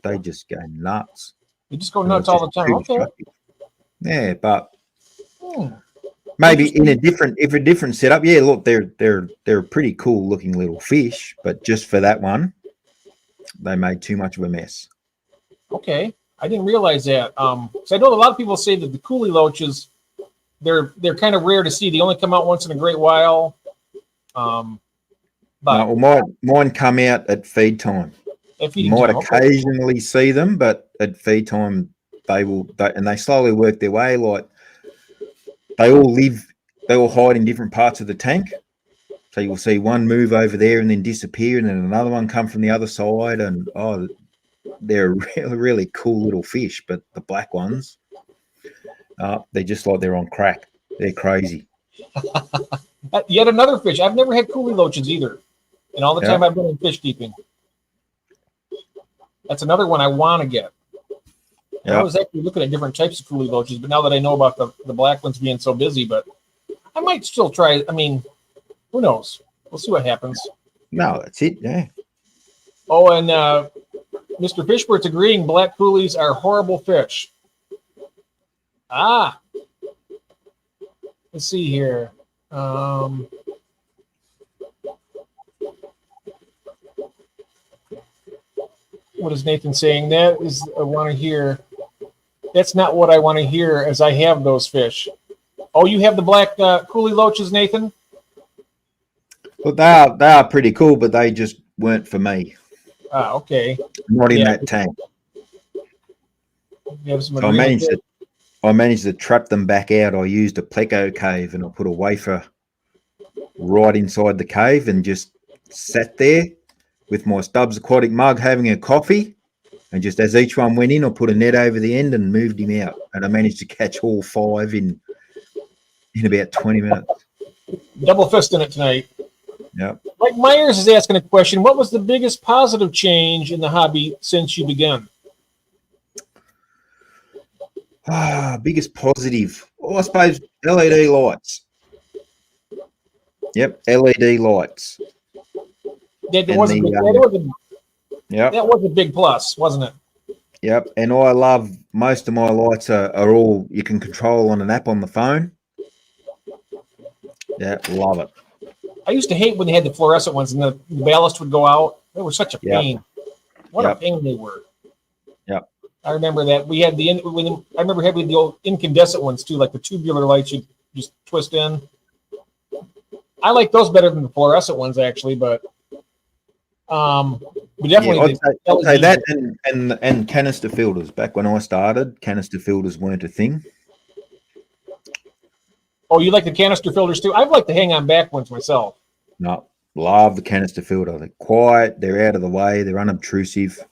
they just go nuts. You just go nuts all the time. Okay. Yeah, but maybe in a different setup. Yeah, look, they're a pretty cool looking little fish, but just for that one, they made too much of a mess. Okay, I didn't realize that. So I know a lot of people say that the coolie loaches, they're kind of rare to see. They only come out once in a great while. But mine come out at feed time. You might occasionally see them, but at feed time and they slowly work their way. Like they all hide in different parts of the tank. So you'll see one move over there and then disappear, and then another one come from the other side. And they're really, really cool little fish. But the black ones, they're just like they're on crack. They're crazy. Yet another fish. I've never had coolie loaches either, and all the time I've been in fish keeping. That's another one I want to get. I was actually looking at different types of coolie loaches, but now that I know about the black ones being so busy, but I might still try. I mean, who knows? We'll see what happens. No, that's it. Yeah. Oh, and Mr. Fishbert's agreeing black coolies are horrible fish. Ah, let's see here. What is Nathan saying? That is, I want to hear. That's not what I want to hear, as I have those fish. Oh, you have the black coolie loaches, Nathan? Well, they are pretty cool, but they just weren't for me. Ah, okay. Not in Yeah. that tank. You have some So I managed to trap them back out. I used a pleco cave and I put a wafer right inside the cave and just sat there with my Stubbs Aquatic mug having a coffee. And just as each one went in, I put a net over the end and moved him out. And I managed to catch all 5 in about 20 minutes. double fisting it tonight. Yep. Mike Myers is asking a question. What was the biggest positive change in the hobby since you began? Biggest positive. Oh, I suppose LED lights. Yep, LED lights. That And was, the, that was a big plus, wasn't it? Yep. And I love most of my lights are all you can control on an app on the phone. Yeah, love it. I used to hate when they had the fluorescent ones and the ballast would go out. They were such a pain. What a pain they were. Yep. I remember that we had I remember having the old incandescent ones too, like the tubular lights you just twist in. I like those better than the fluorescent ones actually, but we definitely I'd say that and canister filters. Back when I started, canister filters weren't a thing. Oh, you like the canister filters too? I've liked the hang-on back ones myself. No, love the canister filter. They're quiet. They're out of the way. They're unobtrusive.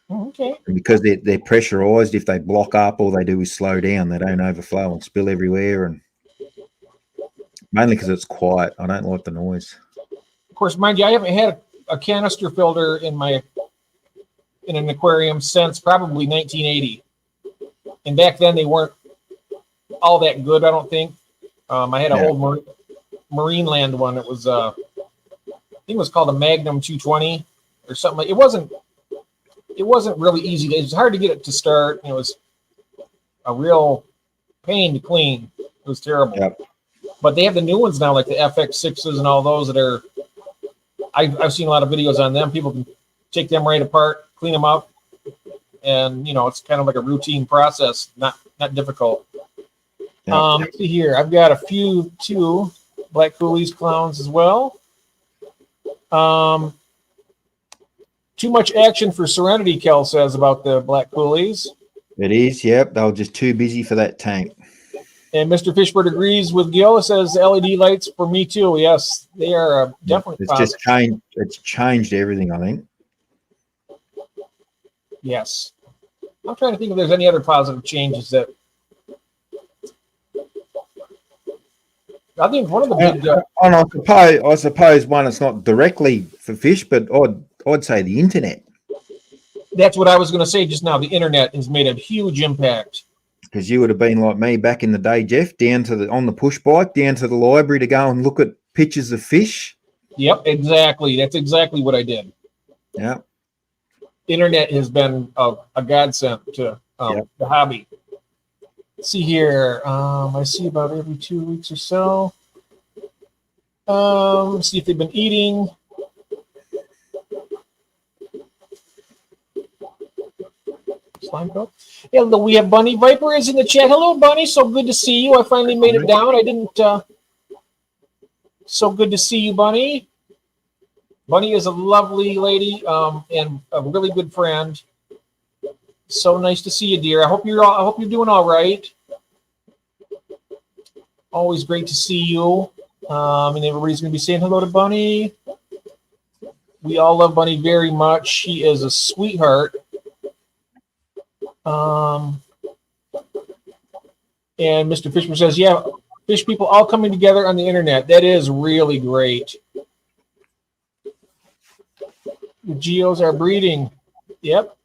Okay. And because they're pressurized, if they block up, all they do is slow down. They don't overflow and spill everywhere. And mainly because it's quiet. I don't like the noise. Of course, mind you, I haven't had a canister filter in an aquarium since probably 1980. And back then they weren't all that good, I don't think. I had an old Marine Land one. It was I think it was called a Magnum 220 or something like. It wasn't really easy. It was hard to get it to start. And it was a real pain to clean. It was terrible. Yep. But they have the new ones now, like the FX6s and all those that are. I've seen a lot of videos on them. People can take them right apart, clean them up, and it's kind of like a routine process, not difficult. Yep. Let's see here. I've got a few too, black coolies, clowns as well. Too much action for Serenity, Kel says about the black coolies. It is, yep. They were just too busy for that tank. And Mr. Fishbird agrees with Gil. It says LED lights for me too. Yes, they are definitely It's just changed. It's changed everything, I think. Yes. I'm trying to think if there's any other positive changes that. I think one of the big. And I suppose one that's not directly for fish, but I'd say the internet. That's what I was going to say just now. The internet has made a huge impact. Because you would have been like me back in the day, Jeff, on the push bike, down to the library to go and look at pictures of fish. Yep, exactly. That's exactly what I did. Yeah. Internet has been a godsend to the hobby. Let's see here. I see about every 2 weeks or so. See if they've been eating. Slime Cup. Hello, we have Bunny Viper is in the chat. Hello, Bunny. So good to see you. I finally made it down. I didn't. So good to see you, Bunny. Bunny is a lovely lady and a really good friend. So nice to see you, dear. I hope you're doing all right. Always great to see you. And everybody's going to be saying hello to Bunny. We all love Bunny very much. She is a sweetheart. And Mr. Fishman says, yeah, fish people all coming together on the internet. That is really great. The geos are breeding. Yep.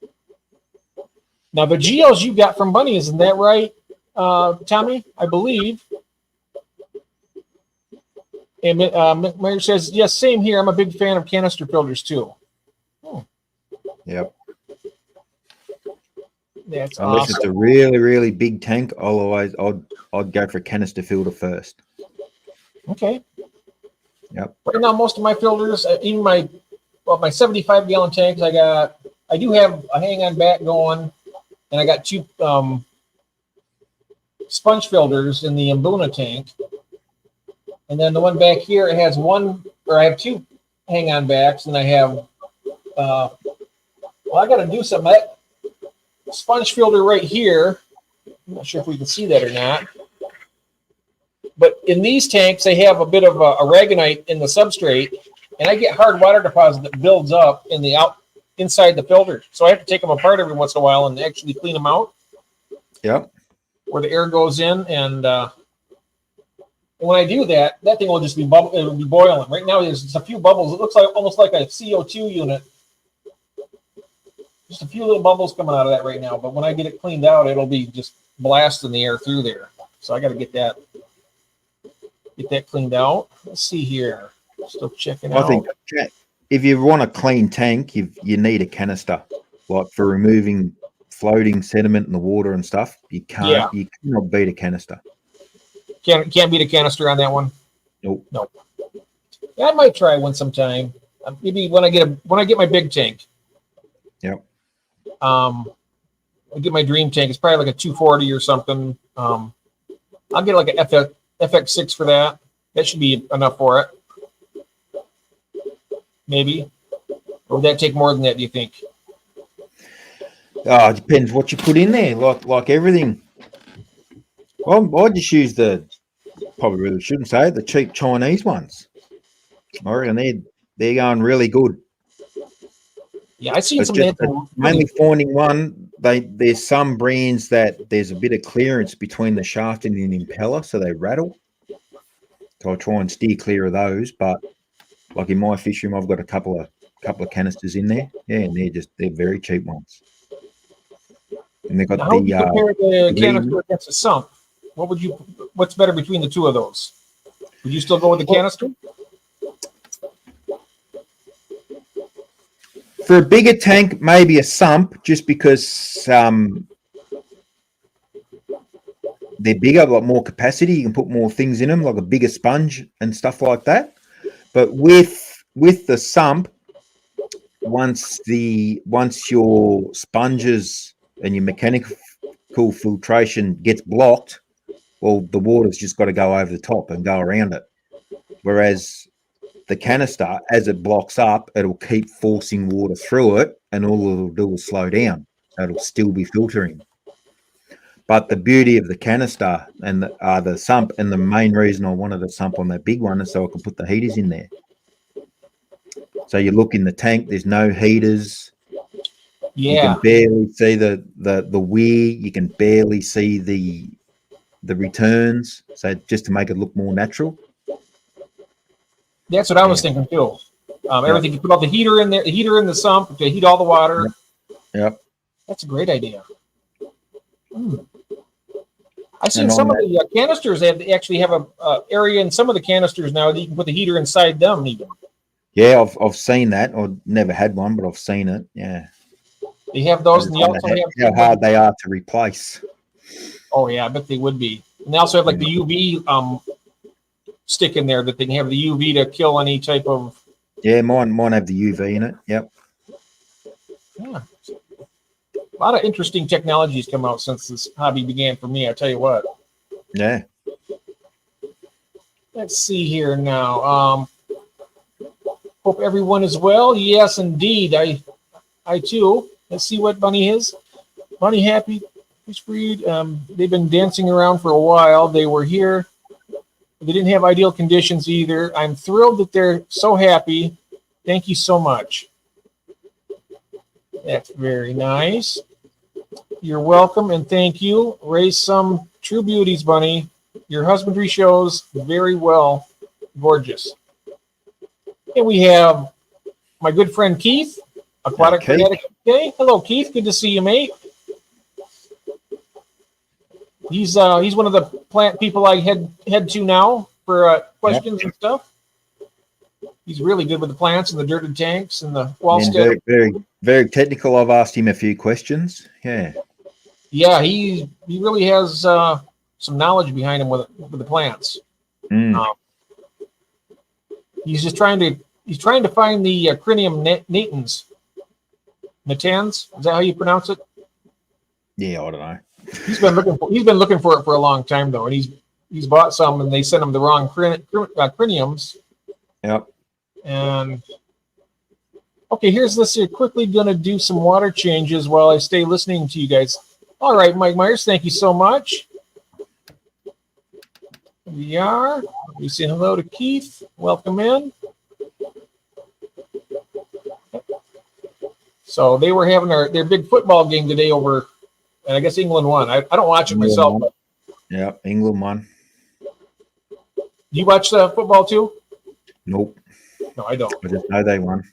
Now, the geos you got from Bunny, isn't that right, Tommy? I believe. And Mayor says, yes, same here. I'm a big fan of canister filters, too. Yep. That's Unless awesome. it's a really, really big tank, I'd go for a canister filter first. Okay. Yep. Right now, most of my filters, even my 75-gallon tanks, I do have a hang-on back going, and I got 2 sponge filters in the Mbuna tank. And then the one back here, it has I have 2 hang-on backs, and I have, I got to do something. That sponge filter right here, I'm not sure if we can see that or not, but in these tanks, they have a bit of aragonite in the substrate, and I get hard water deposit that builds up in the inside the filter. So I have to take them apart every once in a while and actually clean them out. Yep. Where the air goes in, and when I do that, that thing will just be it'll be boiling. Right now, there's just a few bubbles. It looks like almost like a CO2 unit. Just a few little bubbles coming out of that right now. But when I get it cleaned out, it'll be just blasting the air through there. So I got to get that cleaned out. Let's see here. Still checking out. I think if you want a clean tank, you need a canister, like for removing floating sediment in the water and stuff. You cannot beat a canister. Can't beat a canister on that one. Nope. Yeah, I might try one sometime. Maybe when I get my big tank. Yep. I get my dream tank. It's probably like a 240 or something. I'll get like a FX6 for that. That should be enough for it. Maybe. Or would that take more than that, do you think? Oh, it depends what you put in there, like everything. Well, I just use probably really shouldn't say it, the cheap Chinese ones. I reckon they're going really good. Yeah, I seen It's some. just mainly finding one. There's some brands that there's a bit of clearance between the shaft and the impeller, so they rattle. So I try and steer clear of those. But like in my fish room, I've got a couple of canisters in there. Yeah, and they're very cheap ones. And they've got how would you compare the canister against a sump? What's better between the two of those? Would you still go with the canister? For a bigger tank, maybe a sump, just because they're bigger, got more capacity. You can put more things in them, like a bigger sponge and stuff like that. But with the sump, once your sponges and your mechanical filtration gets blocked, well, the water's just got to go over the top and go around it. Whereas the canister, as it blocks up, it'll keep forcing water through it, and all it'll do is slow down. It'll still be filtering. But the beauty of the canister and the sump, and the main reason I wanted a sump on that big one is so I could put the heaters in there. So you look in the tank, there's no heaters. Yeah. You can barely see the weir. You can barely see the returns. So just to make it look more natural. That's what I was thinking too. Everything, you put all the heater in there, the heater in the sump to heat all the water. Yep. That's a great idea. I've seen some of the canisters, they actually have a area in some of the canisters now that you can put the heater inside them even. Yeah, I've seen that. I've never had one, but I've seen it. Yeah. They have those, and they also have how hard they are to replace. Oh yeah, I bet they would be. And they also have like the UV stick in there that they can have the UV to kill any type of. Yeah, mine have the UV in it. Yep. Yeah. A lot of interesting technologies come out since this hobby began for me. I tell you what. Yeah. Let's see here now. Hope everyone is well. Yes, indeed. I too. Let's see what Bunny is. Bunny Happy Fish Breed. They've been dancing around for a while. They were here. They didn't have ideal conditions either. I'm thrilled that they're so happy. Thank you so much. That's very nice. You're welcome and thank you. Raise some true beauties, Bunny. Your husbandry shows very well. Gorgeous. And we have my good friend Keith, Aquatic Addicts. Okay. Hello, Keith. Good to see you, mate. He's one of the plant people I head to now for questions and stuff. He's really good with the plants and the dirted tanks and the wall very, very, very technical. I've asked him a few questions. Yeah. Yeah, he really has some knowledge behind him with the plants. Mm. He's just trying to find the crinium natans. Natans, is that how you pronounce it? Yeah, I don't know. He's been looking for it for a long time though, and he's bought some, and they sent him the wrong criniums. Yep. And okay, here's this. You're quickly gonna do some water changes while I stay listening to you guys. All right, Mike Myers, thank you so much. We are. We say hello to Keith. Welcome in. So they were having their big football game today over, and I guess England won. I don't watch it myself. But Yeah, England won. you watch football too? Nope. No, I don't. I just know they won.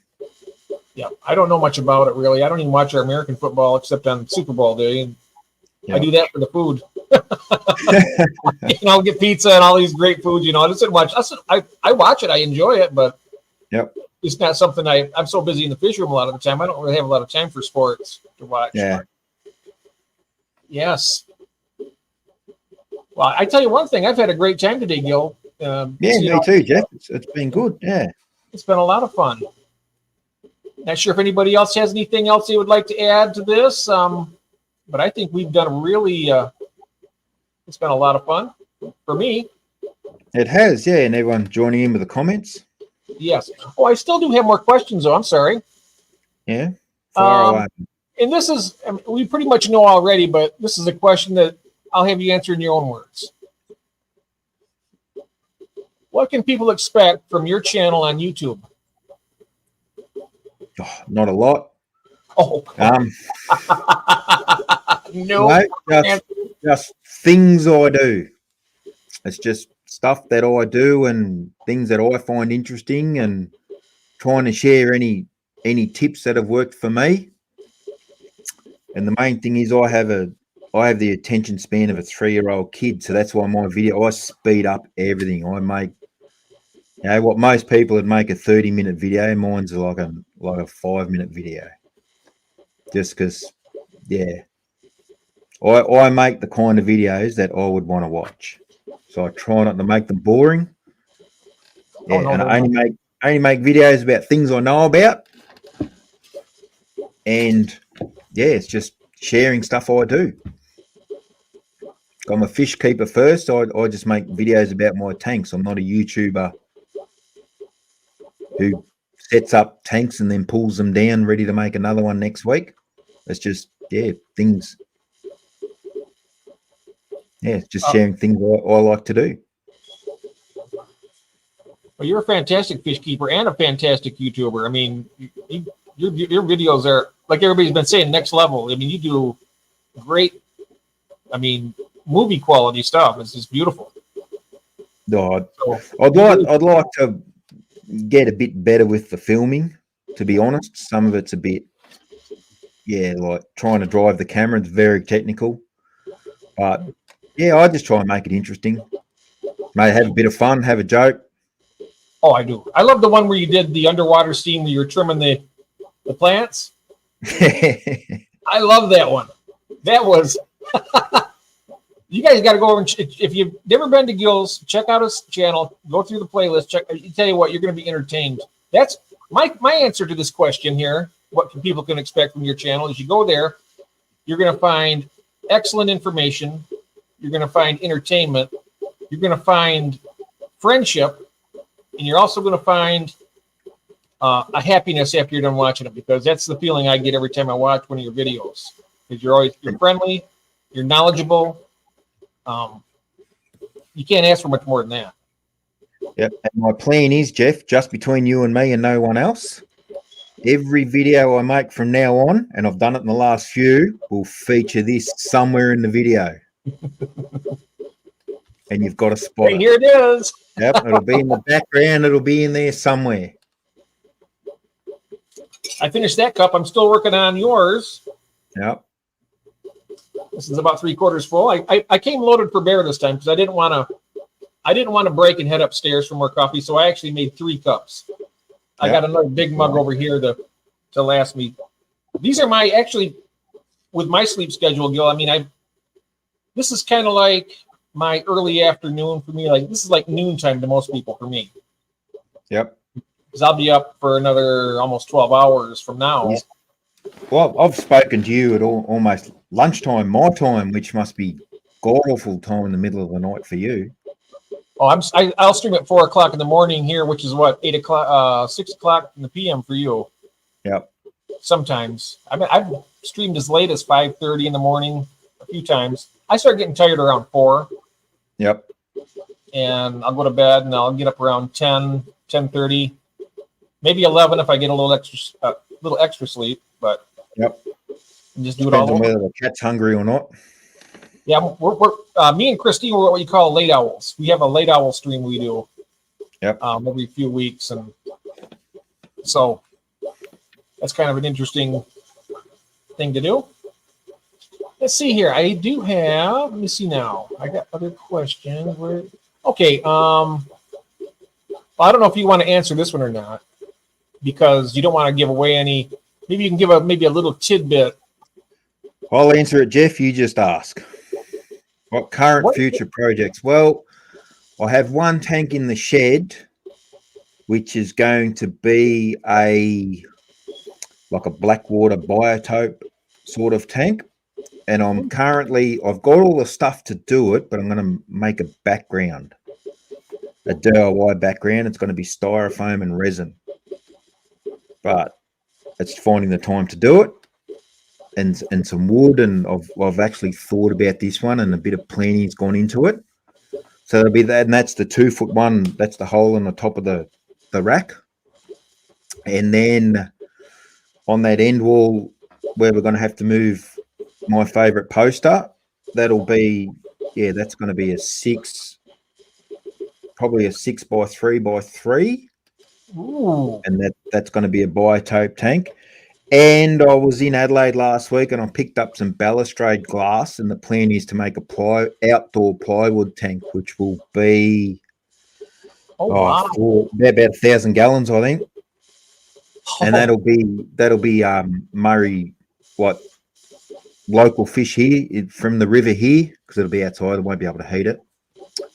Yeah, I don't know much about it really. I don't even watch our American football except on Super Bowl day, and I do that for the food. I'll get pizza and all these great foods. I just watch. I watch it. I enjoy it, but Yep. it's not something I'm so busy in the fish room a lot of the time. I don't really have a lot of time for sports to watch. Yeah. Yes. Well, I tell you one thing. I've had a great time today, Gil. Yeah, me too, Jeff. It's been good. Yeah. It's been a lot of fun. Not sure if anybody else has anything else they would like to add to this, but I think we've done really. It's been a lot of fun for me. It has, yeah, and everyone joining in with the comments. Yes. Oh, I still do have more questions, though. I'm sorry. Yeah. Far away. And this is, we pretty much know already, but this is a question that I'll have you answer in your own words. What can people expect from your channel on YouTube? Oh, not a lot. Oh, no. Just things I do. It's just stuff that I do and things that I find interesting, and trying to share any tips that have worked for me. And the main thing is I have the attention span of a 3-year-old kid, so that's why my video, I speed up everything. I make, what most people would make a 30-minute video, mine's like a 5-minute video. Just because, yeah, I make the kind of videos that I would want to watch. So I try not to make them boring. Yeah, I only make videos about things I know about. And yeah, it's just sharing stuff I do. I'm a fish keeper first. I just make videos about my tanks. I'm not a YouTuber who sets up tanks and then pulls them down ready to make another one next week. It's just, things. Yeah, it's just sharing things I like to do. Well, you're a fantastic fish keeper and a fantastic YouTuber. I mean, your videos are, like everybody's been saying, next level. I mean, you do great, movie quality stuff. It's just beautiful. No, I'd like to get a bit better with the filming, to be honest. Some of it's a bit, like trying to drive the camera. It's very technical. But, I just try and make it interesting. Maybe have a bit of fun, have a joke. Oh, I do. I love the one where you did the underwater scene where you were trimming the plants. I love that one. That was... You guys got to go over and if you've never been to Gil's, check out his channel, go through the playlist. Tell you what, you're going to be entertained. That's my answer to this question here. What people can expect from your channel is you go there, you're going to find excellent information. You're going to find entertainment. You're going to find friendship, and you're also going to find a happiness after you're done watching it, because that's the feeling I get every time I watch one of your videos. Because you're friendly, you're knowledgeable. You can't ask for much more than that. Yep. And my plan is, Jeff, just between you and me and no one else, every video I make from now on, and I've done it in the last few, will feature this somewhere in the video. And you've got to spot it. Here it is. Yep, it'll be in the background. It'll be in there somewhere. I finished that cup. I'm still working on yours. Yep. This is about 3/4 full. I came loaded for bear this time because I didn't want to break and head upstairs for more coffee. So I actually made 3 cups. I got another big mug over here to last me. These are with my sleep schedule, Gil, I mean, this is kind of like my early afternoon for me. Like this is like noontime to most people for me. Yep. Because I'll be up for another almost 12 hours from now. Yes. Well, I've spoken to you at almost lunchtime, my time, which must be god awful time in the middle of the night for you. Oh, I'll stream at 4 o'clock in the morning here, which is what 8 o'clock, 6 o'clock in the PM for you. Yep. Sometimes I've streamed as late as 5:30 in the morning a few times. I start getting tired around 4. Yep. And I'll go to bed and I'll get up around 10, 10:30, maybe 11 if I get a little extra sleep. But yep, and just do it depends all on over. whether the cat's hungry or not. Yeah, we're me and Christine were what you call late owls. We have a late owl stream we do. Yep. Every few weeks, and so that's kind of an interesting thing to do. Let's see here. I do have. Let me see now. I got other questions. Okay. I don't know if you want to answer this one or not, because you don't want to give away any. Maybe you can give a little tidbit. I'll answer it, Jeff. You just ask. What current future projects? Well, I have one tank in the shed, which is going to be like a blackwater biotope sort of tank. And I've got all the stuff to do it, but I'm going to make a background, a DIY background. It's going to be styrofoam and resin, but it's finding the time to do it. And some wood, and I've actually thought about this one, and a bit of planning's gone into it. So it'll be that, and that's the 2-foot one. That's the hole in the top of the rack, and then on that end wall where we're going to have to move my favorite poster, that'll be that's going to be probably a 6 by 3 by 3. Ooh. And that's going to be a biotope tank. And I was in Adelaide last week and I picked up some balustrade glass, and the plan is to make a outdoor plywood tank, which will be wow. about 1,000 gallons, I think. And that'll be Murray, local fish here from the river here, because it'll be outside. I won't be able to heat it.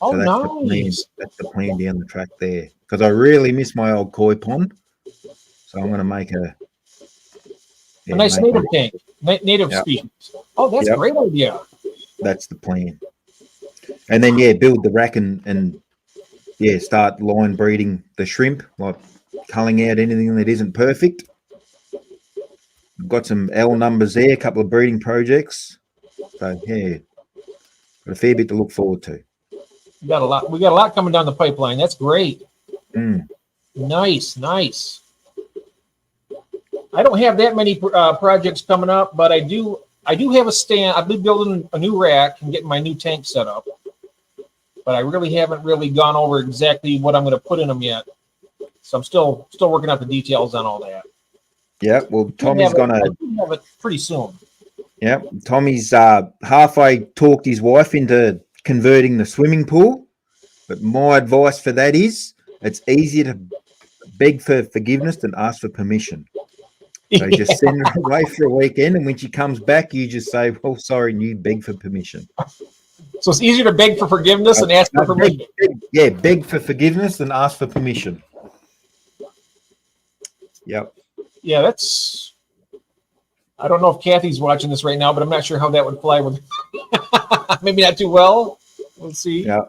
Oh, so that's nice. the plan. That's the plan down the track there, because I really miss my old koi pond. So I'm going to make a nice native tank, native species. Oh, that's a great idea. That's the plan. And then build the rack and start line breeding the shrimp, like culling out anything that isn't perfect. I've got some L numbers there, a couple of breeding projects. So got a fair bit to look forward to. We got a lot coming down the pipeline. That's great. Mm. Nice. I don't have that many projects coming up, but I do have a stand. I've been building a new rack and getting my new tank set up, but I really haven't gone over exactly what I'm going to put in them yet. So I'm still working out the details on all that. Yeah, well, Tommy's going to have it pretty soon. Yeah, Tommy's halfway talked his wife into converting the swimming pool, but my advice for that is it's easier to beg for forgiveness than ask for permission. So just send her away for a weekend, and when she comes back, you just say, well, sorry, and you beg for permission. So it's easier to beg for forgiveness than ask for permission. Beg for forgiveness than ask for permission. Yep. Yeah, that's... I don't know if Kathy's watching this right now, but I'm not sure how that would fly with maybe not too well. We'll see. Yeah.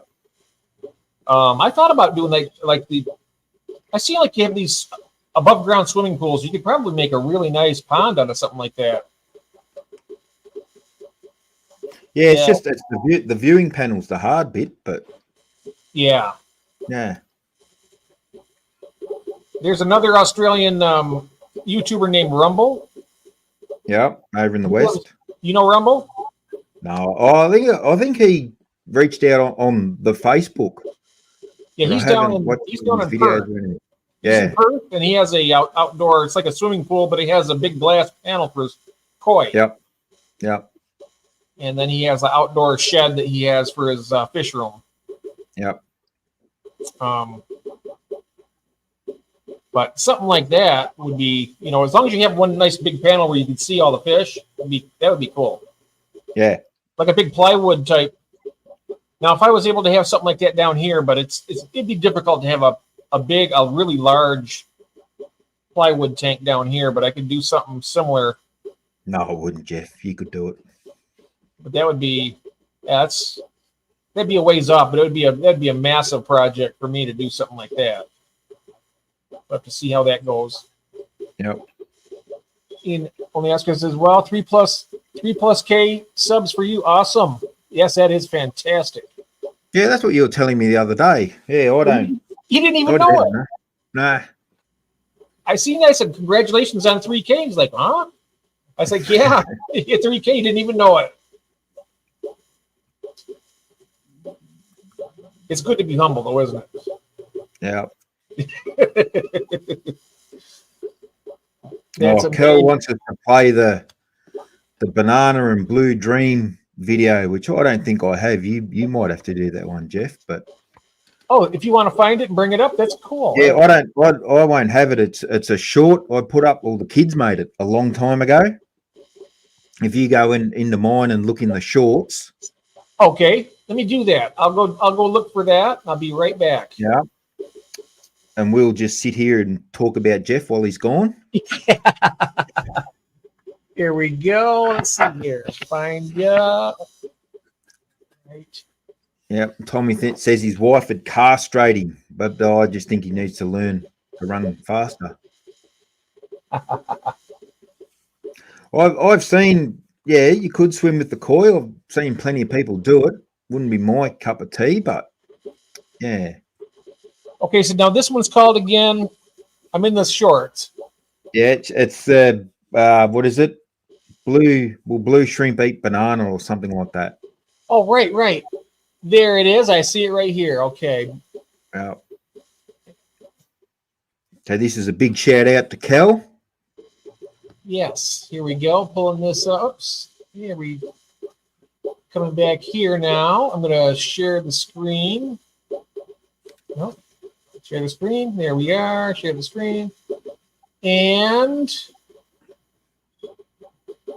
I thought about doing like the... I see like you have these above ground swimming pools. You could probably make a really nice pond out of something like that. Yeah, it's just the viewing panel's the hard bit, but yeah. There's another Australian YouTuber named Rumble. Yeah, over in the West. You know Rumble? No, I think he reached out on the Facebook. Yeah, he's down in Perth. Yeah, he's in Perth, and he has a outdoor. It's like a swimming pool, but he has a big glass panel for his koi. Yep. And then he has an outdoor shed that he has for his fish room. Yep. But But something like that would be, you know, as long as you have one nice big panel where you can see all the fish, that would be cool. Yeah. Like a big plywood type. Now, if I was able to have something like that down here, but it'd be difficult to have a really large plywood tank down here, but I could do something similar. No, I wouldn't, Jeff. You could do it. But that would be, that'd be a ways off, but that'd be a massive project for me to do something like that. We'll have to see how that goes. Yep. In only ask us as well, 3+ K subs for you. Awesome. Yes, that is fantastic. Yeah, that's what you were telling me the other day. Yeah, I don't. He didn't even know it. Nah. I seen. I said, congratulations on 3K. He's like, huh? I was like, yeah, you hit 3K. He didn't even know it. It's good to be humble, though, isn't it? Yeah. That's Kel wants us to play the banana and blue dream video, which I don't think I have. You might have to do that one, Jeff. But if you want to find it and bring it up, that's cool. Yeah, I won't have it. It's a short I put up. All the kids made it a long time ago. If you go into mine and look in the shorts. Okay, let me do that. I'll go look for that. I'll be right back. Yeah. And we'll just sit here and talk about Jeff while he's gone. Here we go. Let's see here. Find ya. Right. Yeah. Tommy says his wife had castrated him, but I just think he needs to learn to run faster. I've seen, you could swim with the koi. I've seen plenty of people do it. Wouldn't be my cup of tea, but yeah. Okay, so now this one's called again. I'm in the shorts. Yeah, it's what is it? Blue shrimp eat banana or something like that. Oh, right. There it is. I see it right here. Okay. So this is a big shout out to Kel. Yes. Here we go. Pulling this up. Oops. Here we coming back here now. I'm gonna share the screen. Nope. Share the screen. There we are. Share the screen. And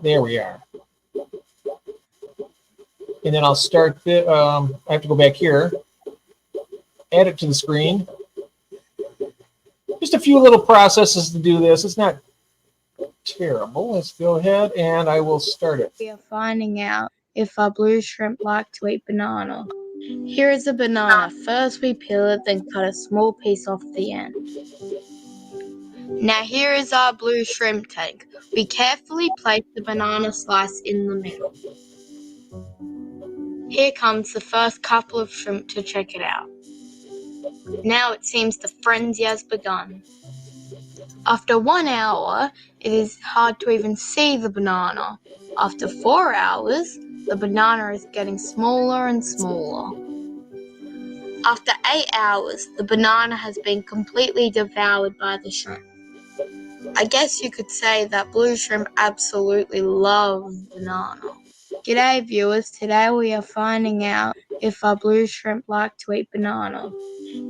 there we are. And then I'll start the, I have to go back here, add it to the screen. Just a few little processes to do this. It's not terrible. Let's go ahead and I will start it. We are finding out if our blue shrimp like to eat banana. Here is a banana. First we peel it, then cut a small piece off the end. Now here is our blue shrimp tank. We carefully place the banana slice in the middle. Here comes the first couple of shrimp to check it out. Now it seems the frenzy has begun. After 1 hour, it is hard to even see the banana. After 4 hours, the banana is getting smaller and smaller. After 8 hours, the banana has been completely devoured by the shrimp. I guess you could say that blue shrimp absolutely loves banana. G'day viewers, today we are finding out if our blue shrimp like to eat banana.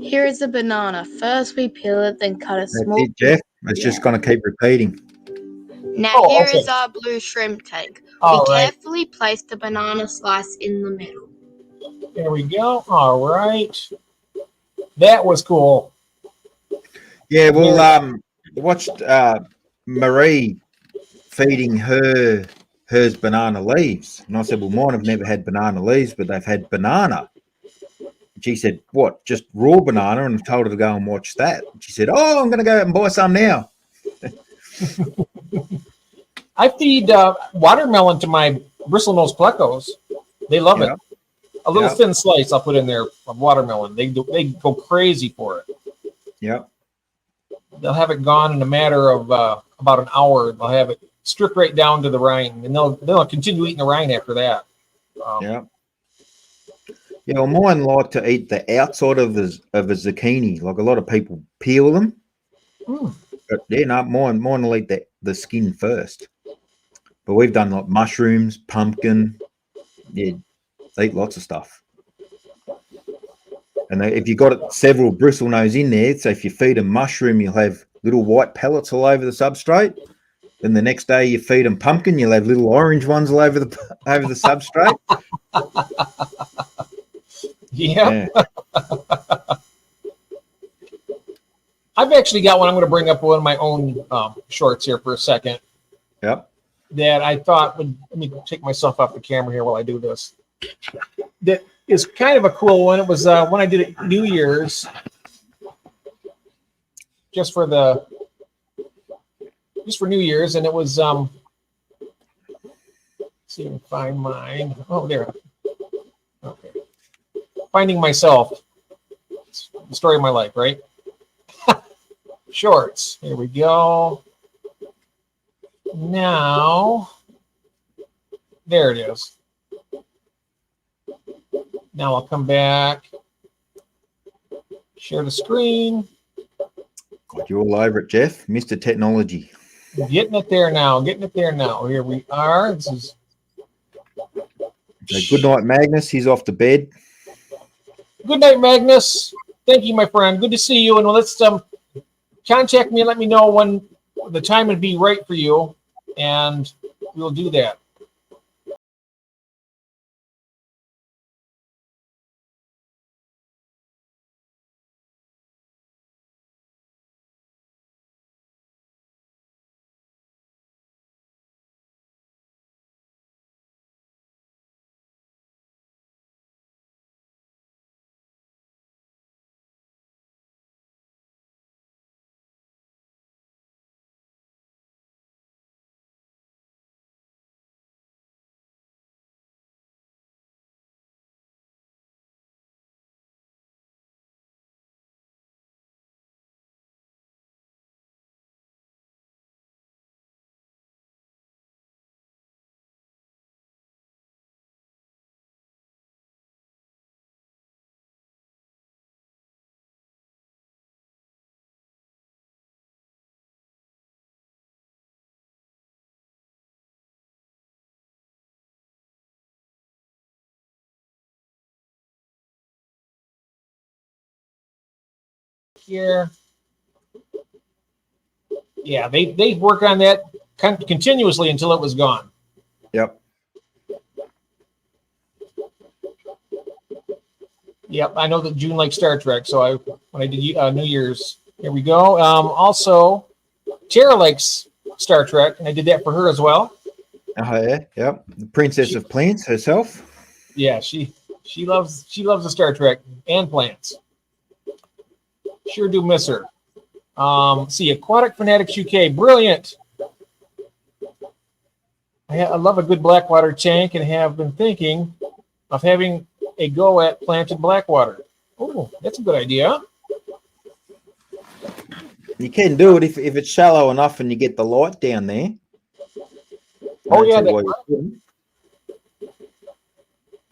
Here is a banana. First we peel it, then cut a small piece. Jeff. It's just going to keep repeating. Now here is our blue shrimp tank. We carefully place the banana slice in the middle. There we go. All right. That was cool. Yeah, well, watched Marie feeding hers banana leaves. And I said, well, mine have never had banana leaves, but they've had banana. And she said, what, just raw banana? And I told her to go and watch that. And she said, oh, I'm going to go out and buy some now. I feed watermelon to my bristlenose plecos. They love it. A little thin slice I'll put in there of watermelon. They go crazy for it. Yep. They'll have it gone in a matter of about an hour. They'll have it stripped right down to the rind, and they'll continue eating the rind after that. Yeah, well, mine like to eat the outside of a zucchini. Like a lot of people peel them, but mine will eat the skin first. But we've done like mushrooms, pumpkin. Yeah, they eat lots of stuff. And if you've got several bristlenose in there, so if you feed a mushroom, you'll have little white pellets all over the substrate. Then the next day you feed them pumpkin, you'll have little orange ones all over the substrate. Yeah. I've actually got one. I'm going to bring up one of my own shorts here for a second. Yep. That I thought would, let me take myself off the camera here while I do this. That is kind of a cool one. It was when I did it New Year's, just for New Year's, and it was let's see if I can find mine. Oh, there. Okay. Finding myself. It's the story of my life, right? Shorts. Here we go. Now, there it is. Now I'll come back, share the screen. Got you all over it, Jeff. Mr. Technology. Getting it there now. Here we are. This is. So good night, Magnus. He's off to bed. Good night, Magnus. Thank you, my friend. Good to see you. And let's contact me and let me know when the time would be right for you, and we'll do that. Here. Yeah, they work on that continuously until it was gone. Yep. Yep, I know that June likes Star Trek, so when I did New Year's, here we go. Also, Tara likes Star Trek, and I did that for her as well. Oh yeah, yep. The Princess of Plants herself. Yeah, she loves the Star Trek and plants. Sure do miss her. See, Aquatic Fanatics UK, brilliant. I love a good blackwater tank and have been thinking of having a go at planted blackwater. Oh, that's a good idea. You can do it if it's shallow enough and you get the light down there. Oh yeah,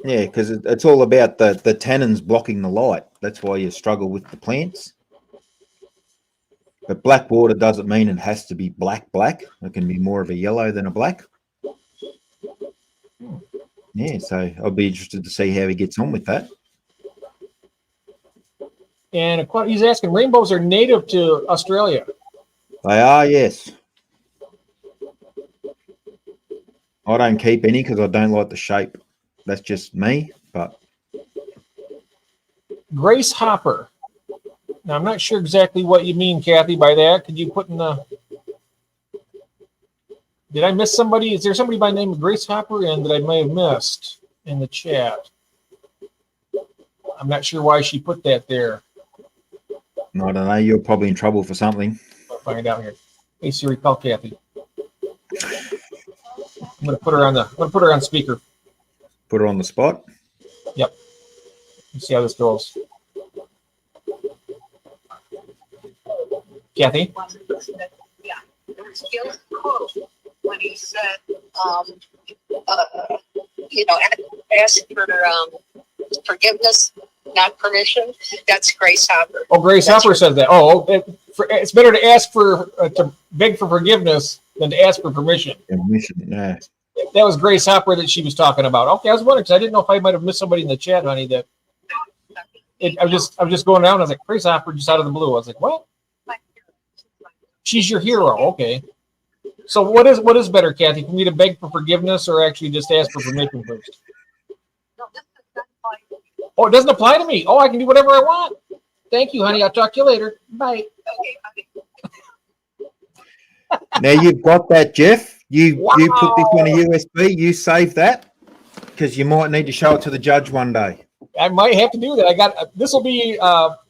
yeah, because it's all about the tannins blocking the light. That's why you struggle with the plants. But black water doesn't mean it has to be black. It can be more of a yellow than a black. Yeah, so I'll be interested to see how he gets on with that. And he's asking, rainbows are native to Australia. They are, yes. I don't keep any because I don't like the shape. That's just me, but. Grace Hopper. Now, I'm not sure exactly what you mean, Kathy, by that. Could you put in the... Did I miss somebody? Is there somebody by the name of Grace Hopper and that I may have missed in the chat? I'm not sure why she put that there. I don't know. You're probably in trouble for something. I'll find out here. Hey Siri, call Kathy. I'm gonna put her on speaker. Put her on the spot. Yep. Let's see how this goes. Kathy? Yeah. It was Gil's quote when he said, ask for forgiveness, not permission. That's Grace Hopper. Oh, Grace Hopper said that. Oh, it's better to ask to beg for forgiveness than to ask for permission. Yeah. That was Grace Hopper that she was talking about. Okay, I was wondering because I didn't know if I might have missed somebody in the chat, honey. I was just going around. I was like, Grace Hopper just out of the blue. I was like, what? She's your hero. Okay. So what is better, Kathy? For me to beg for forgiveness or actually just ask for permission first? No, this is not like, Oh, it doesn't apply to me. Oh, I can do whatever I want. Thank you, honey. I'll talk to you later. Bye. okay, okay. Now you've got that, Jeff. You put this Wow. on a USB. You save that because you might need to show it to the judge one day. I might have to do that. I got this. Will be.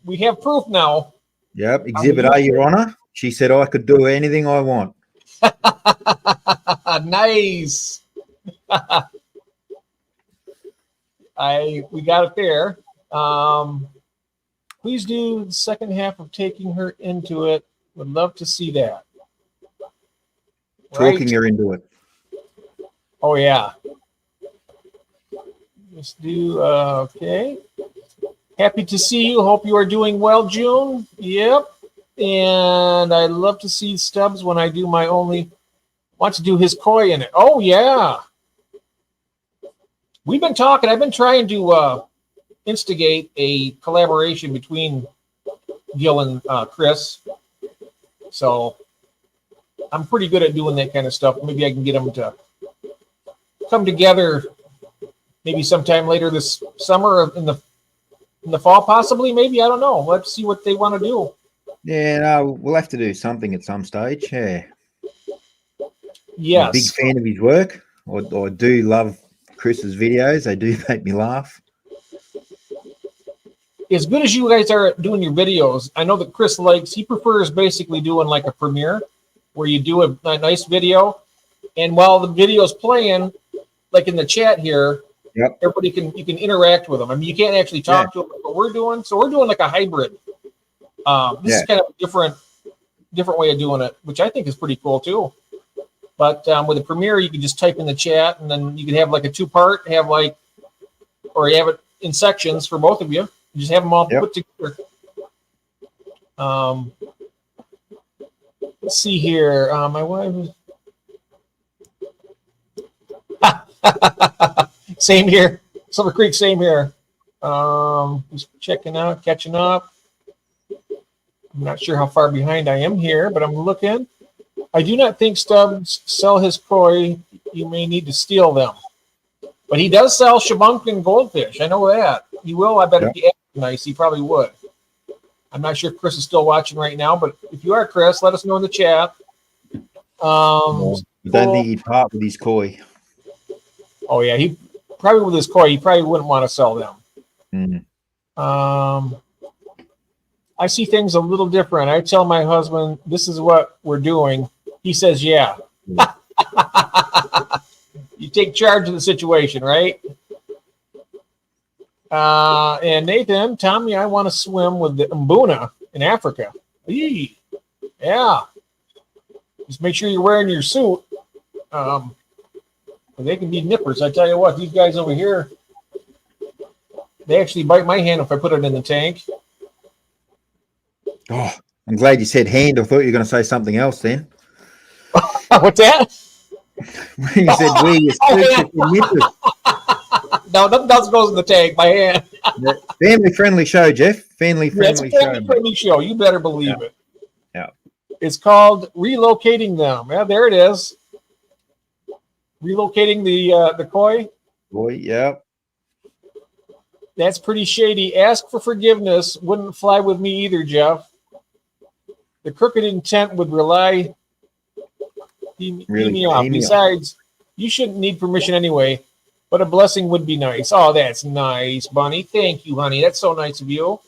We have proof now. Yep. Exhibit A, Your Honor. She said I could do anything I want. Nice. We got it there. Please do the second half of taking her into it. Would love to see that. Talking Right. her into it. Oh yeah. Just do okay. Happy to see you. Hope you are doing well, June. Yep. And I love to see Stubbs when I do my only want to do his koi in it. Oh yeah. We've been talking. I've been trying to instigate a collaboration between Gil and Chris. So I'm pretty good at doing that kind of stuff. Maybe I can get them to come together maybe sometime later this summer or in the fall, possibly. Maybe, I don't know. Let's see what they want to do. Yeah, no, we'll have to do something at some stage. Yeah. I'm a big Yes. fan of his work. I do love Chris's videos. They do make me laugh. As good as you guys are at doing your videos, I know that Chris he prefers basically doing like a premiere where you do a nice video. And while the video's playing, like in the chat here, Yep. everybody you can interact with them. I mean, you can't actually talk to them, but what we're doing. So we're doing like a hybrid. This is kind of a different way of doing it, which I think is pretty cool too. But with a Premiere, you can just type in the chat, and then you can have like a 2-part, or you have it in sections for both of you. You just have them all put together. Let's see here. My wife. Same here. Silver Creek, same here. Just checking out, catching up. I'm not sure how far behind I am here, but I'm looking. I do not think Stubbs sell his koi. You may need to steal them. But he does sell shabunkin goldfish. I know that. He will. I bet if he asked nice, he probably would. I'm not sure if Chris is still watching right now, but if you are, Chris, let us know in the chat. I don't think he'd part with his koi. Oh, yeah. He probably with his koi, he probably wouldn't want to sell them. I see things a little different. I tell my husband, this is what we're doing. He says, yeah. You take charge of the situation, right? And Nathan, Tommy, I want to swim with the Mbuna in Africa. Eee. Yeah. Just make sure you're wearing your suit. They can be nippers. I tell you what, these guys over here, they actually bite my hand if I put it in the tank. Oh, I'm glad you said hand. I thought you were going to say something else then. What's that? When you said wear your suit, nippers. No, nothing else goes in the tank. My hand. Family friendly show, Jeff. Family friendly It's a family friendly show. You better believe it. Yeah. It's called relocating them. Yeah, there it is. Relocating the koi. Boy, yeah. That's pretty shady. Ask for forgiveness. Wouldn't fly with me either, Jeff. The crooked intent would rely me off. Besides, you shouldn't need permission anyway, but a blessing would be nice. Oh, that's nice, Bunny. Thank you, honey. That's so nice of you.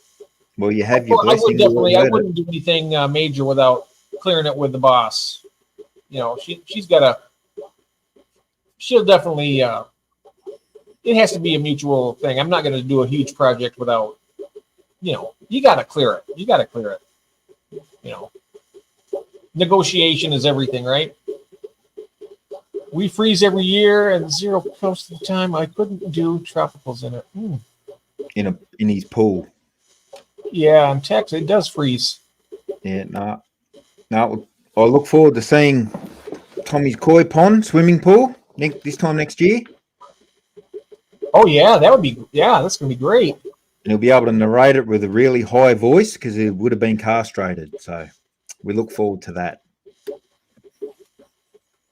Well, you have your blessing. I wouldn't do anything major without clearing it with the boss. You know, she'll definitely, it has to be a mutual thing. I'm not going to do a huge project without, you got to clear it. You got to clear it. Negotiation is everything, right? We freeze every year and 0 most of the time. I couldn't do tropicals in it. In his pool. Yeah, in Texas, it does freeze. Yeah, no. I look forward to seeing Tommy's koi pond swimming pool this time next year. Oh yeah, that's gonna be great. And he'll be able to narrate it with a really high voice because he would have been castrated. So we look forward to that.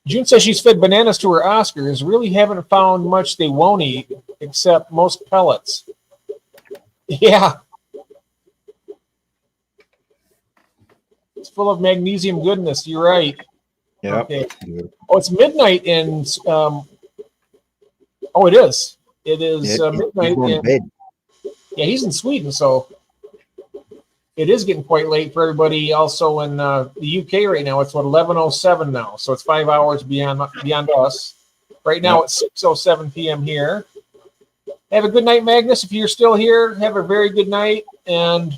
June says she's fed bananas to her Oscars. Really haven't found much they won't eat, except most pellets. Yeah. It's full of magnesium goodness. You're right. Yeah. Okay. Oh, it's midnight in. Oh, it is. It is midnight. He's going to bed. Yeah, he's in Sweden, so it is getting quite late for everybody. Also in the UK right now, it's what 11:07 now, so it's 5 hours beyond us. Right now, it's 6:07 p.m. here. Have a good night, Magnus. If you're still here, have a very good night. And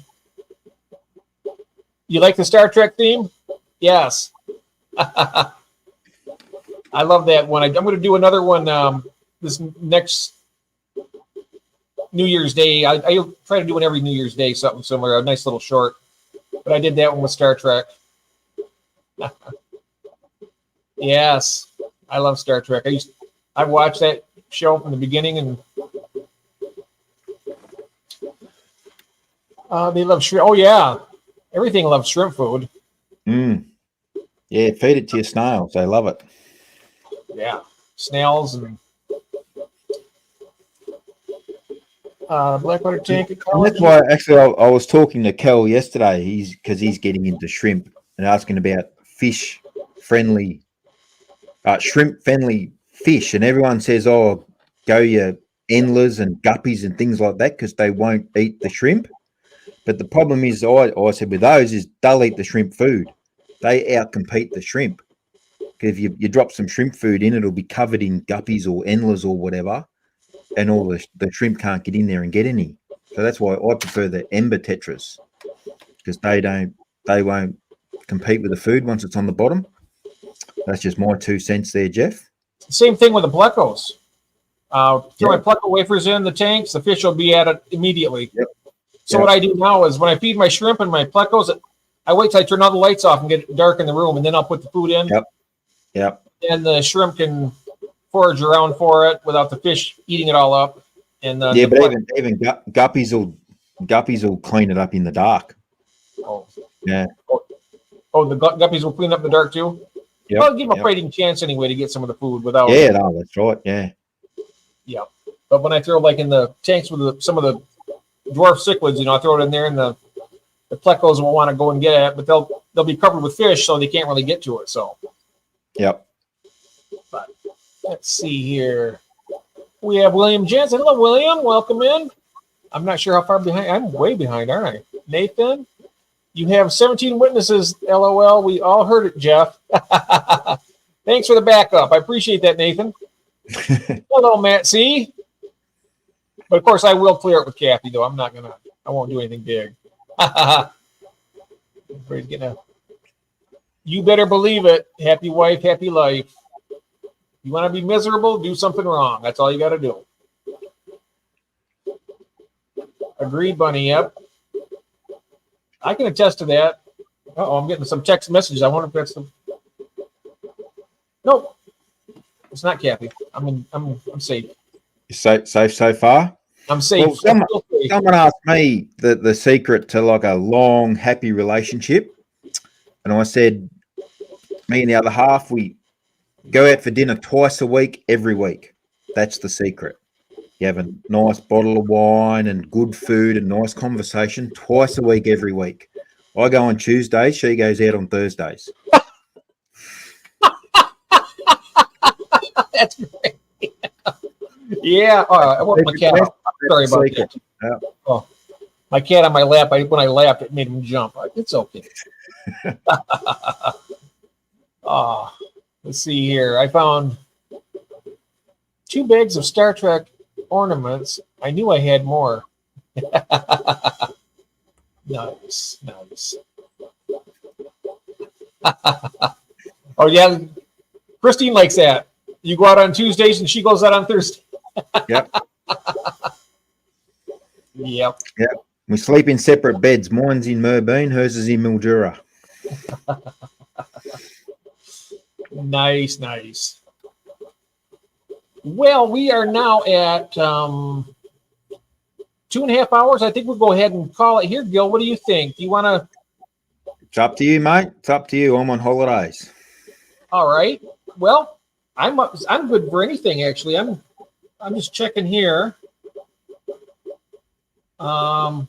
you like the Star Trek theme? Yes. I love that one. I'm going to do another one this next New Year's Day. I try to do one every New Year's Day, something similar, a nice little short. But I did that one with Star Trek. Yes, I love Star Trek. I watched that show from the beginning, and they love shrimp. Oh yeah, everything loves shrimp food. Yeah, feed it to your snails. They love it. Yeah, snails and blackwater tank. And that's why actually I was talking to Kel yesterday. Because he's getting into shrimp and asking about shrimp friendly fish, and everyone says, "Oh, go your endlers and guppies and things like that," because they won't eat the shrimp. But the problem is, I said with those is they'll eat the shrimp food. They outcompete the shrimp. Because if you drop some shrimp food in, it'll be covered in guppies or endlers or whatever, and all the shrimp can't get in there and get any. So that's why I prefer the ember tetras, because they won't compete with the food once it's on the bottom. That's just my 2 cents there, Jeff. Same thing with the plecos. Throw my pleco wafers in the tanks, the fish will be at it immediately. Yep. So what I do now is when I feed my shrimp and my plecos, I wait till I turn all the lights off and get it dark in the room, and then I'll put the food in. Yep. And the shrimp can forage around for it without the fish eating it all up. And but even guppies will clean it up in the dark. Oh. Yeah. Oh, the guppies will clean up the dark too? Yep. Well, give them a fighting chance anyway to get some of the food without. Yeah, no, that's right. Yeah. Yeah. But when I throw like in the tanks with some of the dwarf cichlids, I throw it in there, and the plecos will want to go and get it, but they'll be covered with fish, so they can't really get to it. So. Yep. But let's see here. We have William Jensen. Hello, William. Welcome in. I'm not sure how far behind. I'm way behind, aren't I? Nathan, you have 17 witnesses. LOL. We all heard it, Jeff. Thanks for the backup. I appreciate that, Nathan. Hello, Matt C. But of course, I will clear it with Kathy, though. I won't do anything big. Everybody's getting You better believe it. Happy wife, happy life. You want to be miserable? Do something wrong. That's all you got to do. Agreed, Bunny. Yep. I can attest to that. I'm getting some text messages. I wonder if that's the. Nope. It's not Kathy. I'm safe. You're safe so far? I'm safe. Well, someone asked me the secret to like a long, happy relationship. And I said, me and the other half, we go out for dinner twice a week, every week. That's the secret. You have a nice bottle of wine and good food and nice conversation twice a week, every week. I go on Tuesdays. She goes out on Thursdays. That's great. Yeah. I woke my cat up. Sorry about that. Yeah. Oh, my cat on my lap. When I laughed, it made him jump. It's okay. Let's see here. I found 2 bags of Star Trek ornaments. I knew I had more. Nice. Oh yeah, Christine likes that. You go out on Tuesdays and she goes out on Thursday. Yep. Yep. We sleep in separate beds. Mine's in Merbean, hers is in Mildura. Nice. Well, we are now at 2.5 hours. I think we'll go ahead and call it here. Gil, what do you think? Do you want to It's up to you, mate. It's up to you. I'm on holidays. All right. Well, I'm good for anything actually. I'm just checking here. I'm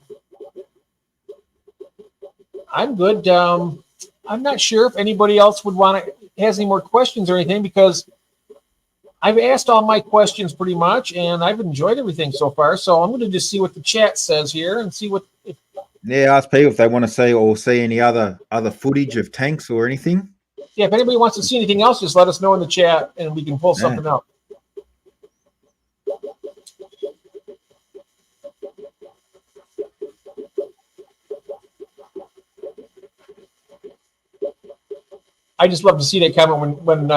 good. I'm not sure if anybody else has any more questions or anything, because I've asked all my questions pretty much, and I've enjoyed everything so far. So I'm going to just see what the chat says here and see Yeah, ask people if they want to see any other footage of tanks or anything. Yeah, if anybody wants to see anything else, just let us know in the chat, and we can pull something up. I just love to see that comment when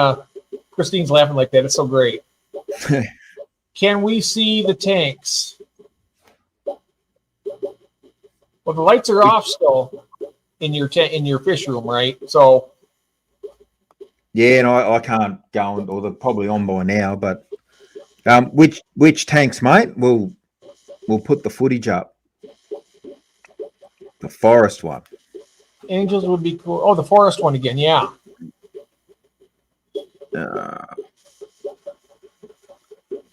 Christine's laughing like that. It's so great. Can we see the tanks? Well, the lights are off still in your fish room, right? So yeah, and I can't go on, or they're probably on by now. But which tanks, mate? We'll put the footage up. The forest one. Angels would be cool. Oh, the forest one again, yeah.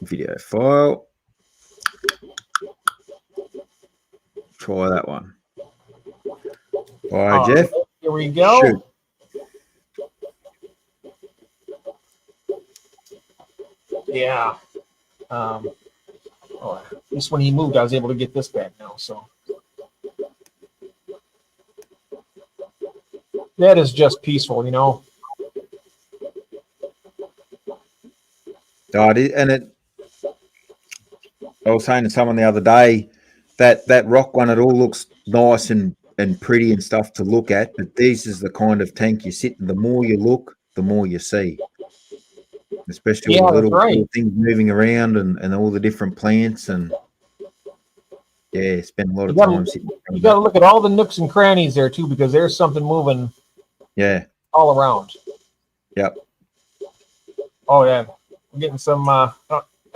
Video file. Try that one. All right, Jeff. Here we go. Shoot. Yeah. Just when he moved, I was able to get this back now. So that is just peaceful, you know. I was saying to someone the other day that rock one, it all looks nice and pretty and stuff to look at, but this is the kind of tank you sit in. The more you look, the more you see. Especially all the little things moving around and all the different plants, and spend a lot of time sitting. You got to look at all the nooks and crannies there too, because there's something moving. Yeah. All around. Yep. Oh yeah, we're getting some. I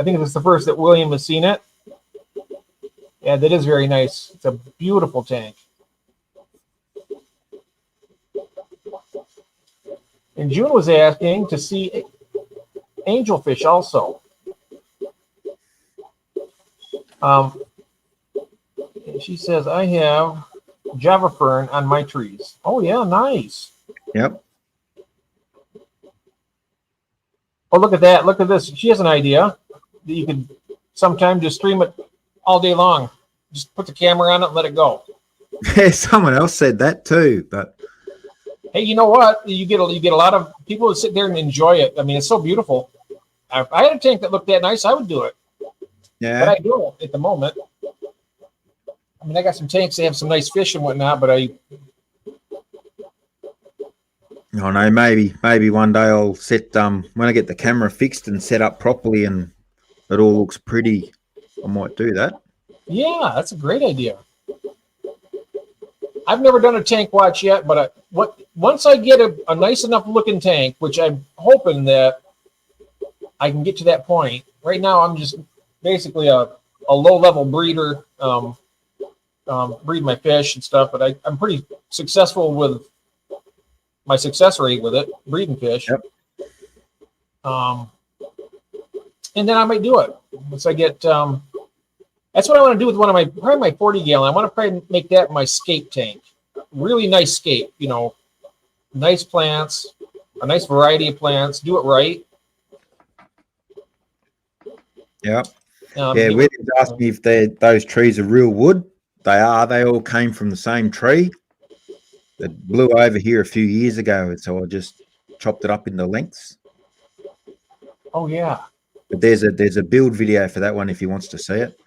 think it's the first that William has seen it. Yeah, that is very nice. It's a beautiful tank. And June was asking to see angelfish also. She says, I have Java fern on my trees. Oh, yeah, nice. Yep. Oh, look at that. Look at this. She has an idea that you could sometime just stream it all day long. Just put the camera on it and let it go. Yeah, someone else said that too, but hey, you know what? You get a lot of people that sit there and enjoy it. I mean, it's so beautiful. If I had a tank that looked that nice, I would do it. Yeah. But I don't at the moment. I mean, I got some tanks that have some nice fish and whatnot, but I don't know, maybe one day I'll set when I get the camera fixed and set up properly and it all looks pretty, I might do that. Yeah, that's a great idea. I've never done a tank watch yet, but once I get a nice enough looking tank, which I'm hoping that I can get to that point. Right now, I'm just basically a low level breeder, breed my fish and stuff. But I'm pretty successful with my success rate with it, breeding fish. Yep. And then I might do it once I get. That's what I want to do with probably my 40 gallon. I want to probably make that my scape tank. Really nice scape, you know, nice plants, a nice variety of plants. Do it right. Yep. Williams asked me if those trees are real wood. They are. They all came from the same tree. It blew over here a few years ago, so I just chopped it up into lengths. Oh yeah. But there's a build video for that one if he wants to see it.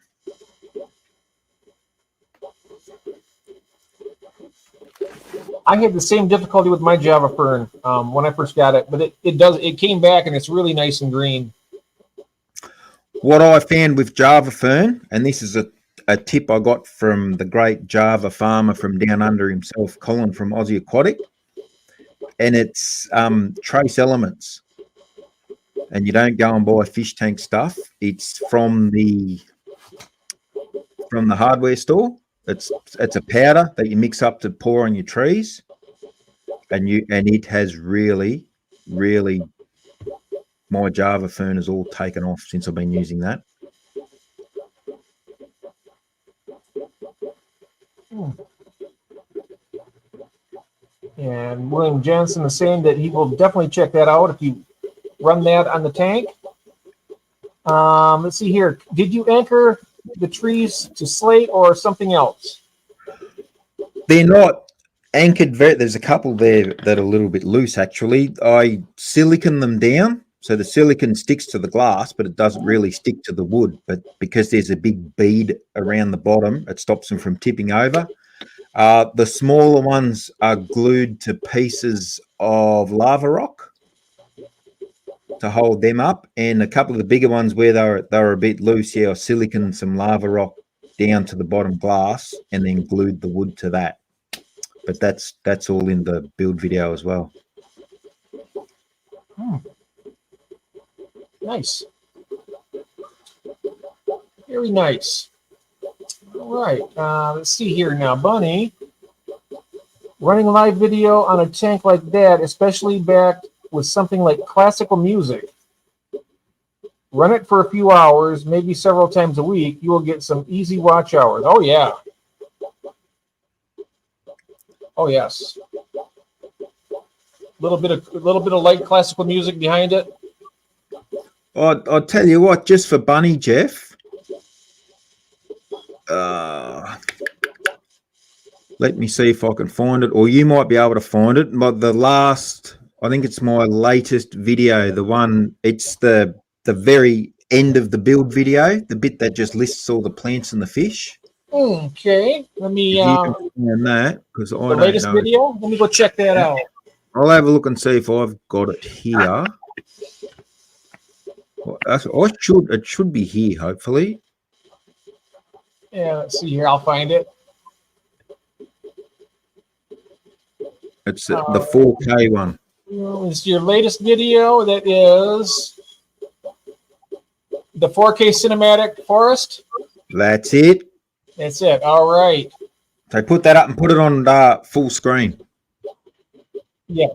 I had the same difficulty with my Java fern when I first got it, but it came back and it's really nice and green. What I found with Java fern, and this is a tip I got from the great Java farmer from down under himself, Colin from Aussie Aquatic, and it's trace elements. And you don't go and buy fish tank stuff. It's from the hardware store. It's a powder that you mix up to pour on your trees. and it has really, my Java fern has all taken off since I've been using that. And William Jensen is saying that he will definitely check that out if you run that on the tank. Let's see here. Did you anchor the trees to slate or something else? They're not anchored. There's a couple there that are a little bit loose, actually. I silicon them down. So the silicon sticks to the glass, but it doesn't really stick to the wood. But because there's a big bead around the bottom, it stops them from tipping over. The smaller ones are glued to pieces of lava rock to hold them up, and a couple of the bigger ones where they're a bit loose, I silicon some lava rock down to the bottom glass and then glued the wood to that. But that's all in the build video as well. Nice. Very nice. All right. Let's see here now. Bunny, running a live video on a tank like that, especially backed with something like classical music. Run it for a few hours, maybe several times a week. You will get some easy watch hours. Oh, yeah. Oh, yes. A little bit of light classical music behind it. I'll tell you what, just for Bunny, Jeff, let me see if I can find it, or you might be able to find it. But I think it's my latest video, it's the very end of the build video, the bit that just lists all the plants and the fish. Okay, let me. If you can find that, because I don't latest know. video. Let me go check that out. I'll have a look and see if I've got it here. It should be here, hopefully. Yeah, let's see here. I'll find it. It's the 4K one. It's your latest video. That is the 4K cinematic forest. That's it. That's it. All right. So put that up and put it on full screen. Yeah.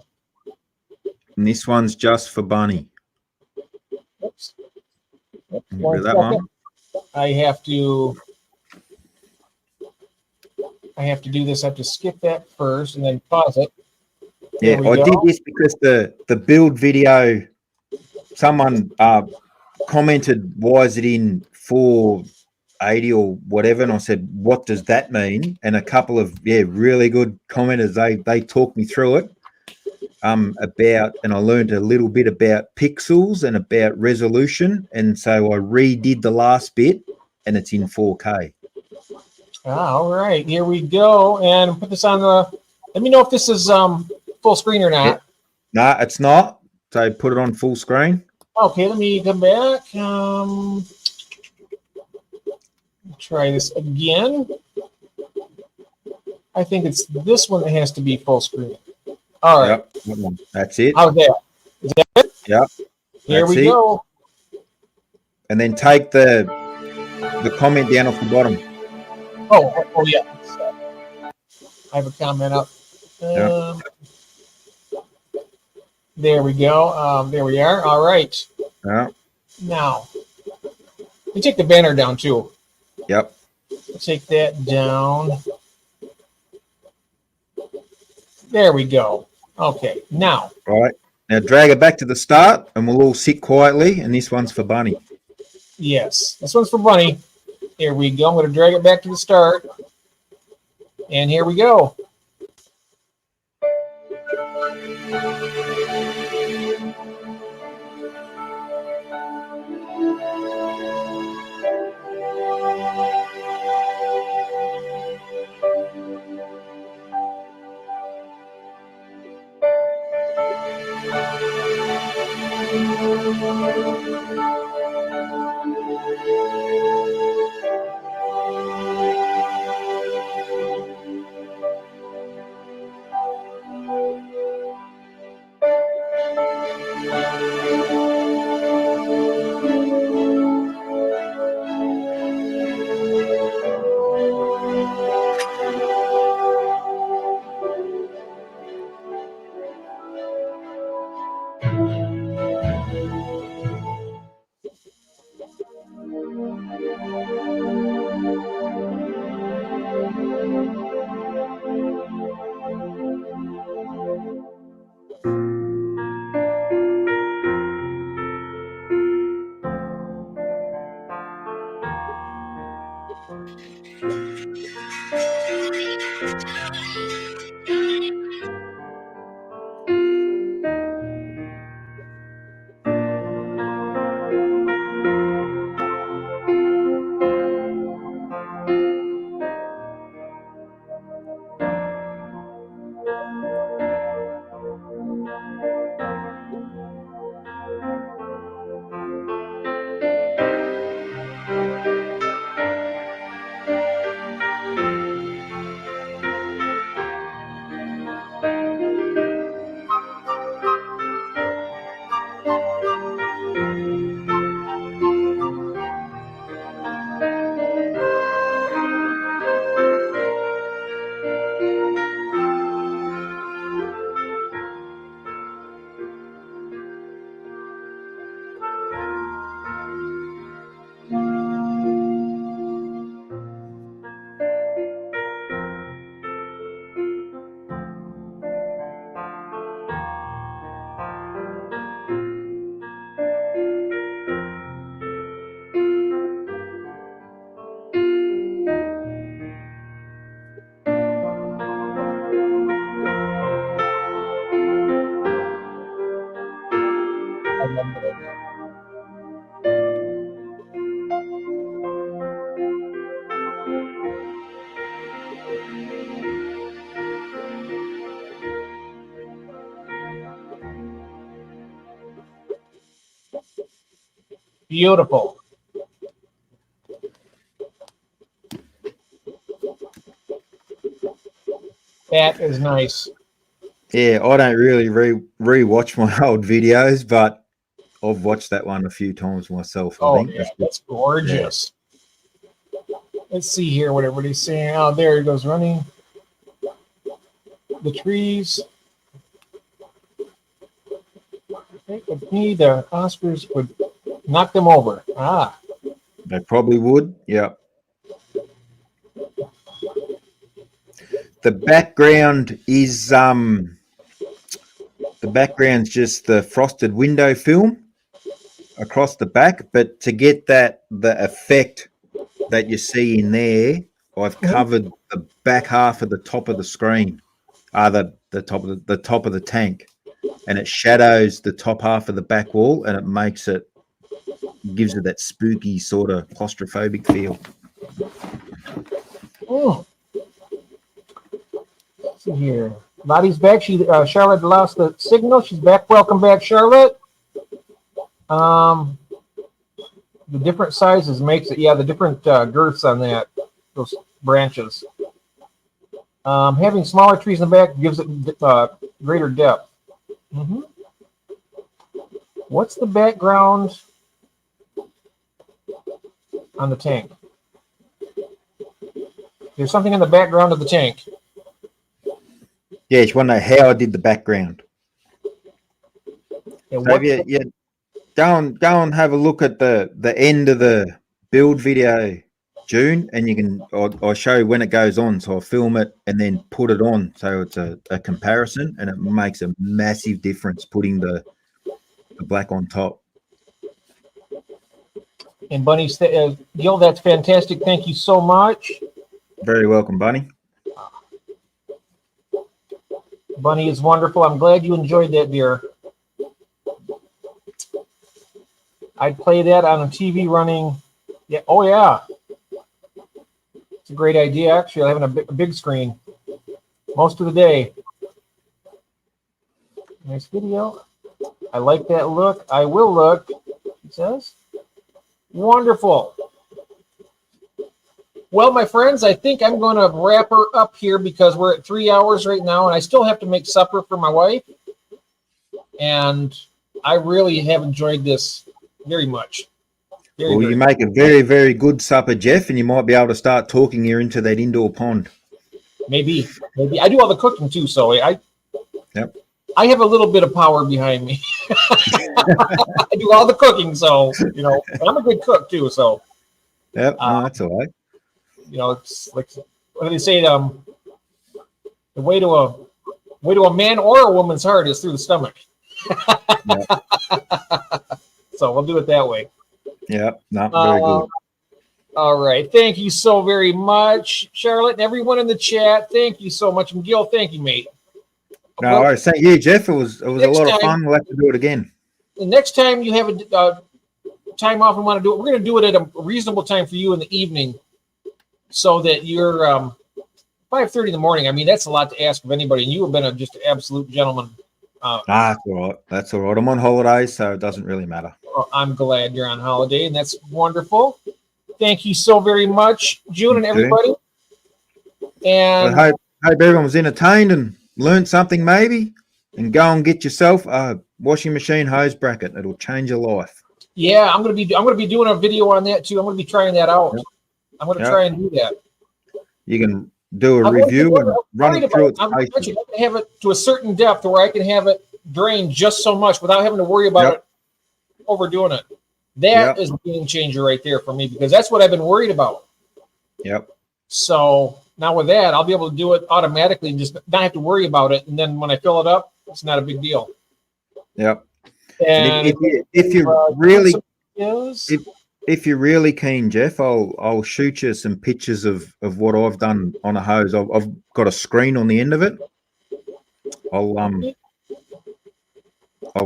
And this one's just for Bunny. Oops. Remember that one? I have to do this. I have to skip that first and then pause it. Yeah, I did this because the build video, someone commented, why is it in 480 or whatever? And I said, what does that mean? And a couple of, really good commenters, they talked me through it about, and I learned a little bit about pixels and about resolution. And so I redid the last bit and it's in 4K. All right, here we go. And put this on let me know if this is full screen or not. No, it's not. So put it on full screen. Okay, let me come back. Try this again. I think it's this one that has to be full screen. All right. Yep. That's it. How's that? Is that it? Yep. Here we go. And then take the comment down off the bottom. Oh yeah. I have a comment up. There we go. There we are. All right. Yeah. Now, we take the banner down too. Yep. Take that down. There we go. Okay. Now. All right. Now drag it back to the start, and we'll all sit quietly. And this one's for Bunny. Yes, this one's for Bunny. Here we go. I'm going to drag it back to the start. And here we go. Beautiful. That is nice. Yeah, I don't really re-watch my old videos, but I've watched that one a few times myself. I think that's gorgeous. Let's see here what everybody's saying. Oh, there he goes running. The trees. I think with me, the Oscars would knock them over. Ah. they probably would. Yeah. The background is the background's just the frosted window film across the back, but to get the effect that you see in there, I've covered the back half of the top of the screen, the top of the tank, and it shadows the top half of the back wall, and it gives it that spooky sort of claustrophobic feel. Oh. Let's see here. Lottie's back. Charlotte lost the signal. She's back. Welcome back, Charlotte. The different sizes makes it, the different girths on those branches. Having smaller trees in the back gives it greater depth. What's the background on the tank? There's something in the background of the tank. Yeah, you want to know how I did the background. And So go and have a look at the end of the build video, June, and I'll show you when it goes on. So I'll film it and then put it on, so it's a comparison, and it makes a massive difference putting the black on top. And Bunny, Gil, that's fantastic. Thank you so much. Very welcome, Bunny. Bunny is wonderful. I'm glad you enjoyed that, dear. I'd play that on a TV running. Yeah. Oh, yeah. It's a great idea, actually, having a big screen most of the day. Nice video. I like that look. I will look, it says. Wonderful. Well, my friends, I think I'm going to wrap her up here because we're at 3 hours right now, and I still have to make supper for my wife. And I really have enjoyed this very much. You make a very, very good supper, Jeff, and you might be able to start talking you into that indoor pond. Maybe. I do all the cooking too, so I have a little bit of power behind me. I do all the cooking, so I'm a good cook too. So no, that's all right. It's like, what do they say? The way to a man or a woman's heart is through the stomach. So we'll do it that way. Yeah, very good. All right. Thank you so very much, Charlotte, and everyone in the chat. Thank you so much. And Gil, thank you, mate. No, all right. Thank you, Jeff. It was a lot of fun. We'll have to do it again. The next time you have a time off and want to do it, we're going to do it at a reasonable time for you in the evening so that you're 5:30 in the morning. I mean, that's a lot to ask of anybody, and you have been just an absolute gentleman. That's all right. That's all right. I'm on holidays, so it doesn't really matter. I'm glad you're on holiday, and that's wonderful. Thank you so very much, June and everybody. And I hope everyone was entertained and learned something maybe. And go and get yourself a washing machine hose bracket. It'll change your life. Yeah, I'm gonna be doing a video on that too. I'm gonna be trying that out. Yep. I'm gonna try and do that. You can do a review and run it through its I'm actually going to have it to a certain depth where I can have it drain just so much without having to worry about it overdoing it. That is a game changer right there for me because that's what I've been worried about. Yep. So now with that, I'll be able to do it automatically and just not have to worry about it. And then when I fill it up, it's not a big deal. Yep. And if you're really keen, Jeff, I'll shoot you some pictures of what I've done on a hose. I've got a screen on the end of it. I'll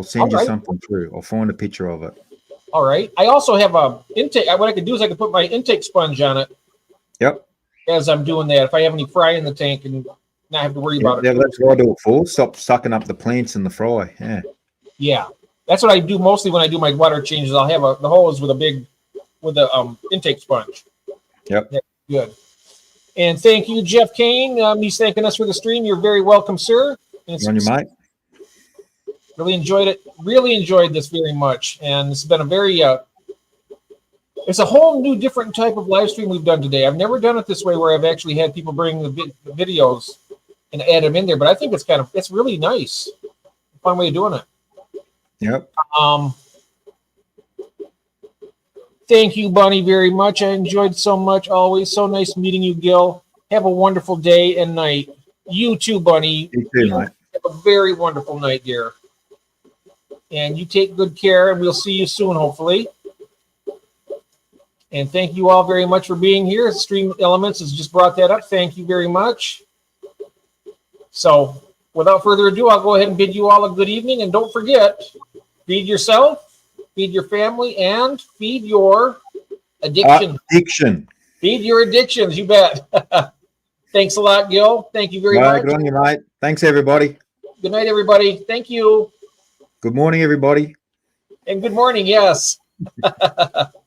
send you something through. I'll find a picture of it. All right. I also have a intake. What I can do is I can put my intake sponge on it. Yep. As I'm doing that, if I have any fry in the tank and not have to worry about it. Yeah, that's what I do it for. Stop sucking up the plants in the fry. Yeah. Yeah. That's what I do mostly when I do my water changes. I'll have the hose with a intake sponge. Yep. Yeah, good. And thank you, Jeff Kane. He's thanking us for the stream. You're very welcome, sir. And On your mate. really enjoyed it. Really enjoyed this very much. And it's been a very it's a whole new different type of live stream we've done today. I've never done it this way where I've actually had people bring the videos and add them in there, but I think it's really nice. Fun way of doing it. Yep. Thank you, Bunny, very much. I enjoyed so much. Always so nice meeting you, Gil. Have a wonderful day and night. You too, Bunny. You too, mate. Have a very wonderful night, dear. And you take good care, and we'll see you soon, hopefully. And thank you all very much for being here. Stream Elements has just brought that up. Thank you very much. So, without further ado, I'll go ahead and bid you all a good evening. And don't forget, feed yourself, feed your family, and feed your addiction. Addiction. Feed your addictions, you bet. Thanks a lot, Gil. Thank you very much. Good on you, mate. Thanks, everybody. Good night, everybody. Thank you. Good morning, everybody. And good morning, yes.